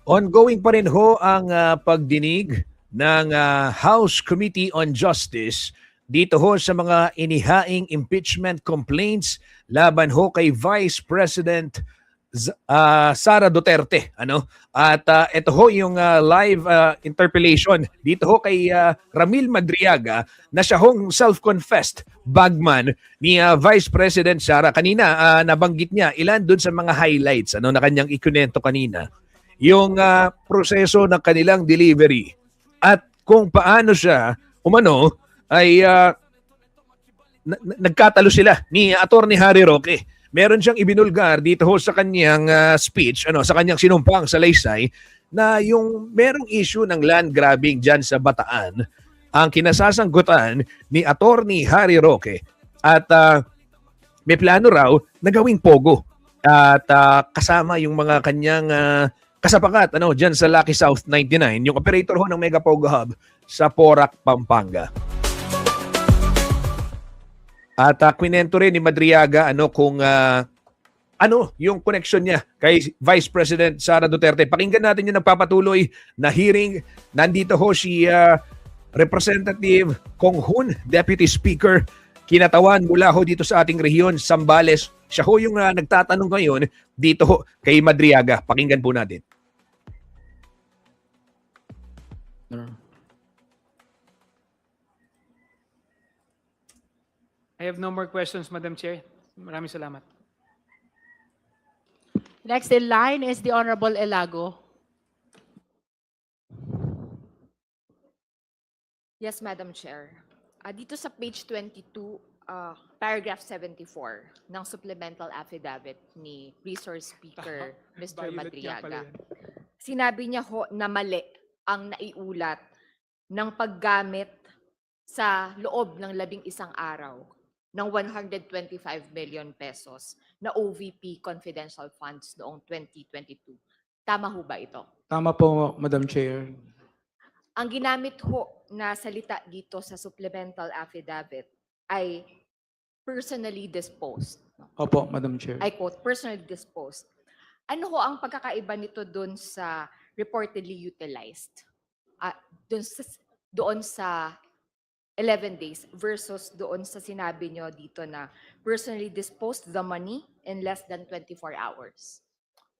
Ongoing pa rin ho ang pagdinig ng House Committee on Justice dito ho sa mga inihaing impeachment complaints laban ho kay Vice President Sara Duterte. At ito ho yung live interpellation dito ho kay Ramil Madriaga na siya hong self-confessed bagman ni Vice President Sara. Kanina nabanggit niya ilan dun sa mga highlights na kanyang ikunento kanina. Yung proseso ng kanilang delivery at kung paano siya ay nagkatalo sila ni Attorney Harry Roque. Meron siyang ibinulgar dito ho sa kanyang speech, sa kanyang sinumpang salaysay na yung merong issue ng land grabbing dyan sa Bataan ang kinasasanggutan ni Attorney Harry Roque at may plano raw na gawing pogo at kasama yung mga kanyang kasapakat dyan sa Lucky South 99, yung operator ho ng Mega Pogo Hub sa Porac, Pampanga. At kwinento rin ni Madriaga kung yung connection niya kay Vice President Sara Duterte. Pakinggan natin yung nagpapatuloy na hearing. Nandito ho si Representative Kong Hun, Deputy Speaker, kinatawan mula ho dito sa ating rehiyon, Zambales. Siya ho yung nagtatanong ngayon dito ho kay Madriaga. Pakinggan po natin. I have no more questions, Madam Chair. Maraming salamat. Next in line is the Honorable Elago. Yes, Madam Chair. Dito sa page 22, paragraph 74 ng supplemental affidavit ni Resource Speaker Mr. Madriaga. Sinabi niya ho na mali ang naiulat ng paggamit sa loob ng 11 araw ng 125 million pesos na OVP confidential funds noong 2022. Tama ho ba ito? Tama po, Madam Chair. Ang ginamit ho na salita dito sa supplemental affidavit ay personally disposed. Opo, Madam Chair. I quote, personally disposed. Ano ho ang pagkakaiba nito doon sa reportedly utilized? Doon sa 11 days versus doon sa sinabi nyo dito na personally disposed the money in less than 24 hours.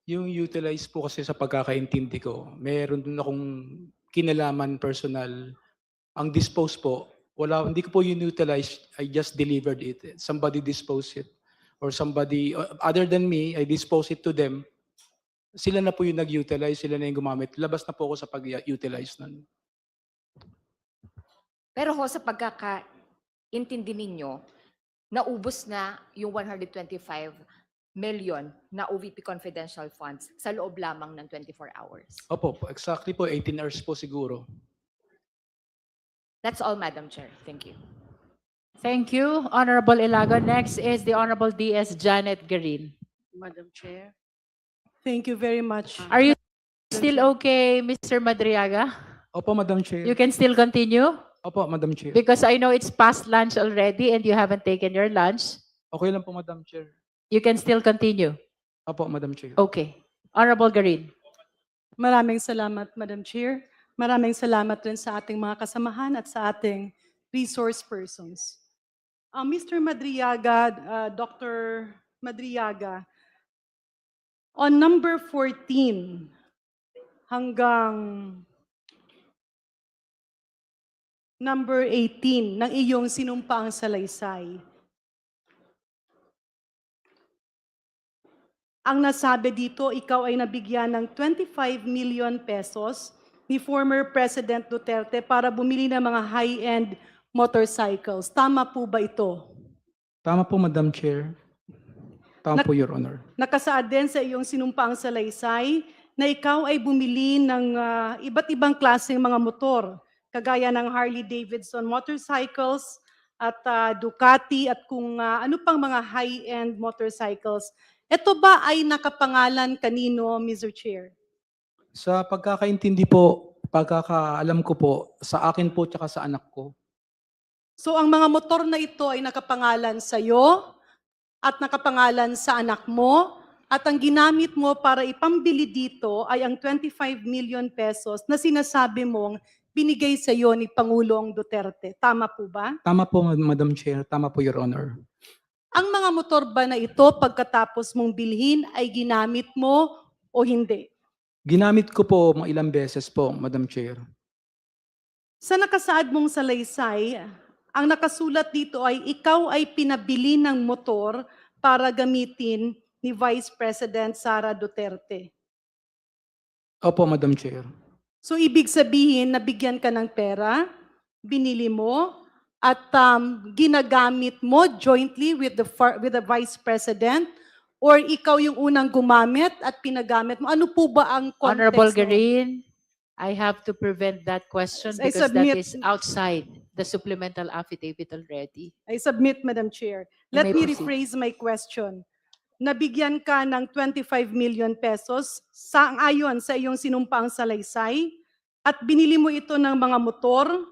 Yung utilize po kasi sa pagkakaintindi ko, meron din akong kinalaman personal. Ang dispose po, hindi ko po utilize, I just delivered it. Somebody disposed it. Or somebody, other than me, I dispose it to them. Sila na po yung nag-utilize, sila na yung gumamit. Labas na po ako sa pag-utilize nun. Pero ho, sa pagkakaintindi ninyo, naubos na yung 125 million na OVP confidential funds sa loob lamang ng 24 hours. Opo, exactly po, 18 hours po siguro. That's all, Madam Chair. Thank you. Thank you, Honorable Elago. Next is the Honorable DS Janet Garin. Madam Chair. Thank you very much. Are you still okay, Mr. Madriaga? Opo, Madam Chair. You can still continue? Opo, Madam Chair. Because I know it's past lunch already and you haven't taken your lunch. Okay lang po, Madam Chair. You can still continue. Opo, Madam Chair. Okay. Honorable Garin. Maraming salamat, Madam Chair. Maraming salamat rin sa ating mga kasamahan at sa ating resource persons. Mr. Madriaga, Dr. Madriaga, on number 14 hanggang number 18 ng iyong sinumpaang salaysay, ang nasabi dito, ikaw ay nabigyan ng 25 million pesos ni former President Duterte para bumili ng mga high-end motorcycles. Tama po ba ito? Tama po, Madam Chair. Tama po, Your Honor. Nakasaad din sa iyong sinumpaang salaysay na ikaw ay bumili ng iba't ibang klaseng mga motor, kagaya ng Harley-Davidson motorcycles at Ducati at kung ano pang mga high-end motorcycles. Ito ba ay nakapangalan kanino, Mr. Chair? Sa pagkakaintindi po, pagkakaalam ko po, sa akin po tsaka sa anak ko. So ang mga motor na ito ay nakapangalan sa iyo at nakapangalan sa anak mo at ang ginamit mo para ipambili dito ay ang 25 million pesos na sinasabi mong binigay sa iyo ni Pangulong Duterte. Tama po ba? Tama po, Madam Chair. Tama po, Your Honor. Ang mga motor ba na ito pagkatapos mong bilhin ay ginamit mo o hindi? Ginamit ko po mga ilang beses po, Madam Chair. Sa nakasaad mong salaysay, ang nakasulat dito ay ikaw ay pinabili ng motor para gamitin ni Vice President Sara Duterte. Opo, Madam Chair. So ibig sabihin, nabigyan ka ng pera, binili mo, at ginagamit mo jointly with the Vice President Or ikaw yung unang gumamit at pinagamit mo? Ano po ba ang context? Honorable nun? Garin, I have to prevent that question I because that submit- is outside the supplemental affidavit already. I submit, Madam Chair. You Let may me proceed. rephrase my question. Nabigyan ka ng 25 million pesos ayon sa iyong sinumpaang salaysay at binili mo ito ng mga motor.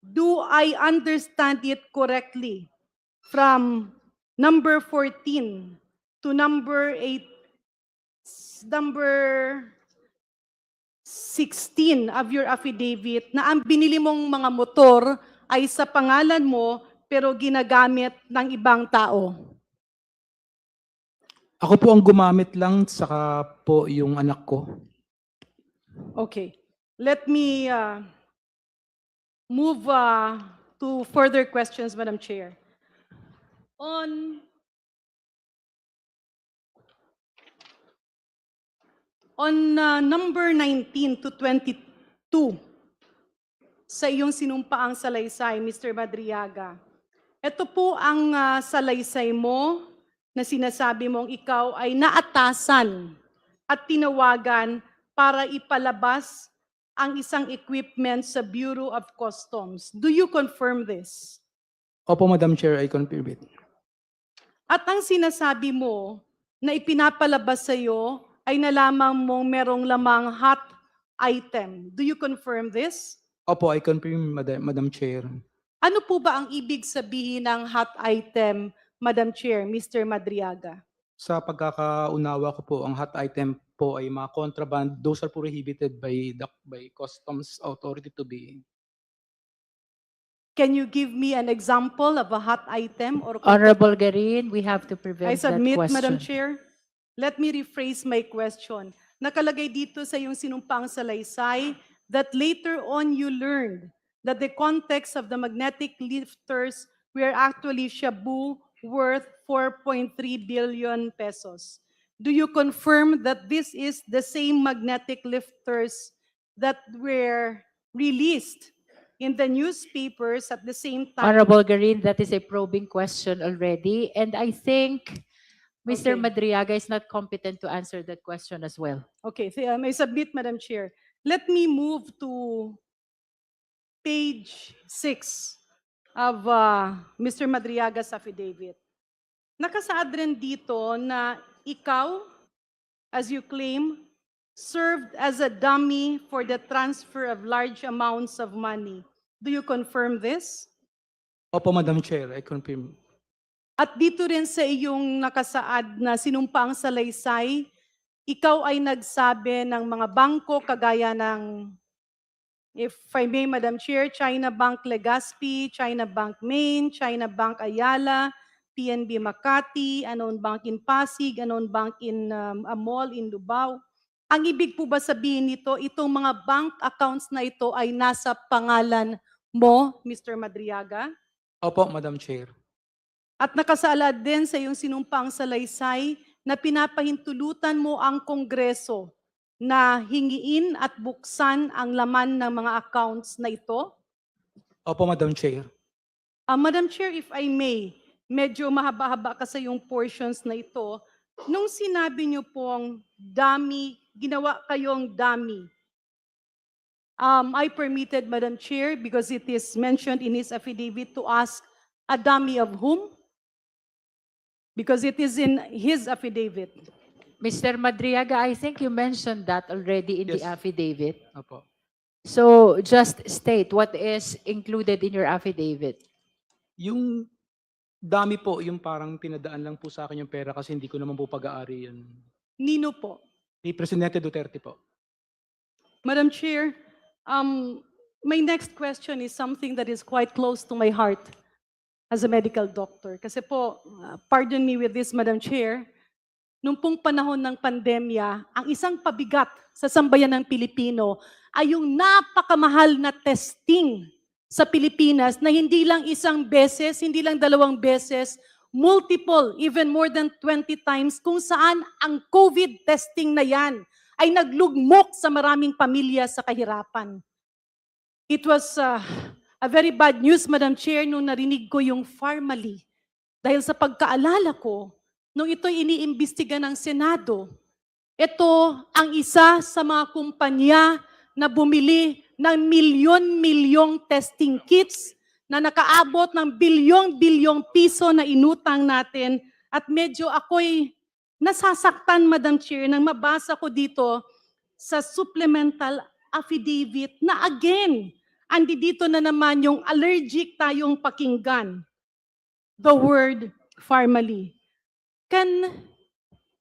Do I understand it correctly? From number 14 to number 16 of your affidavit na ang binili mong mga motor ay sa pangalan mo pero ginagamit ng ibang tao. Ako po ang gumamit lang, saka po yung anak ko. Okay. Let me move to further questions, Madam Chair. On number 19 to 22, sa iyong sinumpaang salaysay, Mr. Madriaga, ito po ang salaysay mo na sinasabi mong ikaw ay naatasan at tinawagan para ipalabas ang isang equipment sa Bureau of Customs. Do you confirm this? Opo, Madam Chair, I confirm it. At ang sinasabi mo na ipinapalabas sa iyo ay nalaman mong merong lamang hot item. Do you confirm this? Opo, I confirm, Madam Chair. Ano po ba ang ibig sabihin ng hot item, Madam Chair, Mr. Madriaga? Sa pagkakaunawa ko po, ang hot item po ay mga contraband. Those are prohibited by Customs Authority to be. Can you give me an example of a hot item? Or Honorable Garin, we have to prevent I that submit, question. Madam Chair. Let me rephrase my question. Nakalagay dito sa iyong sinumpaang salaysay that later on you learned that the context of the magnetic lifters were actually shabu worth 4.3 billion pesos. Do you confirm that this is the same magnetic lifters that were released in the newspapers at the same time? Honorable Garin, that is a probing question already, and I think Mr. Okay. Madriaga is not competent to answer that question as well. Okay, I submit, Madam Chair. Let me move to page 6 of Mr. Madriaga's affidavit. Nakasaad rin dito na ikaw, as you claim, served as a dummy for the transfer of large amounts of money. Do you confirm this? Opo, Madam Chair, I confirm. At dito rin sa iyong nakasaad na sinumpaang salaysay, ikaw ay nagsabi ng mga bangko kagaya ng, if I may, Madam Chair, China Bank Legazpi, China Bank Maine, China Bank Ayala, PNB Makati, Anon Bank in Pasig, Anon Bank in Amol in Lubao. Ang ibig po ba sabihin nito, itong mga bank accounts na ito ay nasa pangalan mo, Mr. Madriaga? Opo, Madam Chair. At nakasaad din sa iyong sinumpang salaysay na pinapahintulutan mo ang Kongreso na hingiin at buksan ang laman ng mga accounts na ito? Opo, Madam Chair. Madam Chair, if I may, medyo mahaba-haba ka sa yung portions na ito. Nung sinabi niyo pong dummy, ginawa kayong dummy, I permitted, Madam Chair, because it is mentioned in his affidavit, to ask a dummy of whom? Because it is in his affidavit. Mr. Madriaga, I think you mentioned that already in the Yes. affidavit. Opo. So just state what is included in your affidavit. Yung dami po, yung parang pinadaan lang po sa akin yung pera kasi hindi ko naman po pag-aari yun. Nino po? Ni Presidente Duterte po. Madam Chair, my next question is something that is quite close to my heart as a medical doctor. Kasi po, pardon me with this, Madam Chair, nung pong panahon ng pandemya, ang isang pabigat sa sambayan ng Pilipino ay yung napakamahal na testing sa Pilipinas na hindi lang isang beses, hindi lang dalawang beses, multiple, even more than 20 times, kung saan ang COVID testing na yan ay naglugmok sa maraming pamilya sa kahirapan. It was a very bad news, Madam Chair, nung narinig ko yung Pharmally. Dahil sa pagkaalala ko nung ito'y iniimbestiga ng Senado, ito ang isa sa mga kumpanya na bumili ng milyon-milyong testing kits na nakaabot ng bilyong-bilyong piso na inutang natin at medyo ako'y nasasaktan, Madam Chair, nang mabasa ko dito sa supplemental affidavit na again, andi dito na naman yung allergic tayong pakinggan. The word formally. Can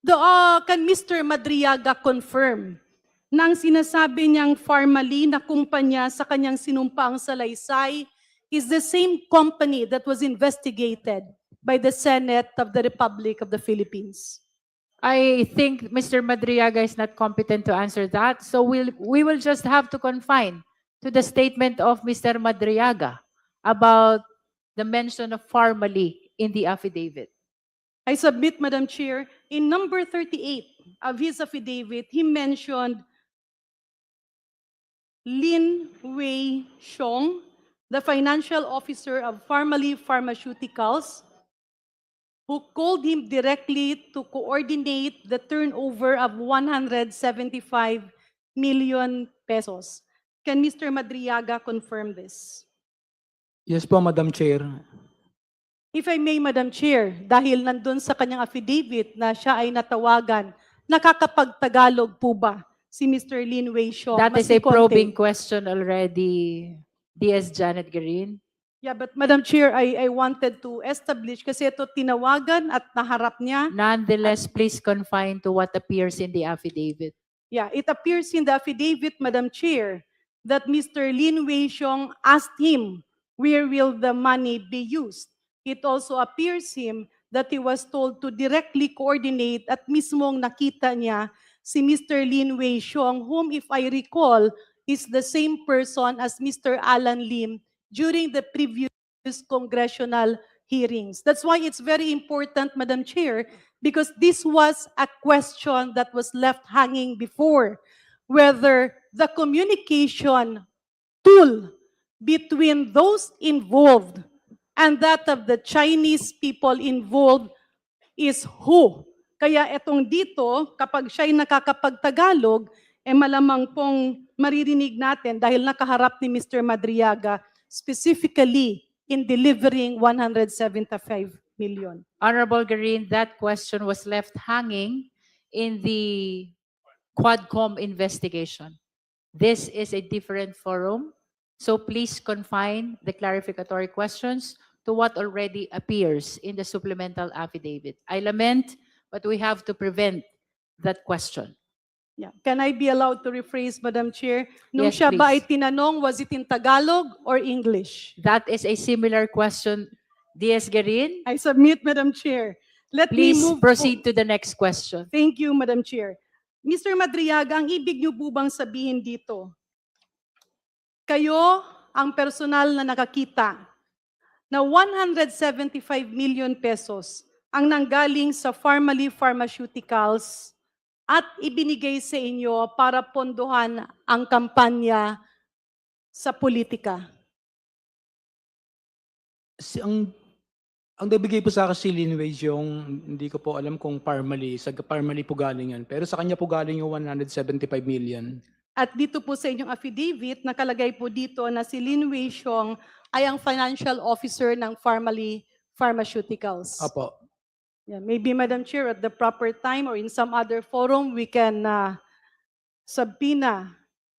Mr. Madriaga confirm nang sinasabi niyang formally na kumpanya sa kanyang sinumpaang salaysay is the same company that was investigated by the Senate of the Republic of the Philippines? I think Mr. Madriaga is not competent to answer that, so we will just have to confine to the statement of Mr. Madriaga about the mention of formally in the affidavit. I submit, Madam Chair, in number 38 of his affidavit, he mentioned Lin Wei Xiong, the financial officer of Pharmally Pharmaceuticals, who called him directly to coordinate the turnover of 175 million pesos. Can Mr. Madriaga confirm this? Yes po, Madam Chair. If I may, Madam Chair, dahil nandun sa kanyang affidavit na siya ay natawagan, nakakapag-Tagalog po ba si Mr. Lin Wei Xiong? That is a Mas konti. probing question already, DS Janet Green. Yeah, but Madam Chair, I wanted to establish kasi ito tinawagan at naharap niya. Nonetheless, please confine to what appears in the affidavit. Yeah, it appears in the affidavit, Madam Chair, that Mr. Lin Wei Xiong asked him, where will the money be used? It also appears him that he was told to directly coordinate at mismong nakita niya si Mr. Lin Wei Xiong, whom if I recall is the same person as Mr. Alan Lim during the previous congressional hearings. That's why it's very important, Madam Chair, because this was a question that was left hanging before, whether the communication tool between those involved and that of the Chinese people involved is who. Kaya etong dito, kapag siya'y nakakapag-Tagalog, malamang pong maririnig natin dahil nakaharap ni Mr. Madriaga specifically in delivering 175 million. Honorable Green, that question was left hanging in the Quadcom investigation. This is a different forum, so please confine the clarificatory questions to what already appears in the supplemental affidavit. I lament, but we have to prevent that question. Yeah. Can I be allowed to rephrase, Madam Chair? Nung Yes, siya ba ay please. tinanong, was it in Tagalog or English? That is a similar question. DS Garin, I submit, Madam Chair. Let me please move proceed to the next question. Thank you, Madam Chair. Mr. Madriaga, ang ibig niyo po bang sabihin dito? Kayo ang personal na nakakita na 175 million pesos ang nanggaling sa Pharmally Pharmaceuticals at ibinigay sa inyo para pondohan ang kampanya sa politika. Ang nabigay po sa akin si Lin Wei Xiong, hindi ko po alam kung Parmally po galing yan. Pero sa kanya po galing yung 175 million. At dito po sa inyong affidavit, nakalagay po dito na si Lin Wei Xiong ay ang financial officer ng Pharmally Pharmaceuticals. Apo. Yeah, maybe, Madam Chair, at the proper time or in some other forum, we can subpoena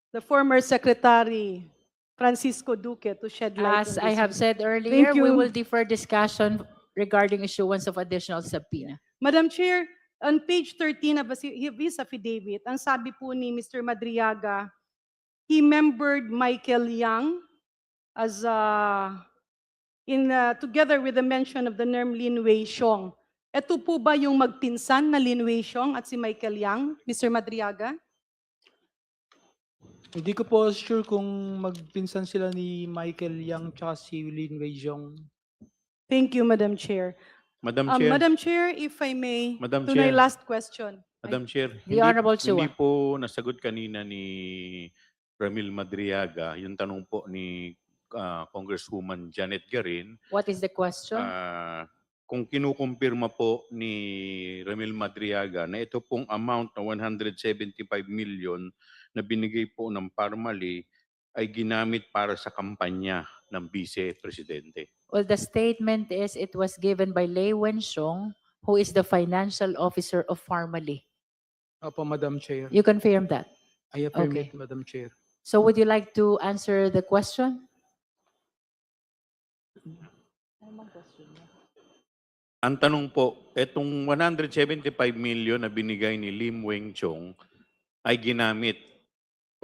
the former Secretary Francisco Duque to shed light As on I this. have said earlier, Thank we you. will defer discussion regarding issuance of additional subpoena. Madam Chair, on page 13 of his affidavit, ang sabi po ni Mr. Madriaga, he membered Michael Yang as together with the mention of the name Lin Wei Xiong. Ito po ba yung magpinsan na Lin Wei Xiong at si Michael Yang, Mr. Madriaga? Hindi ko po sure kung magpinsan sila ni Michael Yang tsaka si Lin Wei Xiong. Thank you, Madam Chair. Madam Chair, Madam Chair, if I may, Madam to my Chair. last question. Madam Chair, The Honorable hindi Chua. po nasagot kanina ni Ramil Madriaga yung tanong po ni Congresswoman Janet Garin. What is the question? kung kinukumpirma po ni Ramil Madriaga na ito pong amount na 175 million na binigay po ng Parmali ay ginamit para sa kampanya ng Vice Presidente. Well, the statement is it was given by Lei Wenxiong, who is the financial officer of Pharmally. Opo, Madam Chair. You confirm that? I affirm Okay. it, Madam Chair. So would you like to answer the question? Ang tanong po, itong 175 million na binigay ni Lim Weng Chong ay ginamit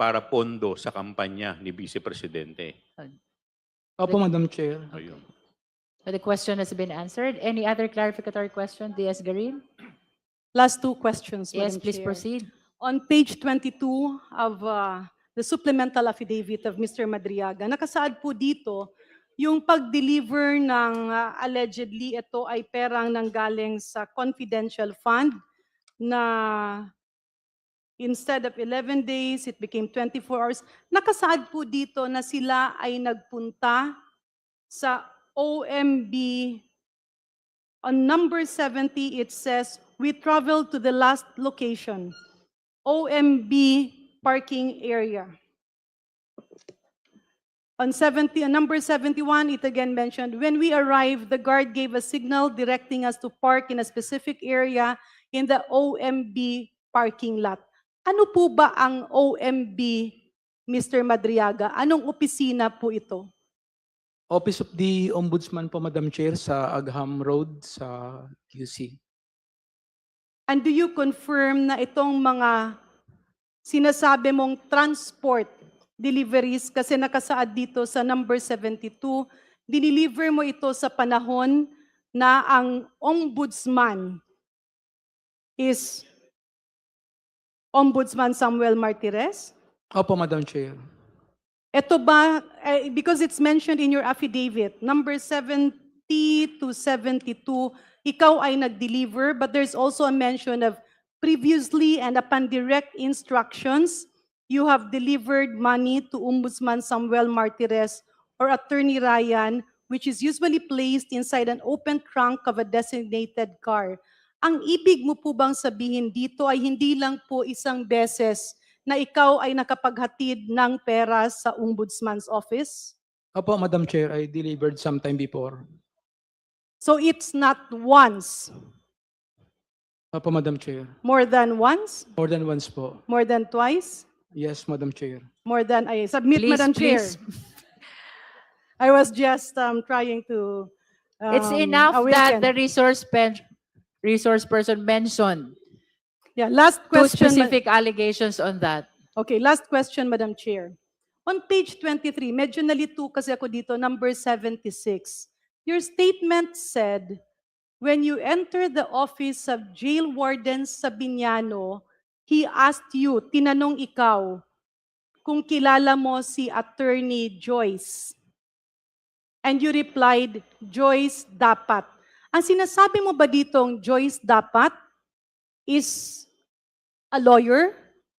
para pondo sa kampanya ni Vice Presidente. Opo, Madam Chair. Ayun. So the question has been answered. Any other clarificatory question, DS Garin? Last two questions, Yes, Madam please Chair. proceed. On page 22 of the supplemental affidavit of Mr. Madriaga, nakasaad po dito yung pag-deliver ng allegedly ito ay perang nanggaling sa confidential fund na instead of 11 days, it became 24 hours. Nakasaad po dito na sila ay nagpunta sa OMB. On number 70, it says, we traveled to the last location, OMB parking area. On number 71, it again mentioned, when we arrived, the guard gave a signal directing us to park in a specific area in the OMB parking lot. Ano po ba ang OMB, Mr. Madriaga? Anong opisina po ito? Office of the Ombudsman po, Madam Chair, sa Agham Road sa QC. And do you confirm na itong mga sinasabi mong transport deliveries, kasi nakasaad dito sa number 72, dineliver mo ito sa panahon na ang ombudsman is Ombudsman Samuel Martires? Opo, Madam Chair. Ito ba, because it's mentioned in your affidavit, number 70 to 72, ikaw ay nag-deliver, but there's also a mention of previously and upon direct instructions, you have delivered money to Ombudsman Samuel Martires or Attorney Ryan, which is usually placed inside an open trunk of a designated car. Ang ibig mo po bang sabihin dito ay hindi lang po isang beses na ikaw ay nakapaghatid ng pera sa Ombudsman's office? Opo, Madam Chair, I delivered sometime before. So it's not once, Opo, Madam Chair. more than once, More than once po. more than twice, Yes, Madam Chair. more than I submit, Please, Madam Chair. please. I was just trying to. It's enough that awaken. the resource person mentioned Yeah, last two question. specific allegations on that. Okay, last question, Madam Chair. On page 23, medyo nalito kasi ako dito, number 76. Your statement said, when you enter the office of Jail Warden Sabiniano, he asked you, tinanong ikaw, kung kilala mo si Attorney Joyce. And you replied, Joyce dapat. Ang sinasabi mo ba ditong Joyce dapat is a lawyer?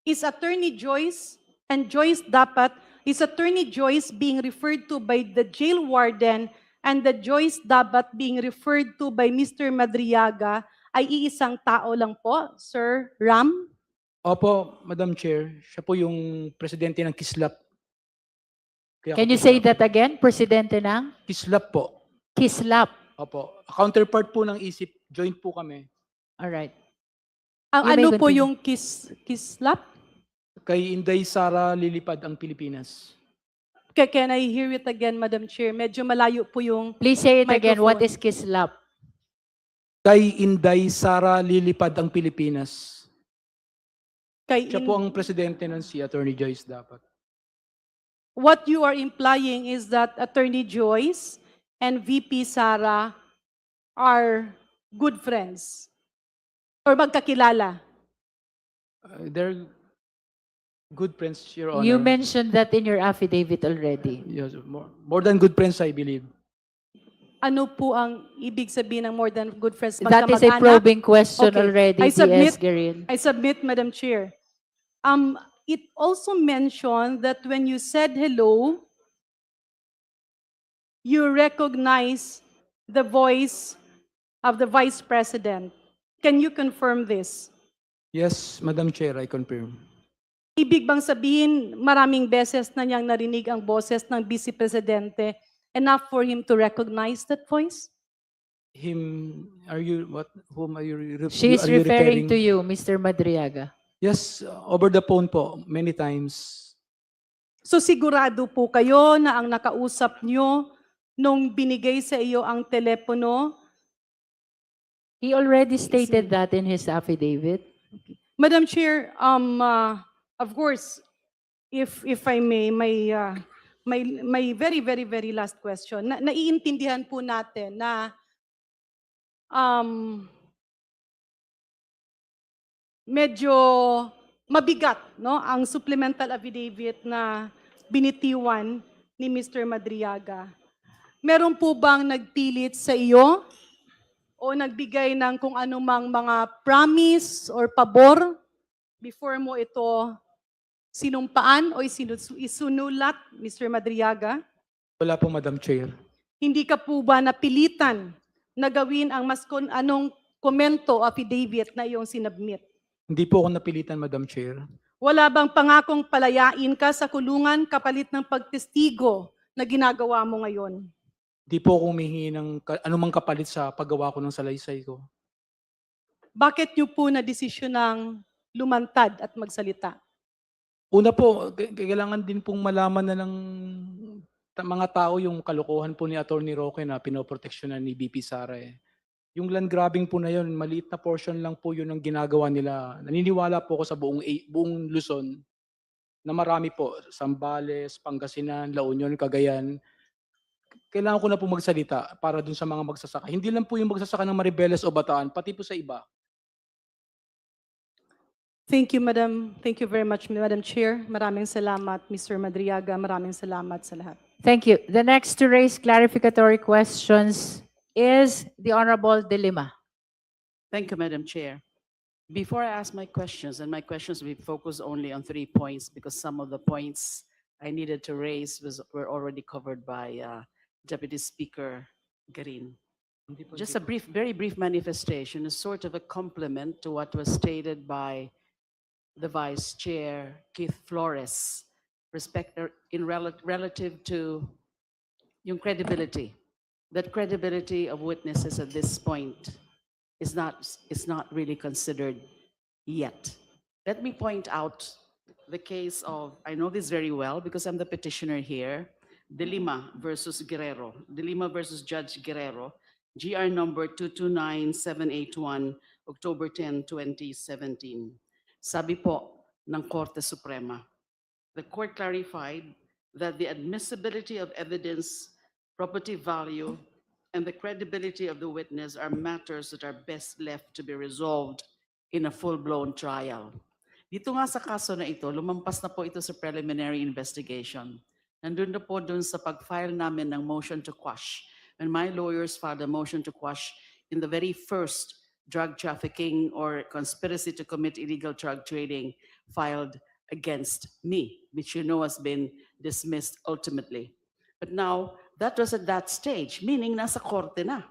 Is Attorney Joyce and Joyce dapat, is Attorney Joyce being referred to by the jail warden and the Joyce dapat being referred to by Mr. Madriaga ay iisang tao lang po, Sir Ram? Opo, Madam Chair. Siya po yung presidente ng Kislap. Kaya Can ako you po- say that again? Presidente ng Kislap po. Kislap. Opo. Counterpart po ng ISIP. Joint po kami. All right. Ang You may ano po continue. yung kislap? Kay Inday Sara lilipad ang Pilipinas. Can I hear it again, Madam Chair? Medyo malayo po yung Please say it again. What microphone. is Kislap? Kay Inday Sara lilipad ang Pilipinas. Kay Siya po ang presidente ng si Attorney Joyce dapat. What you are implying is that Attorney Joyce and VP Sara are good friends or magkakilala. They're good friends, Your Honor. You mentioned that in your affidavit already. Yes, more than good friends, I believe. Ano po ang ibig sabihin ng more than good friends? That is a Magkamag-anak? probing question Okay. already, I submit, DS Garin. I submit, Madam Chair. It also mentioned that when you said hello, you recognize the voice of the Vice President. Can you confirm this? Yes, Madam Chair, I confirm. Ibig bang sabihin, maraming beses na niyang narinig ang boses ng Vice Presidente, enough for him to recognize that voice? Whom are you, She is are you referring to you, Mr. Madriaga. Yes, over the phone po, many times. So sigurado po kayo na ang nakausap niyo nung binigay sa iyo ang telepono? He already stated that in his affidavit. Madam Chair, of course, if I may, my very last question. Naiintindihan po natin na medyo mabigat, no, ang supplemental affidavit na binitiwan ni Mr. Madriaga. Meron po bang nagpilit sa iyo o nagbigay ng kung anumang mga promise or pabor before mo ito sinumpaan o isunulat, Mr. Madriaga? Wala po, Madam Chair. Hindi ka po ba napilitan na gawin ang anong komento affidavit na iyong sinabmit? Hindi po ako napilitan, Madam Chair. Wala bang pangakong palayain ka sa kulungan kapalit ng pagtestigo na ginagawa mo ngayon? Hindi po ako humihingi ng anumang kapalit sa paggawa ko ng salaysay ko. Bakit niyo po na desisyonang lumantad at magsalita? Una po, kailangan din pong malaman na ng mga tao yung kalokohan po ni Atty. Roque na pinoproteksyonan ni BP Sara. Yung land grabbing po na yun, maliit na portion lang po yun ang ginagawa nila. Naniniwala po ako sa buong Luzon na marami po, Zambales, Pangasinan, La Union, Cagayan. Kailangan ko na po magsalita para dun sa mga magsasaka. Hindi lang po yung magsasaka ng Maribeles o Bataan, pati po sa iba. Thank you, Madam. Thank you very much, Madam Chair. Maraming salamat, Mr. Madriaga. Maraming salamat sa lahat. Thank you. The next to raise clarificatory questions is the Honorable De Lima. Thank you, Madam Chair. Before I ask my questions, and my questions will be focused only on 3 points because some of the points I needed to raise were already covered by Deputy Speaker Garin. Just a very brief manifestation, a sort of a complement to what was stated by the Vice Chair, Keith Flores, relative to yung credibility. That credibility of witnesses at this point is not really considered yet. Let me point out the case of, I know this very well because I'm the petitioner here, De Lima versus Guerrero. De Lima versus Judge Guerrero, GR number 229781, October 10, 2017. Sabi po ng Korte Suprema, the court clarified that the admissibility of evidence, property value, and the credibility of the witness are matters that are best left to be resolved in a full-blown trial. Dito nga sa kaso na ito, lumampas na po ito sa preliminary investigation. Nandun na po dun sa pag-file namin ng motion to quash. When my lawyers filed a motion to quash in the very first drug trafficking or conspiracy to commit illegal drug trading filed against me, which you know has been dismissed ultimately. But now, that was at that stage, meaning nasa korte na.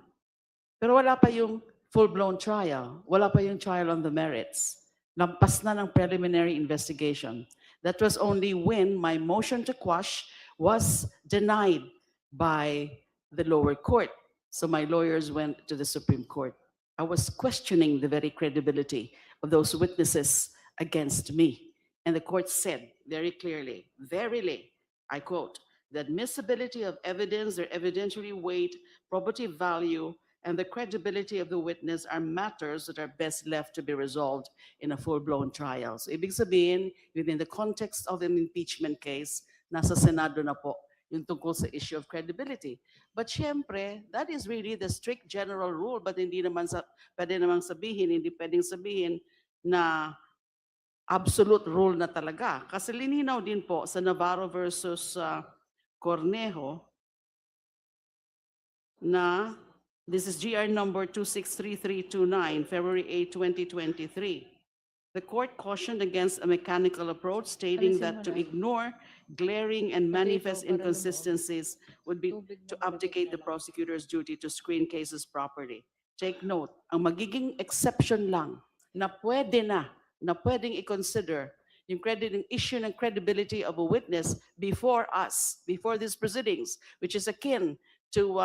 Pero wala pa yung full-blown trial. Wala pa yung trial on the merits. Lampas na ng preliminary investigation. That was only when my motion to quash was denied by the lower court. So my lawyers went to the Supreme Court. I was questioning the very credibility of those witnesses against me. And the court said very clearly, verily, I quote, the admissibility of evidence, their evidentiary weight, property value, and the credibility of the witness are matters that are best left to be resolved in a full-blown trial. So ibig sabihin, within the context of an impeachment case, nasa Senado na po yung tungkol sa issue of credibility. But syempre, that is really the strict general rule, but hindi naman pwede namang sabihin, hindi pwedeng sabihin na absolute rule na talaga. Kasi lininaw din po sa Navarro versus Cornejo na this is GR number 263329, February 8, 2023. The court cautioned against a mechanical approach, stating that to ignore glaring and manifest inconsistencies would be to abdicate the prosecutor's duty to screen cases properly. take note, ang magiging exception lang na pwedeng i-consider yung issue ng credibility of a witness before us, before these proceedings, which is akin to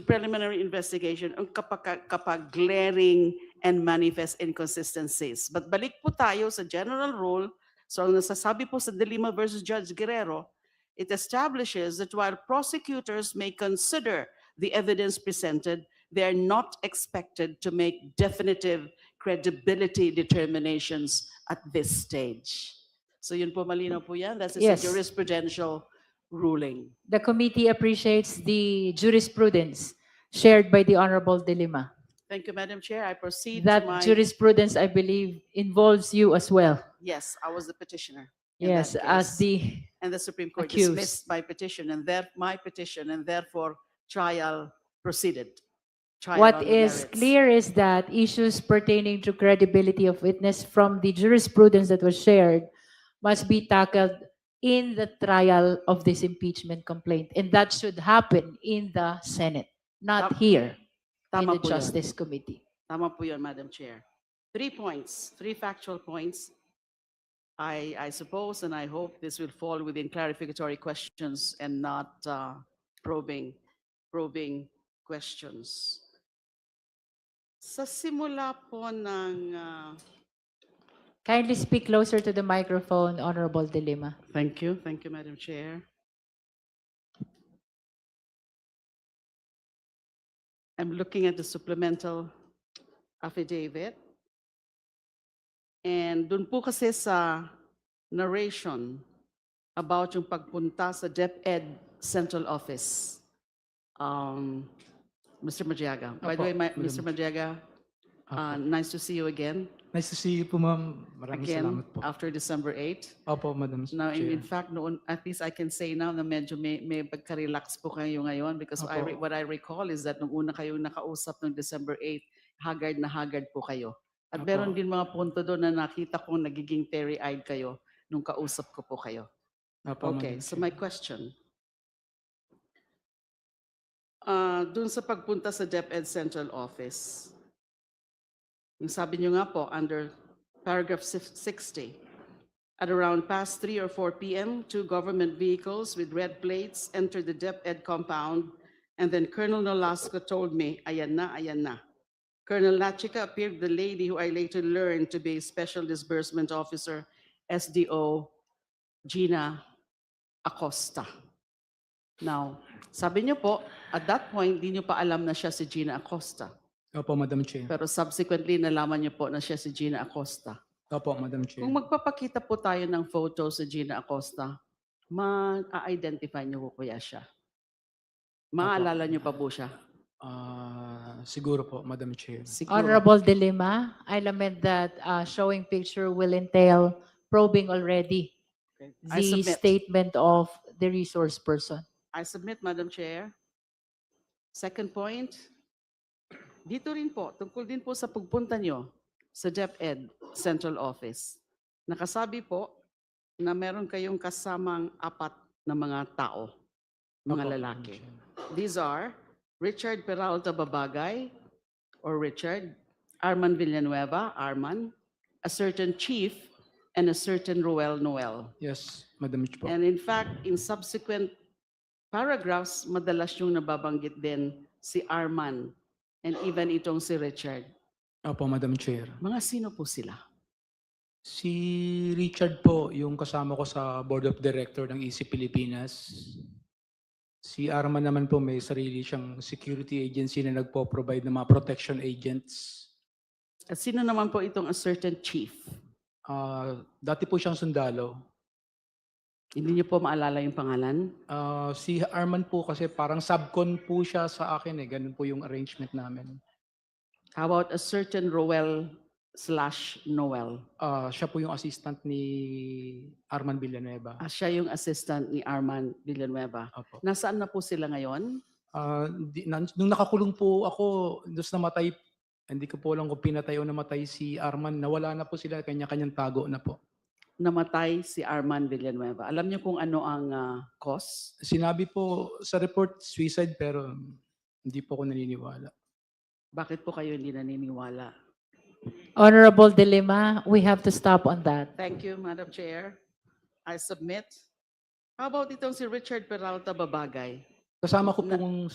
preliminary investigation kapag glaring and manifest inconsistencies. But balik po tayo sa general rule. So ang nasasabi po sa De Lima versus Judge Guerrero, it establishes that while prosecutors may consider the evidence presented, they are not expected to make definitive credibility determinations at this stage. So yun po, malinaw po yan. That's a Yes. jurisprudential ruling. The committee appreciates the jurisprudence shared by the Honorable De Lima. Thank you, Madam Chair. I proceed to That my... jurisprudence, I believe, involves you as well. Yes, I was the petitioner. in Yes, that as case. the And the Supreme Court accused. dismissed my petition and therefore trial proceeded. Trial What on the is merits. clear is that issues pertaining to credibility of witness from the jurisprudence that was shared must be tackled in the trial of this impeachment complaint. And that should happen in the Senate, not Tam- here in Tama the po yun. Justice Committee. Tama po yun, Madam Chair. 3 points, 3 factual points. I suppose and I hope this will fall within clarificatory questions and not probing questions. Sa simula po ng... Kindly speak closer to the microphone, Honorable De Lima. Thank you, Madam Chair. I'm looking at the supplemental affidavit. And dun po kasi sa narration about yung pagpunta sa DepEd Central Office. Mr. Madriaga. By the Opo, way, Mr. Madam Madriaga, nice to see you again. Nice to see you po, ma'am. Maraming Again, salamat po. after December 8. Opo, Madam Now, in Chair. fact, noon, at least I can say now na medyo may pagka-relax po kayo ngayon because Opo. what I recall is that nung una kayo nakausap ng December 8, haggard na haggard po kayo. At Opo. meron din mga punto doon na nakita kong nagiging teary-eyed kayo nung kausap ko po kayo. Opo, Okay, Madam so Chair. my question. Doon sa pagpunta sa DepEd Central Office, yung sabi nyo nga po, under paragraph 60, at around past 3 or 4 p.m., 2 government vehicles with red plates entered the DepEd compound, and then Colonel Nolasco told me, ayan na, ayan na. Colonel Lachica appeared the lady who I later learned to be Special Disbursement Officer, SDO Gina Acosta. Now, sabi niyo po, at that point, di niyo pa alam na siya si Gina Acosta. Opo, Madam Chair. Pero subsequently, nalaman niyo po na siya si Gina Acosta. Opo, Madam Chair. Kung magpapakita po tayo ng photo sa Gina Acosta, ma-identify niyo po kaya siya? Maalala niyo pa po siya? Siguro po, Madam Chair. Siguro. Honorable De Lima, I lament that showing picture will entail probing already I the submit. statement of the resource person. I submit, Madam Chair. Second point, dito rin po, tungkol din po sa pagpunta nyo sa DepEd Central Office. Nakasabi po na meron kayong kasamang 4 na mga tao, mga Opo, lalaki. Madam These are Richard Peralta Babagay, or Richard, Arman Villanueva, Arman, a certain Chief, and a certain Roel Noel. Yes, Madam Chair po. And in fact, in subsequent paragraphs, madalas yung nababanggit din si Arman and even itong si Richard. Opo, Madam Chair. Mga sino po sila? Si Richard po, yung kasama ko sa Board of Director ng EC Pilipinas. Si Arman naman po, may sarili siyang security agency na nagpo-provide ng mga protection agents. At sino naman po itong a certain chief? Dati po siyang sundalo. Hindi niyo po maalala yung pangalan? Si Arman po kasi parang subcon po siya sa akin eh. Ganun po yung arrangement namin. How about a certain Roel / Noel? Siya po yung assistant ni Arman Villanueva. Siya yung assistant ni Arman Villanueva. Opo. Nasaan na po sila ngayon? Nung nakakulong po ako, dos namatay, hindi ko po alam kung pinatay o namatay si Arman. Nawala na po sila, kanya-kanyang tago na po. Namatay si Arman Villanueva. Alam niyo kung ano ang cause? Sinabi po sa report, suicide, pero hindi po ako naniniwala. Bakit po kayo hindi naniniwala? Honorable De Lima, we have to stop on that. Thank you, Madam Chair. I submit. How about itong si Richard Peralta Babagay? Kasama ko pong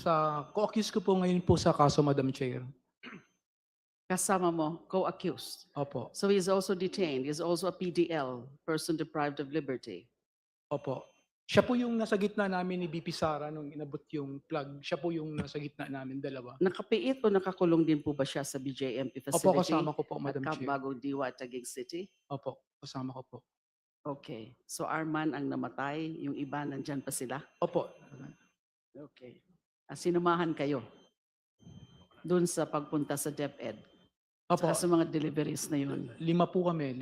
co-accused ko po ngayon po sa kaso, Madam Chair. Kasama mo, co-accused. Opo. So he is also detained. He is also a PDL, person deprived of liberty. Opo. Siya po yung nasa gitna namin ni BP Sara nung inabot yung plug. Siya po yung nasa gitna namin, dalawa. Nakapiit o nakakulong din po ba siya sa BJMP facility? Opo, kasama ko po, Madam at Chair. Bagong Diwa, Taguig City? Opo, kasama ko po. Okay. So Arman ang namatay, yung iba nandyan pa sila? Opo. Okay. Sinamahan kayo doon sa pagpunta sa DepEd? Opo. Saka sa mga deliveries na yun? 5 po kami.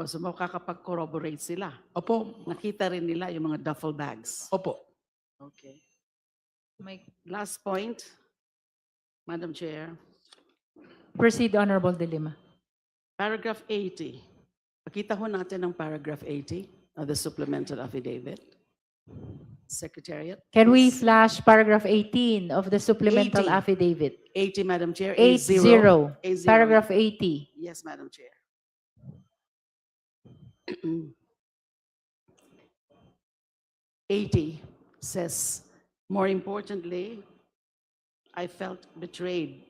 O, so makakapag-corroborate sila? Opo. Nakita rin nila yung mga duffel bags? Opo. Okay. Last point, Madam Chair. Proceed, Honorable De Lima. Paragraph 80. Pakita ho natin ang paragraph 80 of the supplemental affidavit. Secretariat. Can we please. flash paragraph 18 of the supplemental 80. affidavit? 80, Madam Chair. 80. 80. Paragraph 80. Yes, Madam Chair. 80 says, more importantly, I felt betrayed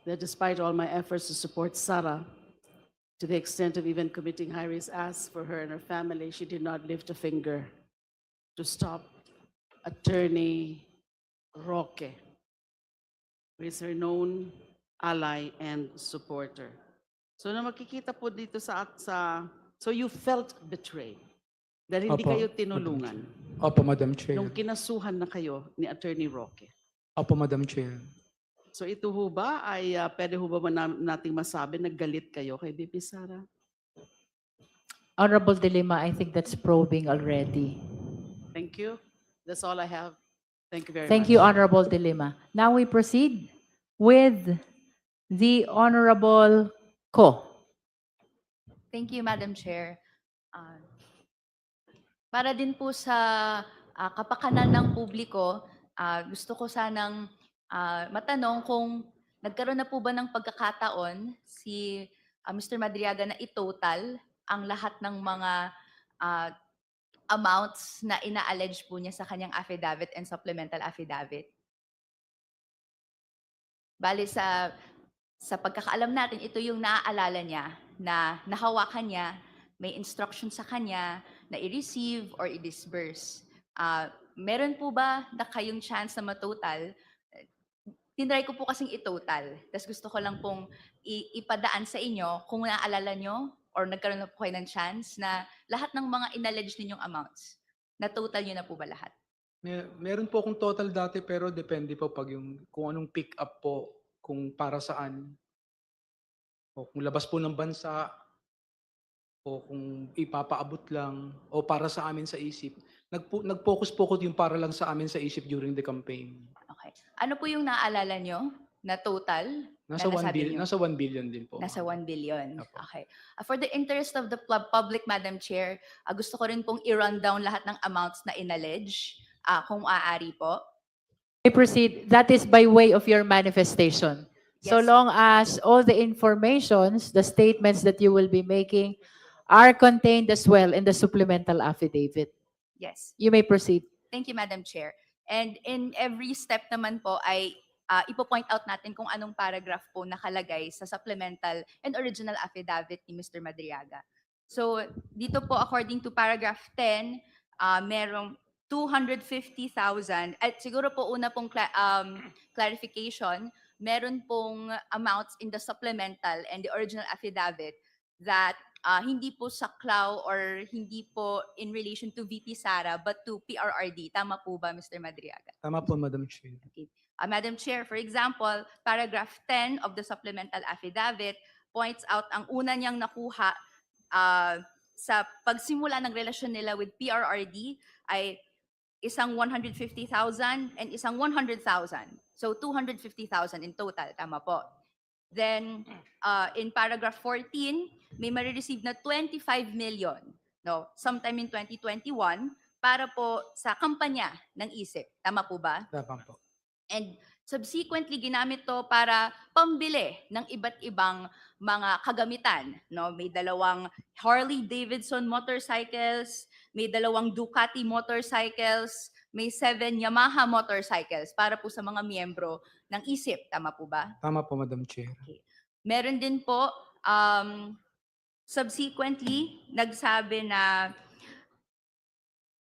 that despite all my efforts to support Sarah, to the extent of even committing high-risk acts for her and her family, she did not lift a finger to stop Attorney Roque, who is her known ally and supporter. So na makikita po dito so you felt betrayed dahil hindi Opo, kayo Madam tinulungan Opo, Madam Chair. nung kinasuhan na kayo ni Attorney Roque. Opo, Madam Chair. So ito ho ba ay pwede ho ba nating masabi na galit kayo kay BP Sara? Honorable De Lima, I think that's probing already. Thank you. That's all I have. Thank you very much. Thank you, Honorable De Lima. Now we proceed with the Honorable Ko. Thank you, Madam Chair. Para din po sa kapakanan ng publiko, gusto ko sanang matanong kung nagkaroon na po ba ng pagkakataon si Mr. Madriaga na i-total ang lahat ng mga amounts na ina-allege po niya sa kanyang affidavit and supplemental affidavit. Bali sa pagkakaalam natin, ito yung naaalala niya na nahawakan niya, may instruction sa kanya na i-receive or i-disburse. Meron po ba na kayong chance na matotal? Tinry ko po kasing i-total. Tapos gusto ko lang pong ipadaan sa inyo kung naaalala nyo or nagkaroon na po kayo ng chance na lahat ng mga inallege ninyong amounts, na total nyo na po ba lahat? Meron po akong total dati pero depende po kung anong pick up po, kung para saan. O kung labas po ng bansa, o kung ipapaabot lang, o para sa amin sa isip. Nag-focus po ko yung para lang sa amin sa isip during the campaign. Okay. Ano po yung naaalala nyo na total? Nasa na 1 nasabi billion, nyo? nasa 1 billion din po. Nasa 1 billion. Okay. For the interest of the public, Madam Chair, gusto ko rin pong i-run down lahat ng amounts na inallege, kung aari po. We proceed. That is by way of your manifestation. So Yes. long as all the informations, the statements that you will be making are contained as well in the supplemental affidavit. Yes. You may proceed. Thank you, Madam Chair. And in every step naman po ay ipo-point out natin kung anong paragraph po nakalagay sa supplemental and original affidavit ni Mr. Madriaga. So dito po according to paragraph 10, merong 250,000 at siguro po una pong clarification, meron pong amounts in the supplemental and the original affidavit that hindi po saklaw or hindi po in relation to VP Sara but to PRRD. Tama po ba, Mr. Madriaga? Tama po, Madam Chair. Okay. Madam Chair, for example, paragraph 10 of the supplemental affidavit points out ang una niyang nakuha sa pagsimula ng relasyon nila with PRRD ay isang 150,000 and isang 100,000. So 250,000 in total. Tama po. Then, in paragraph 14, may marireceive na 25 million, no, sometime in 2021, para po sa kampanya ng ISIP. Tama po ba? Tama po. And Subsequently, ginamit to para pambili ng iba't ibang mga kagamitan. No? May dalawang Harley Davidson motorcycles, may dalawang Ducati motorcycles, may 7 Yamaha motorcycles para po sa mga miyembro ng ISIP. Tama po ba? Tama po, Madam Chair. Meron din po, subsequently, nagsabi na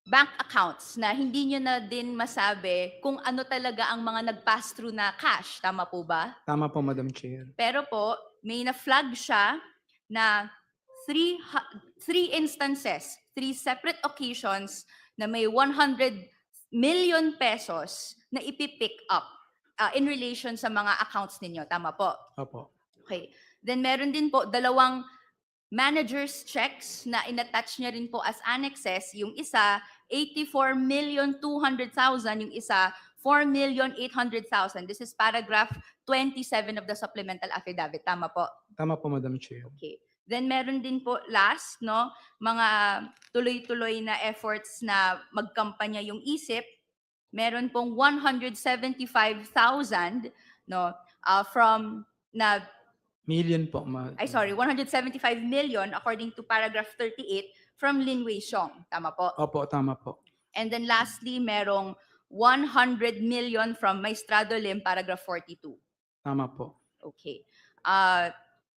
bank accounts na hindi nyo na din masabi kung ano talaga ang mga nag-pass through na cash. Tama po ba? Tama po, Madam Chair. Pero po, may na-flag siya na three instances, 3 separate occasions na may 100 million pesos na ipipick up in relation sa mga accounts ninyo. Tama po? Opo. Okay. Then meron din po dalawang manager's checks na inattach niya rin po as annexes. Yung isa, 84,200,000. Yung isa, 4,800,000. This is paragraph 27 of the supplemental affidavit. Tama po? Tama po, Madam Chair. Okay. Then meron din po last, no, mga tuloy-tuloy na efforts na magkampanya yung ISIP. Meron pong 175,000, no, from na Million po, 175 million according to paragraph 38 from Lin Wei Xiong. Tama po? Opo, tama po. And then lastly, merong 100 million from Maestrado Lim, paragraph 42. Tama po. Okay.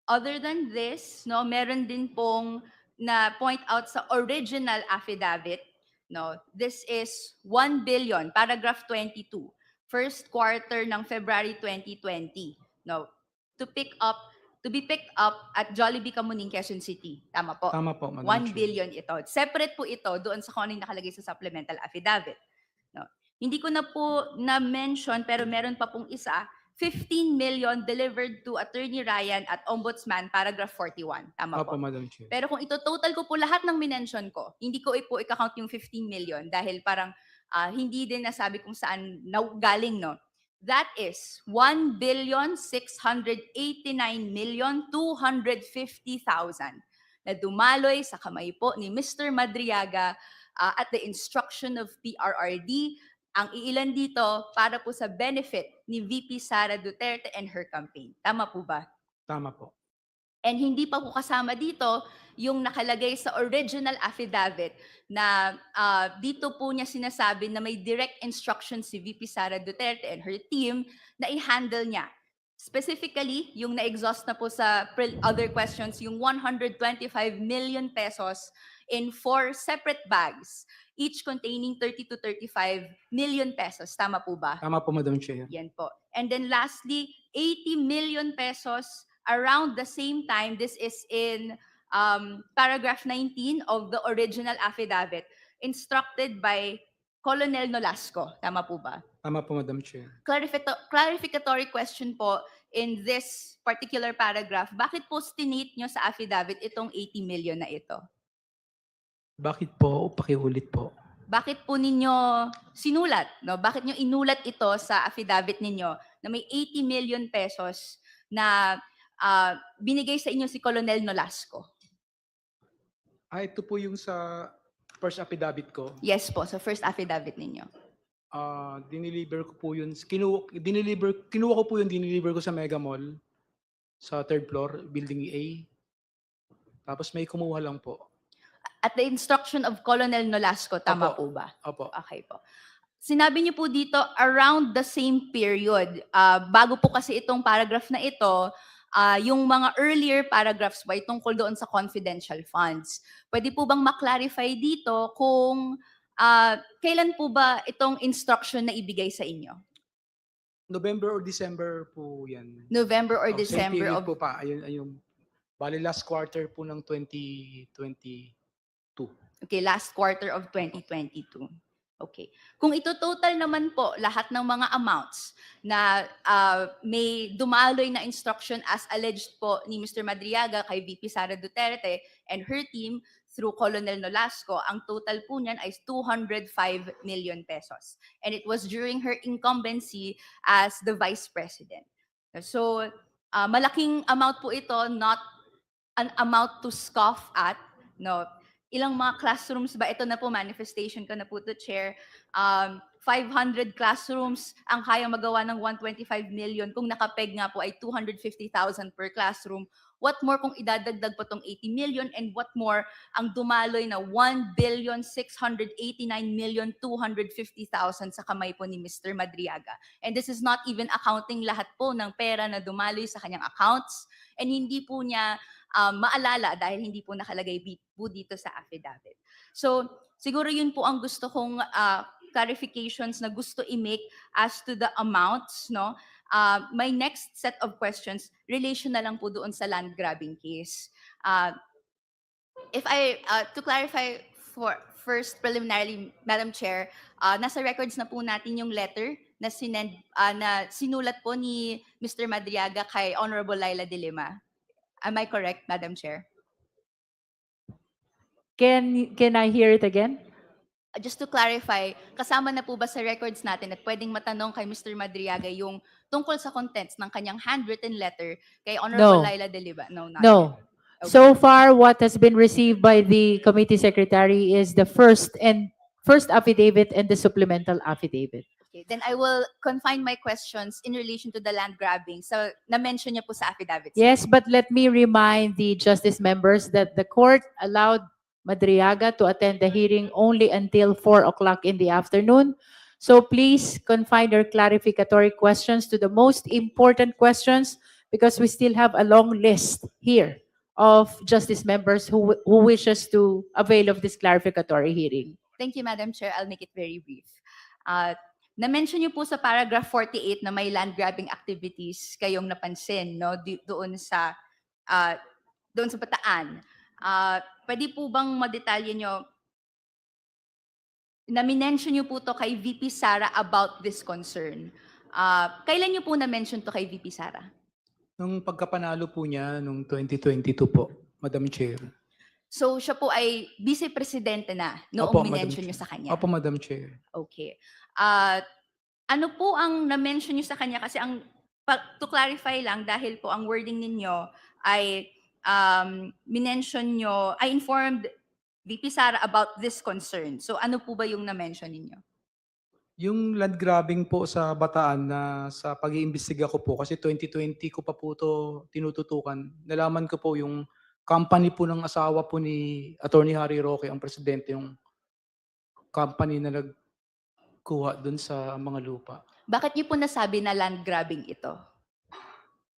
Other than this, no, meron din pong na point out sa original affidavit, no. This is 1 billion, paragraph 22, first quarter ng February 2020, no, to be picked up at Jollibee Kamuning, Quezon City. Tama po? Tama po, Madam 1 Chair. billion ito. Separate po ito doon sa kung ano yung nakalagay sa supplemental affidavit. No. Hindi ko na po na-mention pero meron pa pong isa, 15 million delivered to Attorney Ryan at Ombudsman, paragraph 41. Tama Opo, po? Madam Chair. Pero kung ito-total ko po lahat ng minention ko, hindi ko po i-count yung 15 million dahil parang hindi din nasabi kung saan galing, no? That is 1,689,250,000 na dumaloy sa kamay po ni Mr. Madriaga at the instruction of PRRD. Ang iilan dito para po sa benefit ni VP Sara Duterte and her campaign. Tama po ba? Tama po. And hindi pa po kasama dito yung nakalagay sa original affidavit na dito po niya sinasabi na may direct instruction si VP Sara Duterte and her team na i-handle niya. Specifically, yung na-exhaust na po sa other questions, yung 125 million pesos in 4 separate bags, each containing 30 to 35 million pesos. Tama po ba? Tama po, Madam Chair. Yan po. And then lastly, 80 million pesos around the same time. This is in paragraph 19 of the original affidavit, instructed by Colonel Nolasco. Tama po ba? Tama po, Madam Chair. Clarificatory question po in this particular paragraph. Bakit po stinate nyo sa affidavit itong 80 million na ito? Bakit po? Pakiulit po. Bakit po ninyo sinulat? No? Bakit nyo inulat ito sa affidavit ninyo na may 80 million pesos na binigay sa inyo si Colonel Nolasco? Ito po yung sa first affidavit ko. Yes po, sa first affidavit ninyo. Dineliver ko po yun. Kinuha ko po yun, dineliver ko sa Mega Mall sa 3rd floor, building A. Tapos may kumuha lang po. At the instruction of Colonel Nolasco, tama po ba? Opo. Okay po. Sinabi niyo po dito around the same period. Bago po kasi itong paragraph na ito, yung mga earlier paragraphs ba tungkol doon sa confidential funds. Pwede po bang maklarify dito kung kailan po ba itong instruction na ibigay sa inyo? November or December po yan. November or Same December period of... po pa. Ayun, bali last quarter po ng 2022. Okay, last quarter of 2022. Okay. Kung ito total naman po lahat ng mga amounts na may dumaloy na instruction as alleged po ni Mr. Madriaga kay VP Sara Duterte and her team through Colonel Nolasco, ang total po niyan ay 205 million pesos. And it was during her incumbency as the Vice President. So, malaking amount po ito, not an amount to scoff at, no. ilang mga classrooms ba? Ito na po, manifestation ko na po to, Chair. 500 classrooms ang kaya magawa ng 125 million. Kung nakapeg nga po ay 250,000 per classroom. What more kung idadagdag po tong 80 million, and what more ang dumaloy na 1,689,250,000 sa kamay po ni Mr. Madriaga. And this is not even accounting lahat po ng pera na dumaloy sa kanyang accounts, and hindi po niya maalala dahil hindi po nakalagay po dito sa affidavit. So, siguro yun po ang gusto kong clarifications na gusto i-make as to the amounts, no? My next set of questions, relation na lang po doon sa land grabbing case. To clarify first preliminarily, Madam Chair, nasa records na po natin yung letter na sinulat po ni Mr. Madriaga kay Honorable Laila De Lima. Am I correct, Madam Chair? Can I hear it again? Just to clarify, kasama na po ba sa records natin at pwedeng matanong kay Mr. Madriaga yung tungkol sa contents ng kanyang handwritten letter kay Honorable No. Laila De Lima? No, not No. yet. Okay. So far, what has been received by the committee secretary is the first affidavit and the supplemental affidavit. Okay, then I will confine my questions in relation to the land grabbing. So, na-mention niya po sa affidavit. Yes, but let me remind the justice members that the court allowed Madriaga to attend the hearing only until 4 o'clock in the afternoon. So please confine your clarificatory questions to the most important questions, because we still have a long list here of justice members who wishes to avail of this clarificatory hearing. Thank you, Madam Chair. I'll make it very brief. Na-mention niyo po sa paragraph 48 na may land grabbing activities kayong napansin, no, doon sa Bataan. Pwede po bang madetalye nyo, na-mention niyo po to kay VP Sara about this concern. Kailan niyo po na-mention to kay VP Sara? Nung pagkapanalo po niya, nung 2022 po, Madam Chair. So siya po ay vice-presidente na noong Opo, Madam minention Chair. niyo sa kanya? Opo, Madam Chair. Okay. Ano po ang na-mention niyo sa kanya? Kasi to clarify lang, dahil po ang wording ninyo ay minention nyo, I informed VP Sara about this concern. So ano po ba yung na-mention ninyo? Yung land grabbing po sa Bataan na sa pag-iimbestiga ko po, kasi 2020 ko pa po to tinututukan. Nalaman ko po yung company po ng asawa po ni Attorney Harry Roque, ang presidente, yung company na nagkuha dun sa mga lupa. Bakit niyo po nasabi na land grabbing ito?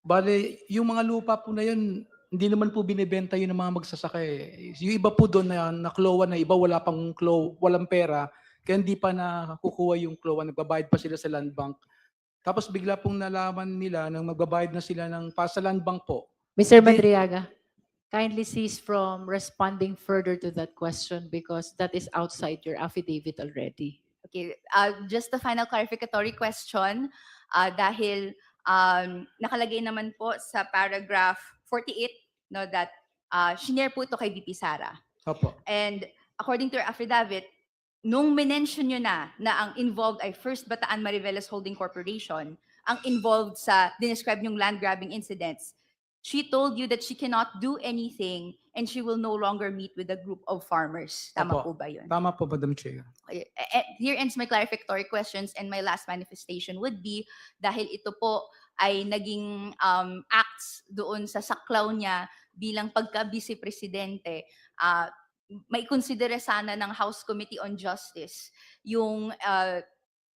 Bale, yung mga lupa po na yun, hindi naman po binibenta yun ng mga magsasaka eh. Yung iba po doon na naklowa na iba, wala pang walang pera, kaya hindi pa nakukuha yung klowa, nagbabayad pa sila sa land bank. Tapos bigla pong nalaman nila nang magbabayad na sila sa land bank po. Mr. Madriaga, kindly cease from responding further to that question because that is outside your affidavit already. Okay, just a final clarificatory question, dahil nakalagay naman po sa paragraph 48, no, that shinare po ito kay VP Sara. Opo. And according to your affidavit, nung minention nyo na ang involved ay First Bataan Mariveles Holding Corporation, ang involved sa dinescribe yung land grabbing incidents, she told you that she cannot do anything and she will no longer meet with a group of farmers. Tama Opo. po ba yun? Tama po, Madam Chair. Here ends my clarificatory questions, and my last manifestation would be, dahil ito po ay naging acts doon sa saklaw niya bilang pagka-vice-presidente, may consider sana ng House Committee on Justice yung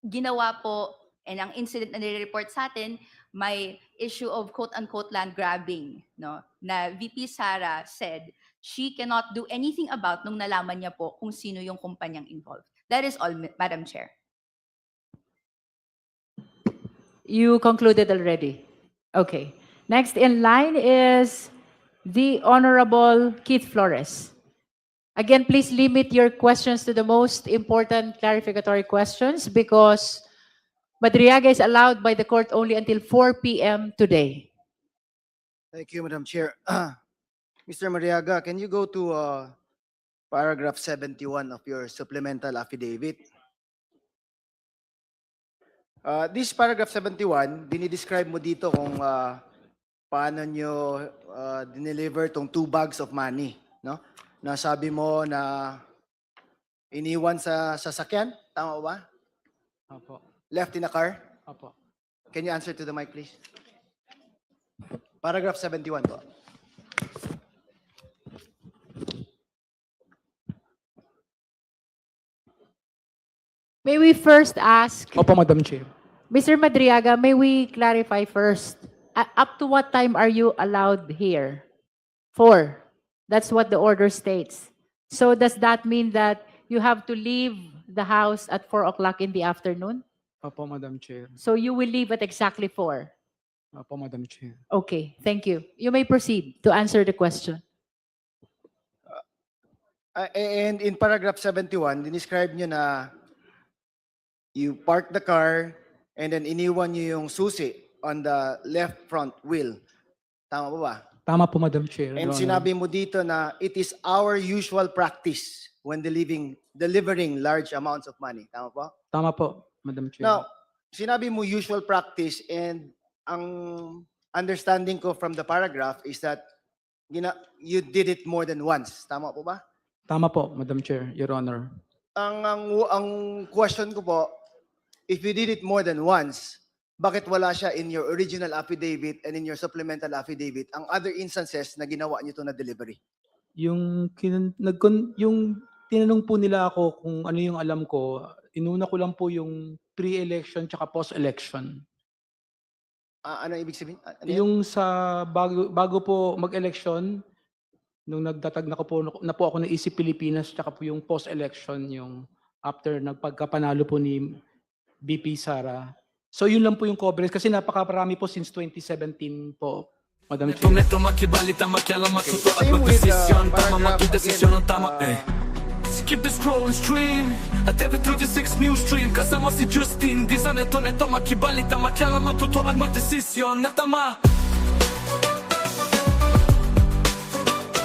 ginawa po, and ang incident na nire-report sa atin, may issue of quote-unquote land grabbing, no, na VP Sara said she cannot do anything about nung nalaman niya po kung sino yung kumpanyang involved. That is all, Madam Chair. You concluded already. Okay. Next in line is the Honorable Keith Flores. Again, please limit your questions to the most important clarificatory questions because Madriaga is allowed by the court only until 4 p.m. today. Thank you, Madam Chair. Mr. Mariaga, can you go to paragraph 71 of your supplemental affidavit? This paragraph 71, dinidescribe mo dito kung paano nyo dineliver tong 2 bags of money, no? na sabi mo na iniwan sa sasakyan. Tama ba? Opo. Left in a car? Opo. Can you answer to the mic, please? Paragraph 71 po. May we first ask, Opo, Madam Chair. Mr. Madriaga, may we clarify first, up to what time are you allowed here? 4. That's what the order states. So does that mean that you have to leave the house at 4 o'clock in the afternoon? Opo, Madam Chair. So you will leave at exactly 4. Opo, Madam Chair. Okay, thank you. You may proceed to answer the question. And in paragraph 71, describe nyo na you park the car and then iniwan nyo yung susi on the left front wheel. Tama ba ba? Tama po, Madam Chair. And Your Honor. sinabi mo dito na it is our usual practice when delivering large amounts of money. Tama po? Tama po, Madam Chair. Now, sinabi mo usual practice and ang understanding ko from the paragraph is that you did it more than once. Tama po ba? Tama po, Madam Chair, Your Honor. Ang question ko po, if you did it more than once, bakit wala siya in your original affidavit and in your supplemental affidavit ang other instances na ginawa niyo to na delivery? Yung tinanong po nila ako kung ano yung alam ko, inuna ko lang po yung pre-election tsaka post-election. Ano ibig sabihin? Ano yan? Yung sa bago po mag-election, nung nagtatag na po ako ng Easy Pilipinas, tsaka po yung post-election, yung after nagpagkapanalo po ni BP Sara. So yun lang po yung coverage kasi napakarami po since 2017 po, Madam Chair. Neto makibalita makialam matuto at magdesisyon. Tama magdesisyon ng tama Skip the scrolling stream at TV36 News Stream. Kasama si Justin. Di sa neto makibalita makialam matuto at magdesisyon na tama.